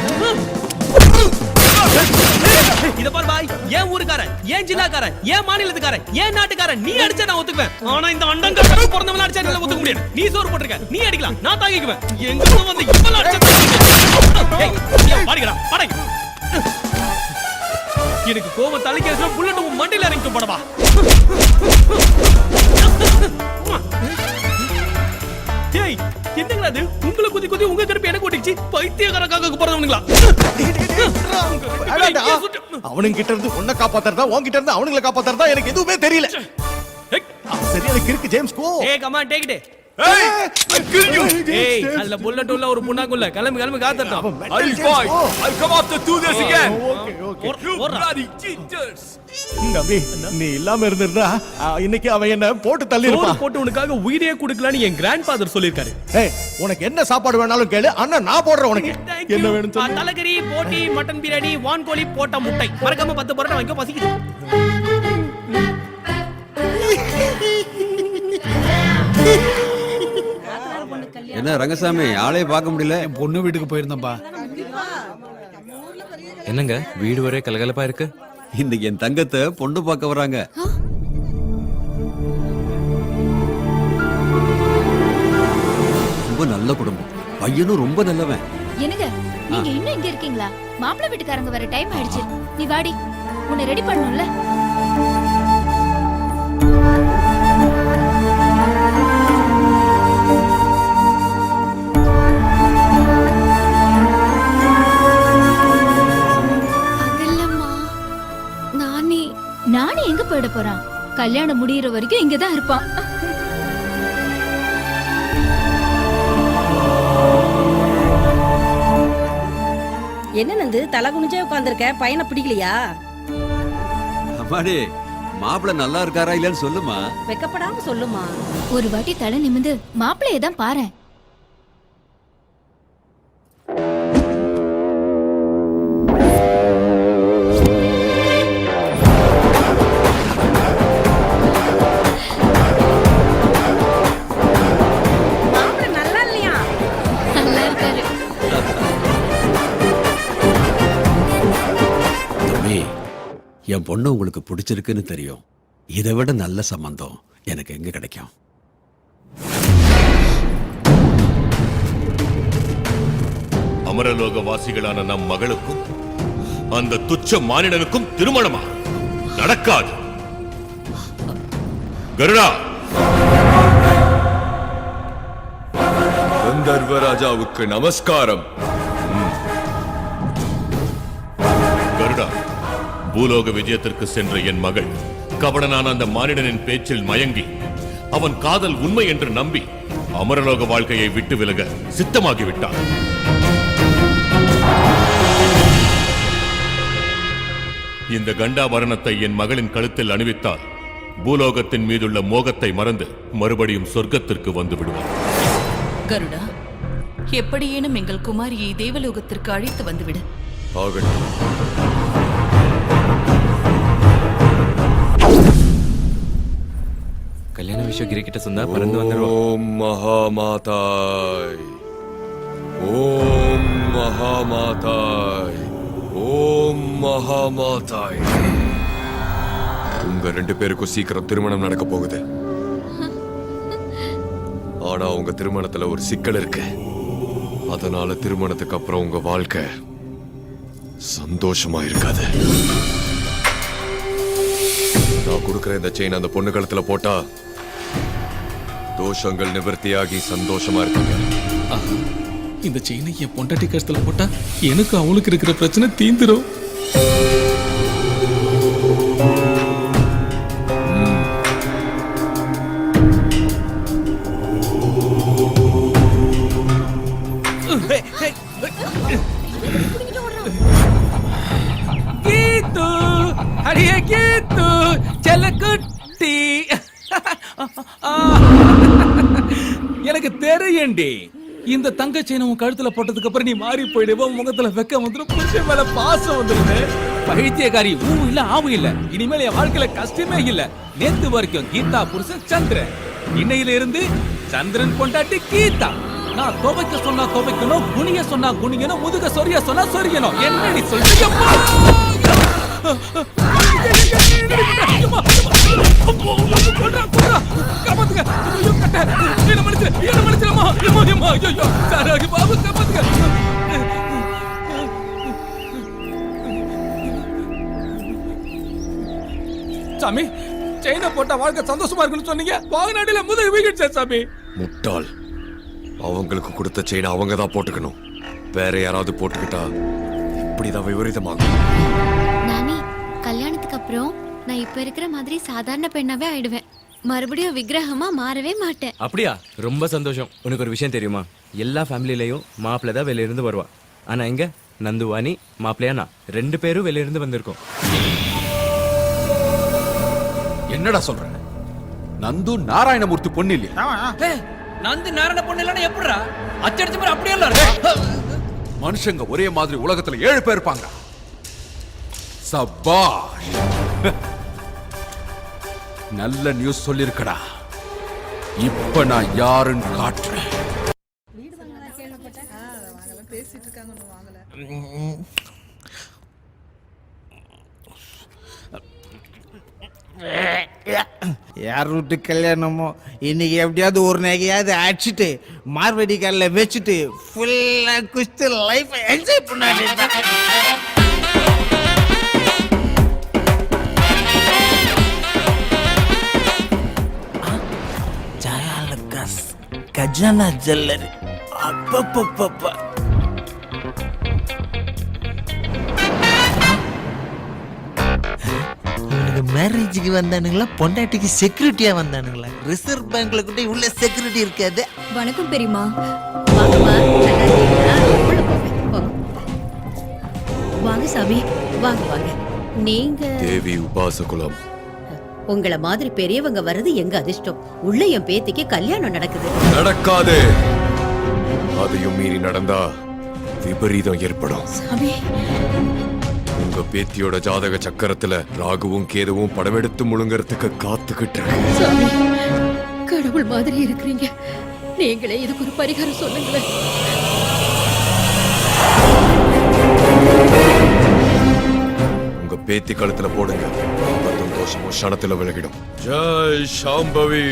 F: இத பார் பாய், ஏன் ஊருக்காரன், ஏன் ஜில்லாக்காரன், ஏன் மாநிலத்துக்காரன், ஏன் நாட்டுக்காரன் நீ அடிச்சா நான் ஒத்துக்குவேன். ஆனா இந்த அண்டங்கட்ட பிறந்தவன அடிச்சா என்னால ஒத்துக்க முடியாது. நீ சோறு போட்டுருக்க, நீ அடிக்கலாம், நான் தாங்கிக்குவேன். எங்க வந்து இவள அடிச்சா ஏய் பாடிங்கடா பாடுங்க. எனக்கு கோவம் தலைக்கேசல புல்லட் உன் மண்டையில இறங்கி போடவா. என்னங்க அது உங்களை குதி குதி உங்க கருப்பு எனக்கு ஓட்டிச்சு பைத்தியக்காரக்காக பிறந்தவனுங்களா
D: அவனுங்க கிட்ட இருந்து உன்னை காப்பாத்துறதா உன்கிட்ட இருந்து அவனுங்களை காப்பாத்துறதா எனக்கு எதுவுமே தெரியல. சரி அதுக்கு இருக்கு ஜேம்ஸ் கோ.
F: ஏய் கம் ஆன் டேக் இட். ஏய் அதுல புல்லட் உள்ள ஒரு புண்ணாக்குள்ள கிளம்பி காத்தட்டும்.
E: I'll come after 2 days again.
F: You
E: bloody cheaters.
D: தம்பி நீ இல்லாம இருந்திருந்தா இன்னைக்கு அவன் என்ன போட்டு தள்ளி இருப்பான்.
F: போட்டு உனக்காக உயிரே கொடுக்கலான்னு என் கிராண்ட் ஃபாதர் சொல்லிருக்காரு.
D: ஏய் உனக்கு என்ன சாப்பாடு வேணாலும் கேளு அண்ணா நான் போடுறேன் உனக்கு. என்ன வேணும் சொல்லு.
F: தலைக்கறி போட்டி மட்டன் பிரியாணி வான் கோழி போட்ட முட்டை மறக்காம 10 பரோட்டா வாங்கிக்கோ பசிக்குது.
P: என்ன ரங்கசாமி ஆளே பார்க்க முடியல?
L: பொண்ணு வீட்டுக்கு போயிருந்தேன்பா.
H: என்னங்க வீடு ஒரே கலகலப்பா இருக்கு?
P: இன்னைக்கு என் தங்கத்தை பொண்ணு பார்க்க வராங்க. ரொம்ப நல்ல குடும்பம், பையனும் ரொம்ப நல்லவன்.
J: என்னங்க நீங்க இன்னும் இங்க இருக்கீங்களா? மாப்பிள்ளை வீட்டுக்காரங்க வர டைம் ஆயிடுச்சு. நீ வாடி, உன்னை ரெடி பண்ணணும்ல. நானே எங்க போயிட போறான்? கல்யாணம் முடியற வரைக்கும் இங்கதான் இருப்பான்.
Q: என்ன நந்து தலை குனிஞ்சே உட்கார்ந்திருக்க? பையனை பிடிக்கலையா?
P: அம்மாடி மாப்பிள்ளை நல்லா இருக்காரா இல்லன்னு சொல்லுமா.
Q: வெக்கப்படாம சொல்லுமா.
J: ஒரு வாட்டி தலை நிமிந்து மாப்பிள்ளைய தான் பாரு.
P: என் பொண்ணு உங்களுக்கு பிடிச்சிருக்குன்னு தெரியும். இதை விட நல்ல சம்பந்தம் எனக்கு எங்க கிடைக்கும்?
K: அமரலோக வாசிகளான நம் மகளுக்கும் அந்த துச்ச மானிடனுக்கும் திருமணமா? நடக்காது. கருடா,
E: கந்தர்வராஜாவுக்கு நமஸ்காரம்.
K: கருடா, பூலோக விஜயத்திற்கு சென்ற என் மகள் கபடனான அந்த மானிடனின் பேச்சில் மயங்கி அவன் காதல் உண்மை என்று நம்பி அமரலோக வாழ்க்கையை விட்டு விலக சித்தமாகிவிட்டான். இந்த கண்டாபரணத்தை என் மகளின் கழுத்தில் அணிவித்தால் பூலோகத்தின் மீதுள்ள மோகத்தை மறந்து மறுபடியும் சொர்க்கத்திற்கு வந்து விடுவார்.
N: கருடா, எப்படியேனும் எங்கள் குமாரியை தேவலோகத்திற்கு அழைத்து வந்துவிடு.
H: கல்யாண விஷயம் கிரி கிட்ட சொன்னா பறந்து வந்துருவோம்.
E: ஓம் மகாமாதாய், ஓம் மகாமாதாய், ஓம் மகாமாதாய். உங்க 2 பேருக்கும் சீக்கிரம் திருமணம் நடக்க போகுது. ஆனா உங்க திருமணத்துல ஒரு சிக்கல் இருக்கு. அதனால திருமணத்துக்கு அப்புறம் உங்க வாழ்க்கை சந்தோஷமா இருக்காது. நான் கொடுக்கிற இந்த செயின் அந்த பொண்ணு கழுத்துல போட்டா தோஷங்கள் நிவர்த்தியாகி சந்தோஷமா இருக்குங்க.
F: இந்த செயினை என் பொண்டாட்டி கழுத்துல போட்டா எனக்கு அவளுக்கு இருக்கிற பிரச்சனை தீந்துரும். கீத்து, அடியே கீத்து, செல்லக்குட்டி. எனக்கு தெரியும்டி, இந்த தங்க செயினை உன் கழுத்துல போட்டதுக்கு அப்புறம் நீ மாறி போயிடுவ. முகத்துல வெக்க வந்துடும், புருஷன் மேல பாசம் வந்துடுது. பைத்தியக்காரி, ஊ இல்ல ஆவு இல்ல. இனிமேல் என் வாழ்க்கையில கஷ்டமே இல்ல. நேத்து வரைக்கும் கீதா புருஷன் சந்திரன், இன்னையில இருந்து சந்திரன் பொண்டாட்டி கீதா. நான் துவைக்க சொன்னா துவைக்கணும், குனிய சொன்னா குனியணும், முதுக சொரிய சொன்னா சொரியணும். என்ன நீ சொல்றீங்க? சாமி, செயினை போட்டா வாழ்க்கை சந்தோஷமா இருக்குன்னு சொன்னீங்க. வாகனாடியில முதல் வீடு சாமி.
K: முட்டாள்,
M: அவங்களுக்கு கொடுத்த செயின் அவங்க தான் போட்டுக்கணும். வேற யாராவது போட்டுக்கிட்டா இப்படிதான் விபரீதமாகும்.
J: நானி, கல்யாணத்துக்கு அப்புறம் நான் இப்ப இருக்கிற மாதிரி சாதாரண பெண்ணாவே ஆயிடுவேன். மறுபடியும் விக்கிரகமா மாறவே மாட்டேன்.
H: அப்படியா? ரொம்ப சந்தோஷம். உனக்கு ஒரு விஷயம் தெரியுமா? எல்லா ஃபேமிலிலையும் மாப்பிள்ளை தான் வெளிய இருந்து வருவா. ஆனா இங்க நந்துவாணி மாப்பிள்ளையா நான் 2 பேரும் வெளிய இருந்து வந்திருக்கோம்.
E: என்னடா சொல்ற? நந்து நாராயணமூர்த்தி பொண்ணு இல்லையா?
I: நந்து நாராயண பொண்ணு இல்லைன்னா எப்படிடா? அச்சடிச்ச மாதிரி அப்படியே இல்ல இருக்கு.
E: மனுஷங்க ஒரே மாதிரி உலகத்துல 7 பேர் இருப்பாங்க. சபாஷ், நல்ல நியூஸ் சொல்லிருக்கடா. இப்ப நான் யாருன்னு காட்டுறேன்.
O: யார் வீட்டு கல்யாணமோ இன்னைக்கு எப்படியாவது ஒரு நகையாவது அடிச்சுட்டு மார்வடி கால வச்சுட்டு ஃபுல்லா குஸ்து லைஃப் என்ஜாய் பண்ணாரு. ஜயாலகாஸ் கஜானா ஜுவல்லரி அப்பப்பப்பப்பா. மேரேஜுக்கு வந்தானுங்களா பொண்டாட்டிக்கு செக்யூரிட்டியா வந்தானுங்களா? ரிசர்வ் பேங்க்ல கூட உள்ள செக்யூரிட்டி இருக்காது.
N: வணக்கம் பெரியமா. வாங்க சாமி, வாங்க வாங்க. நீங்க
M: தேவி உபாசகுலம்.
N: உங்கள மாதிரி பெரியவங்க வர்றது எங்க அதிர்ஷ்டம். உள்ள என் பேத்திக்கு கல்யாணம் நடக்குது.
M: நடக்காது. அதையும் மீறி நடந்தா விபரீதம் ஏற்படும்.
N: சாமி,
M: உங்க பேத்தியோட ஜாதக சக்கரத்துல ராகுவும் கேதுவும் படம் எடுத்து முழுங்கறதுக்கு காத்துக்கிட்டு இருக்கு.
N: சாமி, கடவுள் மாதிரி இருக்கிறீங்க. நீங்களே இதுக்கு ஒரு பரிகாரம் சொல்லுங்களேன்.
M: உங்க பேத்தி கழுத்துல போடுங்க. ஆபத்தும் தோஷமும் க்ஷணத்துல விலகிடும். Jai Shambhavi,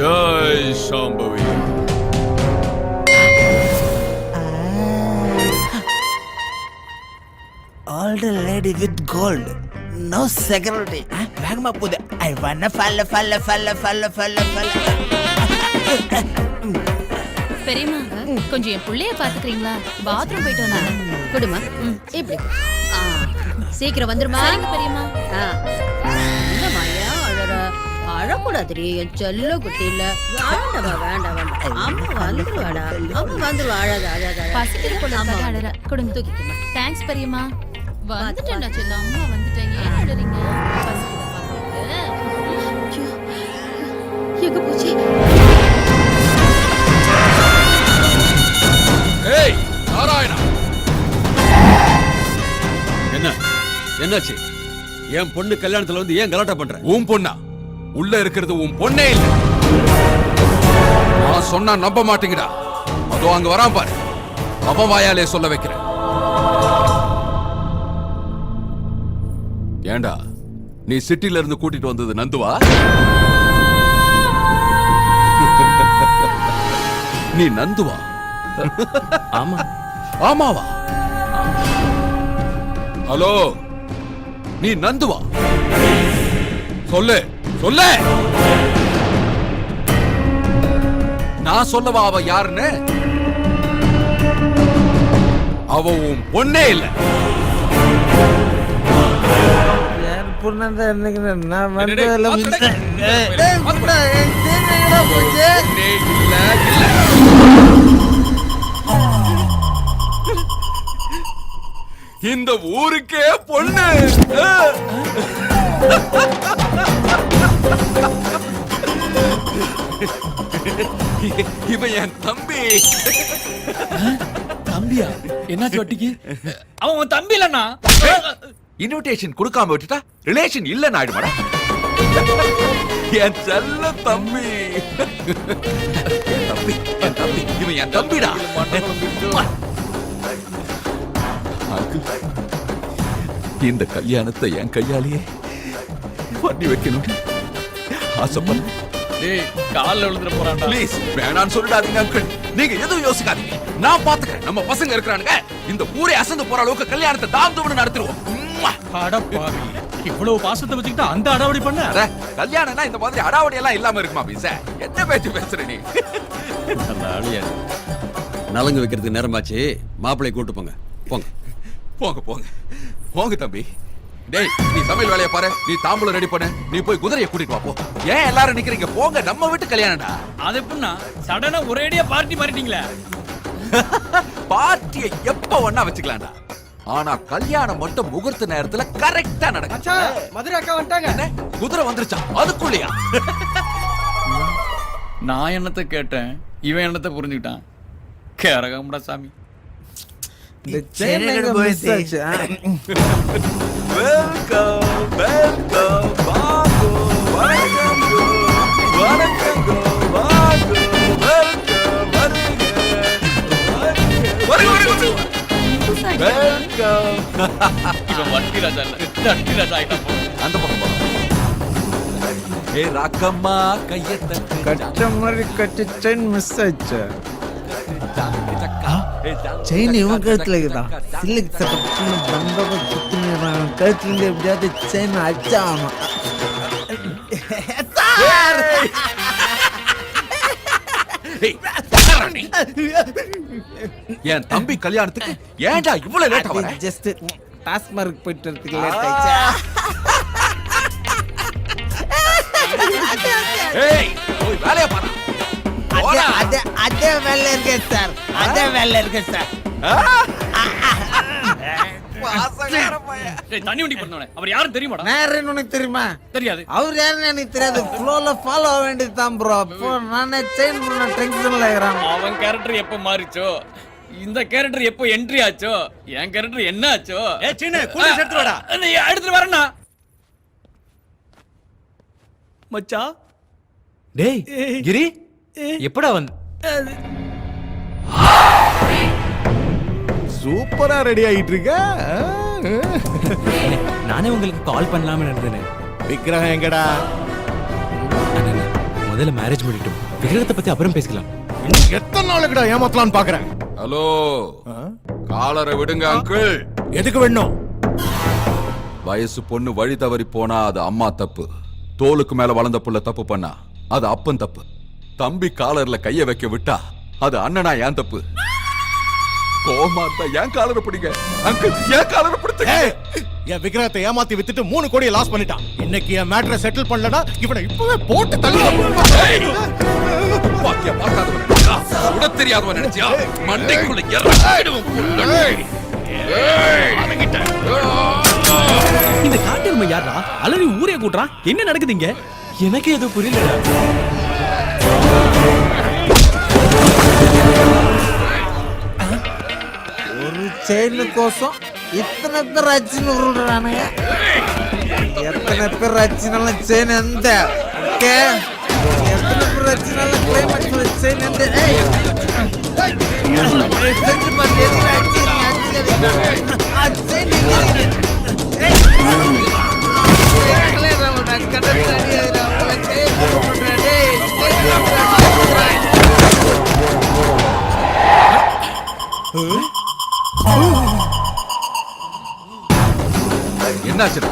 M: Jai Shambhavi.
O: Old lady with gold, no security. வேகமா போகுது. I wanna fall.
N: பெரியமா, கொஞ்சம் என் புள்ளைய பாத்துக்கிறீங்களா? பாத்ரூம் போயிட்டு வந்தாங்க. குடுமா, இப்படி சீக்கிரம் வந்துருமா. பெரியமா, இந்த மாயா அழற அழக்கூடாதுரி. என் செல்ல குட்டி இல்ல. வேண்டாம். அம்மா வந்துருவாடா. அம்மா வந்துருவா. அழாத. பசிக்கிற பொண்ணு அழற. குடுங்க, தூக்கிக்கமா. தேங்க்ஸ் பெரியமா. வந்துட்டேன்டா செல்ல. அம்மா வந்துட்டேன். ஏன் அழறீங்க? எங்க போச்சு?
E: ஏய் நாராயணா, என்னாச்சு? என் பொண்ணு கல்யாணத்துல வந்து ஏன் கலாட்டா பண்ற? உன் பொண்ணா? உள்ள இருக்கிறது உன் பொண்ணே இல்ல. நான் சொன்னா நம்ப மாட்டீங்கடா. அதோ அங்க வரான் பாரு. அவன் வாயாலே சொல்ல வைக்கிறேன். ஏண்டா, நீ சிட்டில இருந்து கூட்டிட்டு வந்தது நந்துவா? நீ நந்துவா?
H: ஆமா.
E: ஆமாவா? ஹலோ, நீ நந்துவா? சொல்லு. நான் சொல்லவா அவ யாருன்னு? அவ உன் பொண்ணே இல்ல.
O: நான் வந்து
E: இந்த ஊருக்கே பொண்ணு. இவன் என் தம்பி.
I: தம்பியா? என்னாச்சு வட்டிக்கு? அவன் உன் தம்பி இல்லண்ணா.
E: இன்விடேஷன் கொடுக்காம விட்டுட்டா ரிலேஷன் இல்லன்னு ஆயிடுமாடா. என் செல்ல தம்பி. என் தம்பி. இவன் என் தம்பிடா. இந்த கல்யாணத்தை என் கையாலேயே பண்ணி வைக்கணும் ஆசைப்பட.
I: கால்ல விழுந்துற போறான்டா.
E: ப்ளீஸ் வேணான்னு சொல்லிடாதீங்க அங்கிள். நீங்க எதுவும் யோசிக்காதீங்க. நான் பாத்துக்கிறேன். நம்ம பசங்க இருக்கிறானுங்க. இந்த ஊரே அசந்து போற அளவுக்கு கல்யாணத்தை தாம் தும்னு நடத்திடுவோம்.
I: அட பாவி,
F: இவ்வளவு பாசத்தை வச்சுக்கிட்டு அந்த அடாவடி பண்ண
E: அட, கல்யாணம்னா இந்த மாதிரி அடாவடி எல்லாம் இல்லாம இருக்குமா பீச? என்ன பேச்சு பேசுற நீ?
P: நலங்கு வைக்கிறதுக்கு நேரமாச்சு, மாப்பிள்ளையை கூட்டு போங்க. போங்க
E: போங்க போங்க போங்க தம்பி. டேய், நீ சமையல் வேலையை பாரு, நீ தாம்பூலம் ரெடி பண்ணு, நீ போய் குதிரையை கூட்டிட்டு வா போ. ஏன் எல்லாரும் நிக்கிறீங்க? போங்க, நம்ம வீட்டு கல்யாணம்டா.
I: அது எப்படின்னா சடனா ஒரேடியா பார்ட்டி மாறிட்டீங்களே.
E: பார்ட்டியை எப்ப ஒண்ணா வச்சுக்கலாம்டா. ஆனா கல்யாணம் மட்டும் முகூர்த்த நேரத்துல கரெக்டா நடக்கும்.
O: மதுரை அக்கா வந்துட்டாங்க.
E: குதிரை வந்துருச்சா? அதுக்குள்ளயா?
I: நான் என்னத்தை கேட்டேன், இவன் என்னத்தை புரிஞ்சுக்கிட்டான். கேரகம்டா சாமி.
O: இந்த செயின் எங்க மிஸ் ஆச்சு?
E: வெல்கம் வெல்கம் வாங்கோ, வணக்கம் கோ, வணக்கம் கோ, வாங்கோ, வெல்கம் வருங்க, வருங்க வெல்கம்.
I: இவன் வட்டி ராஜா இல்ல, தட்டி ராஜா ஆயிட்டான் போ.
E: அந்த பக்கம் போ. ஏ ராக்கம்மா கையை தட்டு.
O: கட்ட மாதிரி கட்டி செயின் மிஸ் ஆச்சு. செயின் இவன் கழுத்துல இருக்குதா? சில்லுக்கு சட்டை பந்தவ சுத்தினான் கழுத்துல இருந்து எப்படியாவது செயின் அடிச்சாமா.
E: என் தம்பி கல்யாணத்துக்கு ஏன்டா இவ்வளவு லேட்டா வர?
O: ஜஸ்ட் டாஸ்மார்க் போயிட்டு வரதுக்கு லேட் ஆயிடுச்சா?
E: ஏய், போய் வேலைய பாரு.
O: அதே வேலை இருக்கு சார், அதே வேலை இருக்கு சார்.
I: டேய், தண்ணி வண்டி பண்ணவனே அவர் யாரும் தெரியுமாடா?
O: நான் யாருன்னு உனக்கு தெரியுமா?
I: தெரியாது.
O: அவர் யாருன்னு எனக்கு தெரியாது. ஃப்ளோல ஃபாலோ ஆக வேண்டியது தான் ப்ரோ. அப்போ நானே செயின் பண்ண டென்ஷன்ல இருக்கிறேன்.
I: அவன் கேரக்டர் எப்ப மாறிச்சோ, இந்த கேரக்டர் எப்போ என்ட்ரி ஆச்சோ, என் கேரக்டர் என்ன ஆச்சோ?
C: ஏ சீனு, கூலிஸ் எடுத்து வாடா.
I: நீ எடுத்துட்டு வரேன்னா
F: மச்சான்.
H: டேய் கிரி, எப்படா வந்து?
D: சூப்பரா ரெடி ஆயிட்டு இருக்க.
H: நானே உங்களுக்கு கால் பண்ணலாம்னு இருந்தேன்.
D: விக்கிரகம் எங்கடா?
H: முதல்ல மேரேஜ் பண்ணிட்டோம், விக்கிரகத்தை பத்தி அப்புறம் பேசிக்கலாம்.
D: எத்தனை நாளுக்குடா ஏமாத்தலாம்னு பாக்குறேன்.
E: ஹலோ, காலரை விடுங்க அங்கிள்.
D: எதுக்கு வேணும்?
E: வயசு பொண்ணு வழி தவறி போனா அது அம்மா தப்பு. தோலுக்கு மேல வளர்ந்த புள்ள தப்பு பண்ணா அது அப்பன் தப்பு. தம்பி காலர்ல கைய வைக்க விட்டா அது அண்ணனா ஏன் தப்பு. கோமா இருந்தா ஏன் காலரை பிடிங்க அங்கிள், ஏன் காலரை பிடிச்ச?
D: என் விக்கிரகத்தை ஏமாத்தி வித்துட்டு 3 கோடியை லாஸ் பண்ணிட்டான். இன்னைக்கு என் மேட்டரை செட்டில் பண்ணலனா இவனை இப்பவே போட்டு தள்ளி.
E: பாக்கியா பார்க்காதவன் நினைச்சியா? சுட தெரியாதவன் நினைச்சியா? மண்டைக்குள்ள இறங்கிடுவோம் புள்ள.
F: இந்த காட்டெருமை யாரா அலறி ஊரே கூட்டுறான்? என்ன நடக்குதுங்க?
H: எனக்கு எதுவும் புரியலடா.
O: ஒரு செயின் கோசம் இத்தனை பேர் அச்சுன்னு உருள்றானுங்க. எத்தனை பேர் அச்சுனாலும் செயின் எந்த ஓகே, எத்தனை பேர் அச்சுனாலும் கிளைமேக்ஸ் செயின் எந்த.
E: என்னாச்சுடா?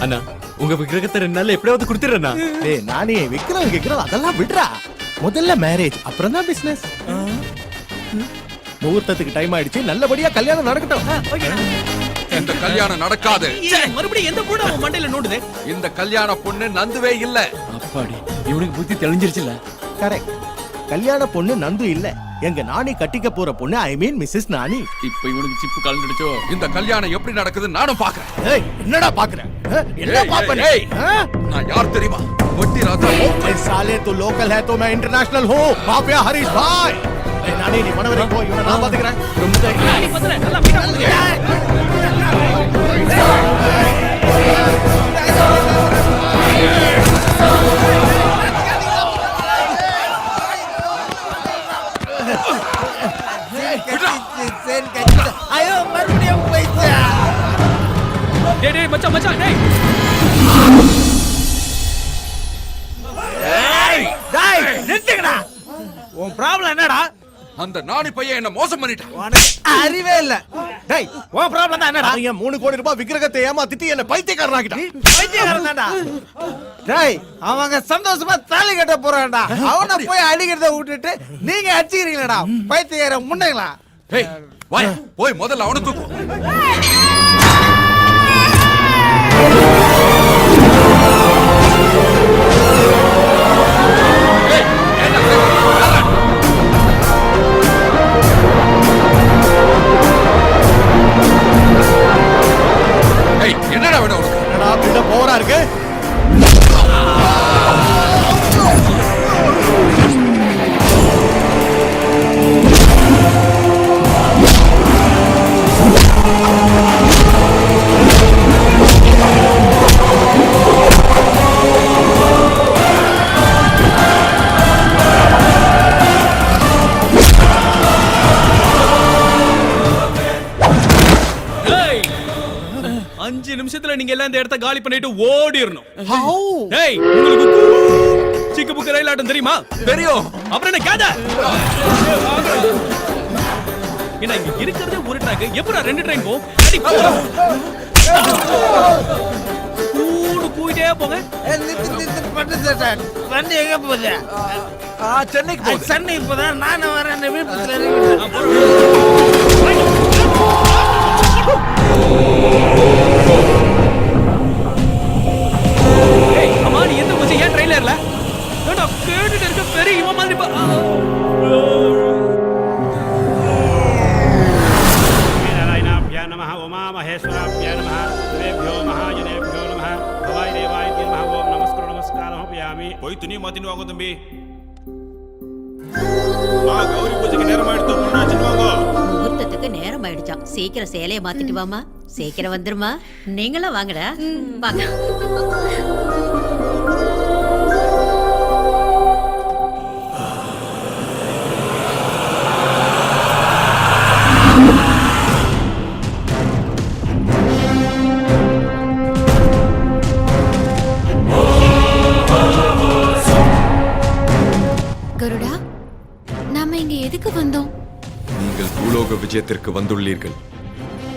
H: அண்ணா, உங்க விக்கிரகத்தை 2 நாள்ல எப்படியாவது கொடுத்துறேண்ணா.
D: டேய் நானே விக்ரம் கேக்குறது அதெல்லாம் விடுறா. முதல்ல மேரேஜ், அப்புறம் தான் பிசினஸ். முகூர்த்தத்துக்கு டைம் ஆயிடுச்சு, நல்லபடியா கல்யாணம் நடக்கட்டும்.
E: இந்த கல்யாணம் நடக்காது.
F: மறுபடியும் எந்த பொண்ணு அவன் மண்டையில நோடுது?
E: இந்த கல்யாண பொண்ணு நந்துவே இல்ல.
F: அப்பாடி, இவனுக்கு புத்தி தெளிஞ்சிருச்சுல.
D: கரெக்ட். கல்யாண பொண்ணு நந்து இல்ல, எங்க நானி கட்டிக்க போற பொண்ணு, ஐ மீன் மிஸ்ஸஸ் நானி.
I: இப்ப இவனுக்கு சிப்பு கலந்துடுச்சோ.
E: இந்த கல்யாணம் எப்படி நடக்குது நானும் பாக்குறேன்.
D: ஏய், என்னடா பாக்குற? என்ன பாப்பனே?
E: நான் யார் தெரியுமா? வட்டி ராஜா.
D: ए साले तू लोकल है तो मैं इंटरनेशनल हूँ. माफिया हरीश भाई. ए नानी நீ மனவரை போ, இவனை நான் பாத்துக்கிறேன்.
F: நானி பத்தற நல்லா வீட்டா வந்து.
O: ஐயோ மறுபடியும் போயிடுச்சா?
F: டேய் டேய் மச்சான் மச்சான் டேய்.
O: டேய் நிறுத்துங்கடா. உன் ப்ராப்ளம் என்னடா?
E: அந்த நாணி பையன் என்ன மோசம் பண்ணிட்டான்.
O: அறிவே இல்ல.
D: டேய் உன் ப்ராப்ளம் தான் என்னடா? நீங்க 3 கோடி ரூபாய் விக்கிரகத்தை ஏமாத்திட்டு என்ன பைத்தியக்காரனாக்கிட்ட.
O: பைத்தியக்காரன் தான்டா. டேய் அவங்க சந்தோஷமா தாலி கட்ட போறான்டா. அவனை போய் அடிக்கிறத விட்டுட்டு நீங்க அடிச்சிக்கிறீங்களடா பைத்தியக்கார முண்டைகளா.
E: ஏய் வாய் போய் முதல்ல அவனை தூக்கு. என்னடா வேணும் உனக்கு?
D: என்னடா பில்ட போரா இருக்கு?
F: அஞ்சு நிமிஷத்துல நீங்க எல்லாம் இந்த இடத்த காலி பண்ணிட்டு ஓடிரணும். டேய் உங்களுக்கு சிக்கு புக்கு ரயில் ஆட்டம் தெரியுமா?
E: தெரியும்.
F: அப்புறம் என்ன கேத? என்ன இங்க இருக்கிறதே ஒரு ட்ராக், எப்படா 2 ட்ரெயின் போ? அடி போ. கூடே போங்க.
O: நித்து பட்டு சேட்டன். வண்டி எங்க போகுது?
E: சென்னைக்கு போகுது.
O: சென்னை போதா? நான் வரேன் விழுப்புரத்துல இறங்கிட்டேன்.
F: ஏய் அம்மா நீ எந்த கொஞ்சம் ஏன் ட்ரெயிலர்ல? ஏடா கேட்டுட்டு இருக்க பெரிய இவன் மாதிரி
L: நாராயணாப்யா நமः உமா மகேஸ்வராப்யா நமः தேவ்யோ மகாஜனேभ्यो நமः பவாய் தேவாய் நமः ஓம் நமஸ்காரம் பயாமி. போய் துணி மாத்திட்டு வாங்க தம்பி. கௌரி பூஜைக்கு நேரம் ஆயிடுத்து.
N: முகூர்த்தத்துக்கு நேரம் ஆயிடுச்சாம். சீக்கிரம் சேலையை மாத்திட்டு வாமா. சீக்கிரம் வந்துருமா. நீங்களும் வாங்கடா. வாங்க.
J: கருடா, நாம இங்க எதுக்கு வந்தோம்?
M: நீங்கள் பூலோக விஜயத்திற்கு வந்துள்ளீர்கள்.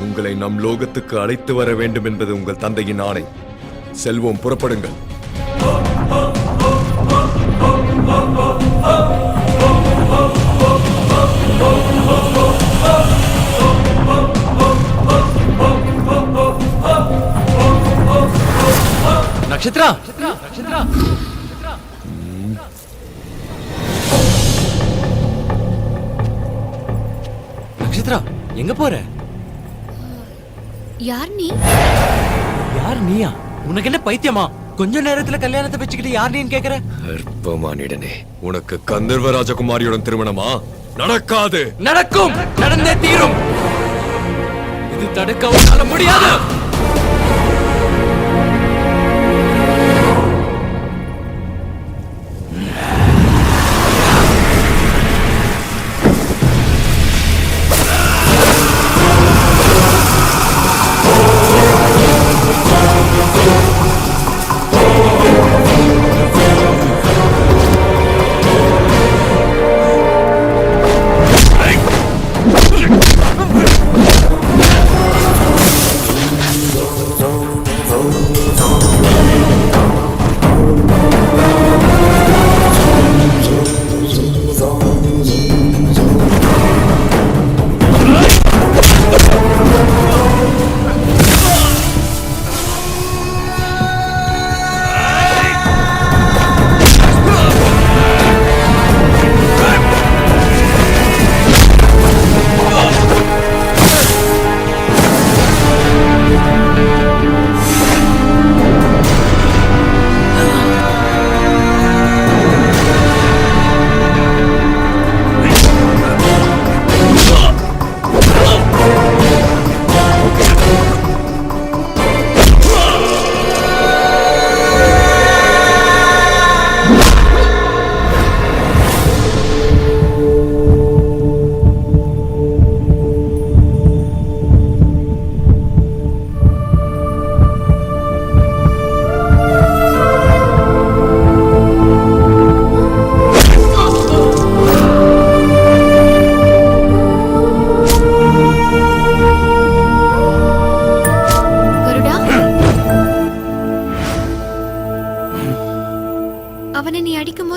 M: உங்களை நம் லோகத்துக்கு அழைத்து வர வேண்டும் என்பது உங்கள் தந்தையின் ஆணை. செல்வோம், புறப்படுங்கள்.
H: நட்சத்திரா, நட்சத்திரா எங்க போற?
J: யார் நீ?
H: யார் நீயா? உனக்கு என்ன பைத்தியமா? கொஞ்ச நேரத்துல கல்யாணத்தை வச்சுக்கிட்டு யார் நீன்னு கேக்குற?
M: அற்பமானிடனே, உனக்கு கந்தர்வ ராஜகுமாரியுடன் திருமணமா? நடக்காது.
H: நடக்கும், நடந்தே தீரும். இது தடுக்க உன்னால முடியாது.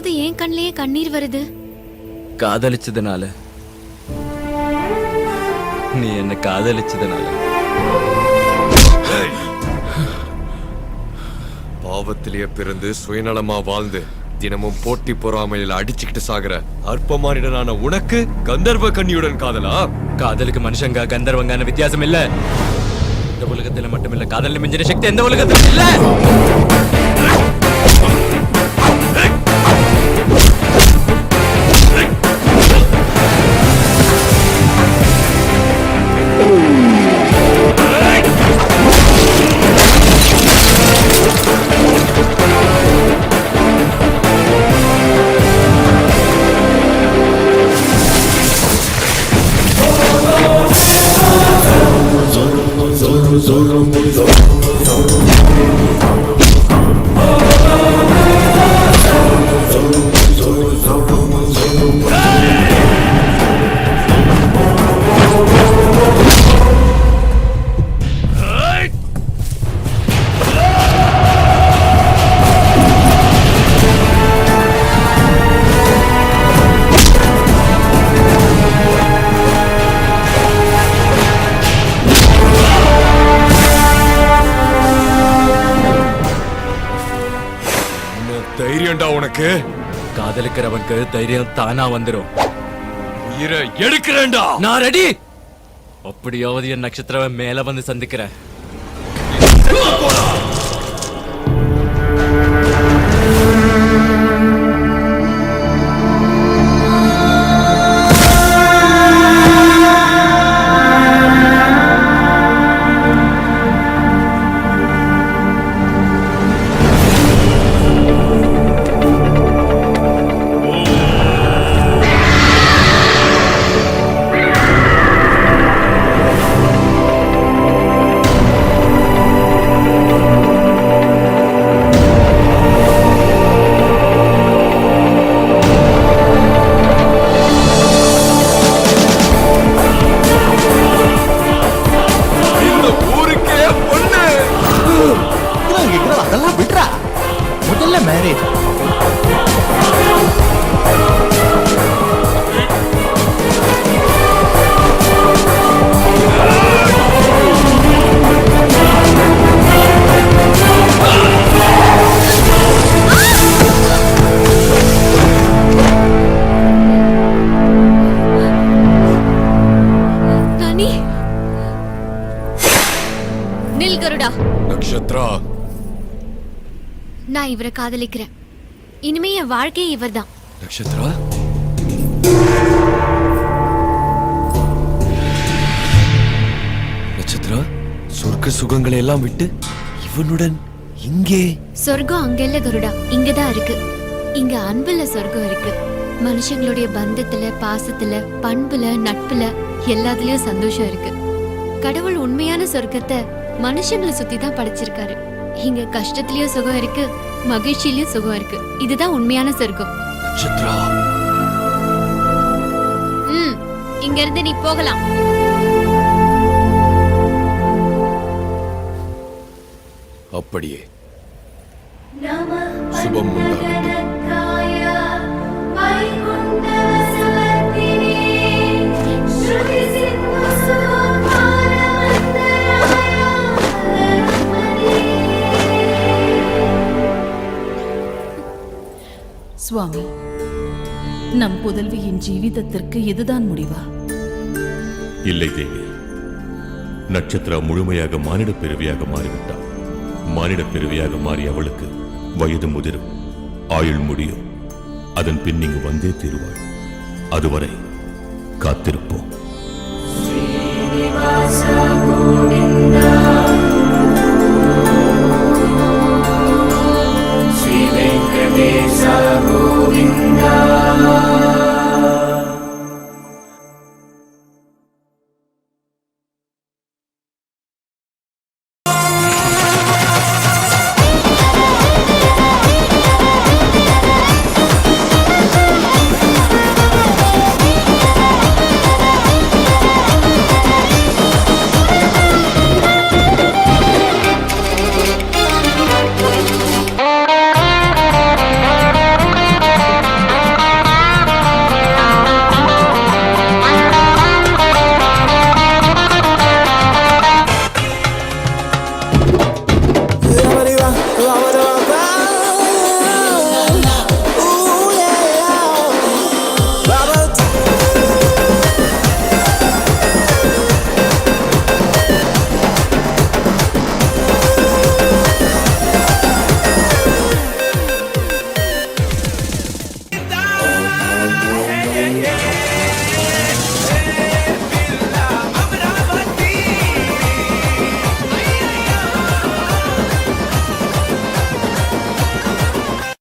J: போது ஏன் கண்ணிலேயே கண்ணீர் வருது?
H: காதலிச்சதுனால. நீ என்ன காதலிச்சதுனால.
M: பாவத்திலேயே பிறந்து சுயநலமா வாழ்ந்து தினமும் போட்டி பொறாமையில அடிச்சுக்கிட்டு சாகுற அற்பமானிடனான உனக்கு கந்தர்வ கன்னியுடன் காதலா?
H: காதலுக்கு மனுஷங்க கந்தர்வங்கான வித்தியாசம் இல்ல. இந்த உலகத்துல மட்டுமில்ல, காதல் மிஞ்சின சக்தி எந்த உலகத்திலும் இல்ல.
M: தைரியம்டா உனக்கு?
H: காதலிக்கிறவனுக்கு தைரியம் தானா வந்துரும்.
M: உயிரை எடுக்கிறேன்டா.
H: நான் ரெடி. அப்படியாவது என் நட்சத்திரம் மேல வந்து சந்திக்கிறேன்.
O: அதெல்லாம் விடுறா, முதல்ல மேரேஜ்.
J: நில் கருடா.
M: நட்சத்திரா,
J: நான் இவரை காதலிக்கிறேன். இனிமே என் வாழ்க்கையே இவர்தான்.
M: நட்சத்திரா, நட்சத்திரா, சொர்க்க சுகங்களை எல்லாம் விட்டு இவனுடன் இங்கே?
J: சொர்க்கம் அங்க இல்ல கருடா, இங்கதான் இருக்கு. இங்க அன்புல சொர்க்கம் இருக்கு. மனுஷங்களுடைய பந்தத்துல, பாசத்துல, பண்புல, நட்புல எல்லாத்துலயும் சந்தோஷம் இருக்கு. கடவுள் உண்மையான சொர்க்கத்தை மனுஷங்களை சுத்தி தான் படைச்சிருக்காரு. இங்க கஷ்டத்திலயும் சுகம் இருக்கு, மகிழ்ச்சியிலயும் சுகம் இருக்கு. இதுதான் உண்மையான சொர்க்கம்.
M: நட்சத்திரா,
J: இங்க இருந்து நீ போகலாம்.
M: அப்படியே சுபம் உண்டாகட்டும்.
Q: சுவாமி, நம் புதல்வியின் ஜீவிதத்திற்கு இதுதான் முடிவா?
K: இல்லை தேவி, நட்சத்திரா முழுமையாக மானிட பிறவியாக மாறிவிட்டாள். மானிட பிறவியாக மாறி அவளுக்கு வயது முதிரும், ஆயுள் முடியும். அதன் பின் இங்கு வந்தே தீருவாள். அதுவரை காத்திருப்போம்.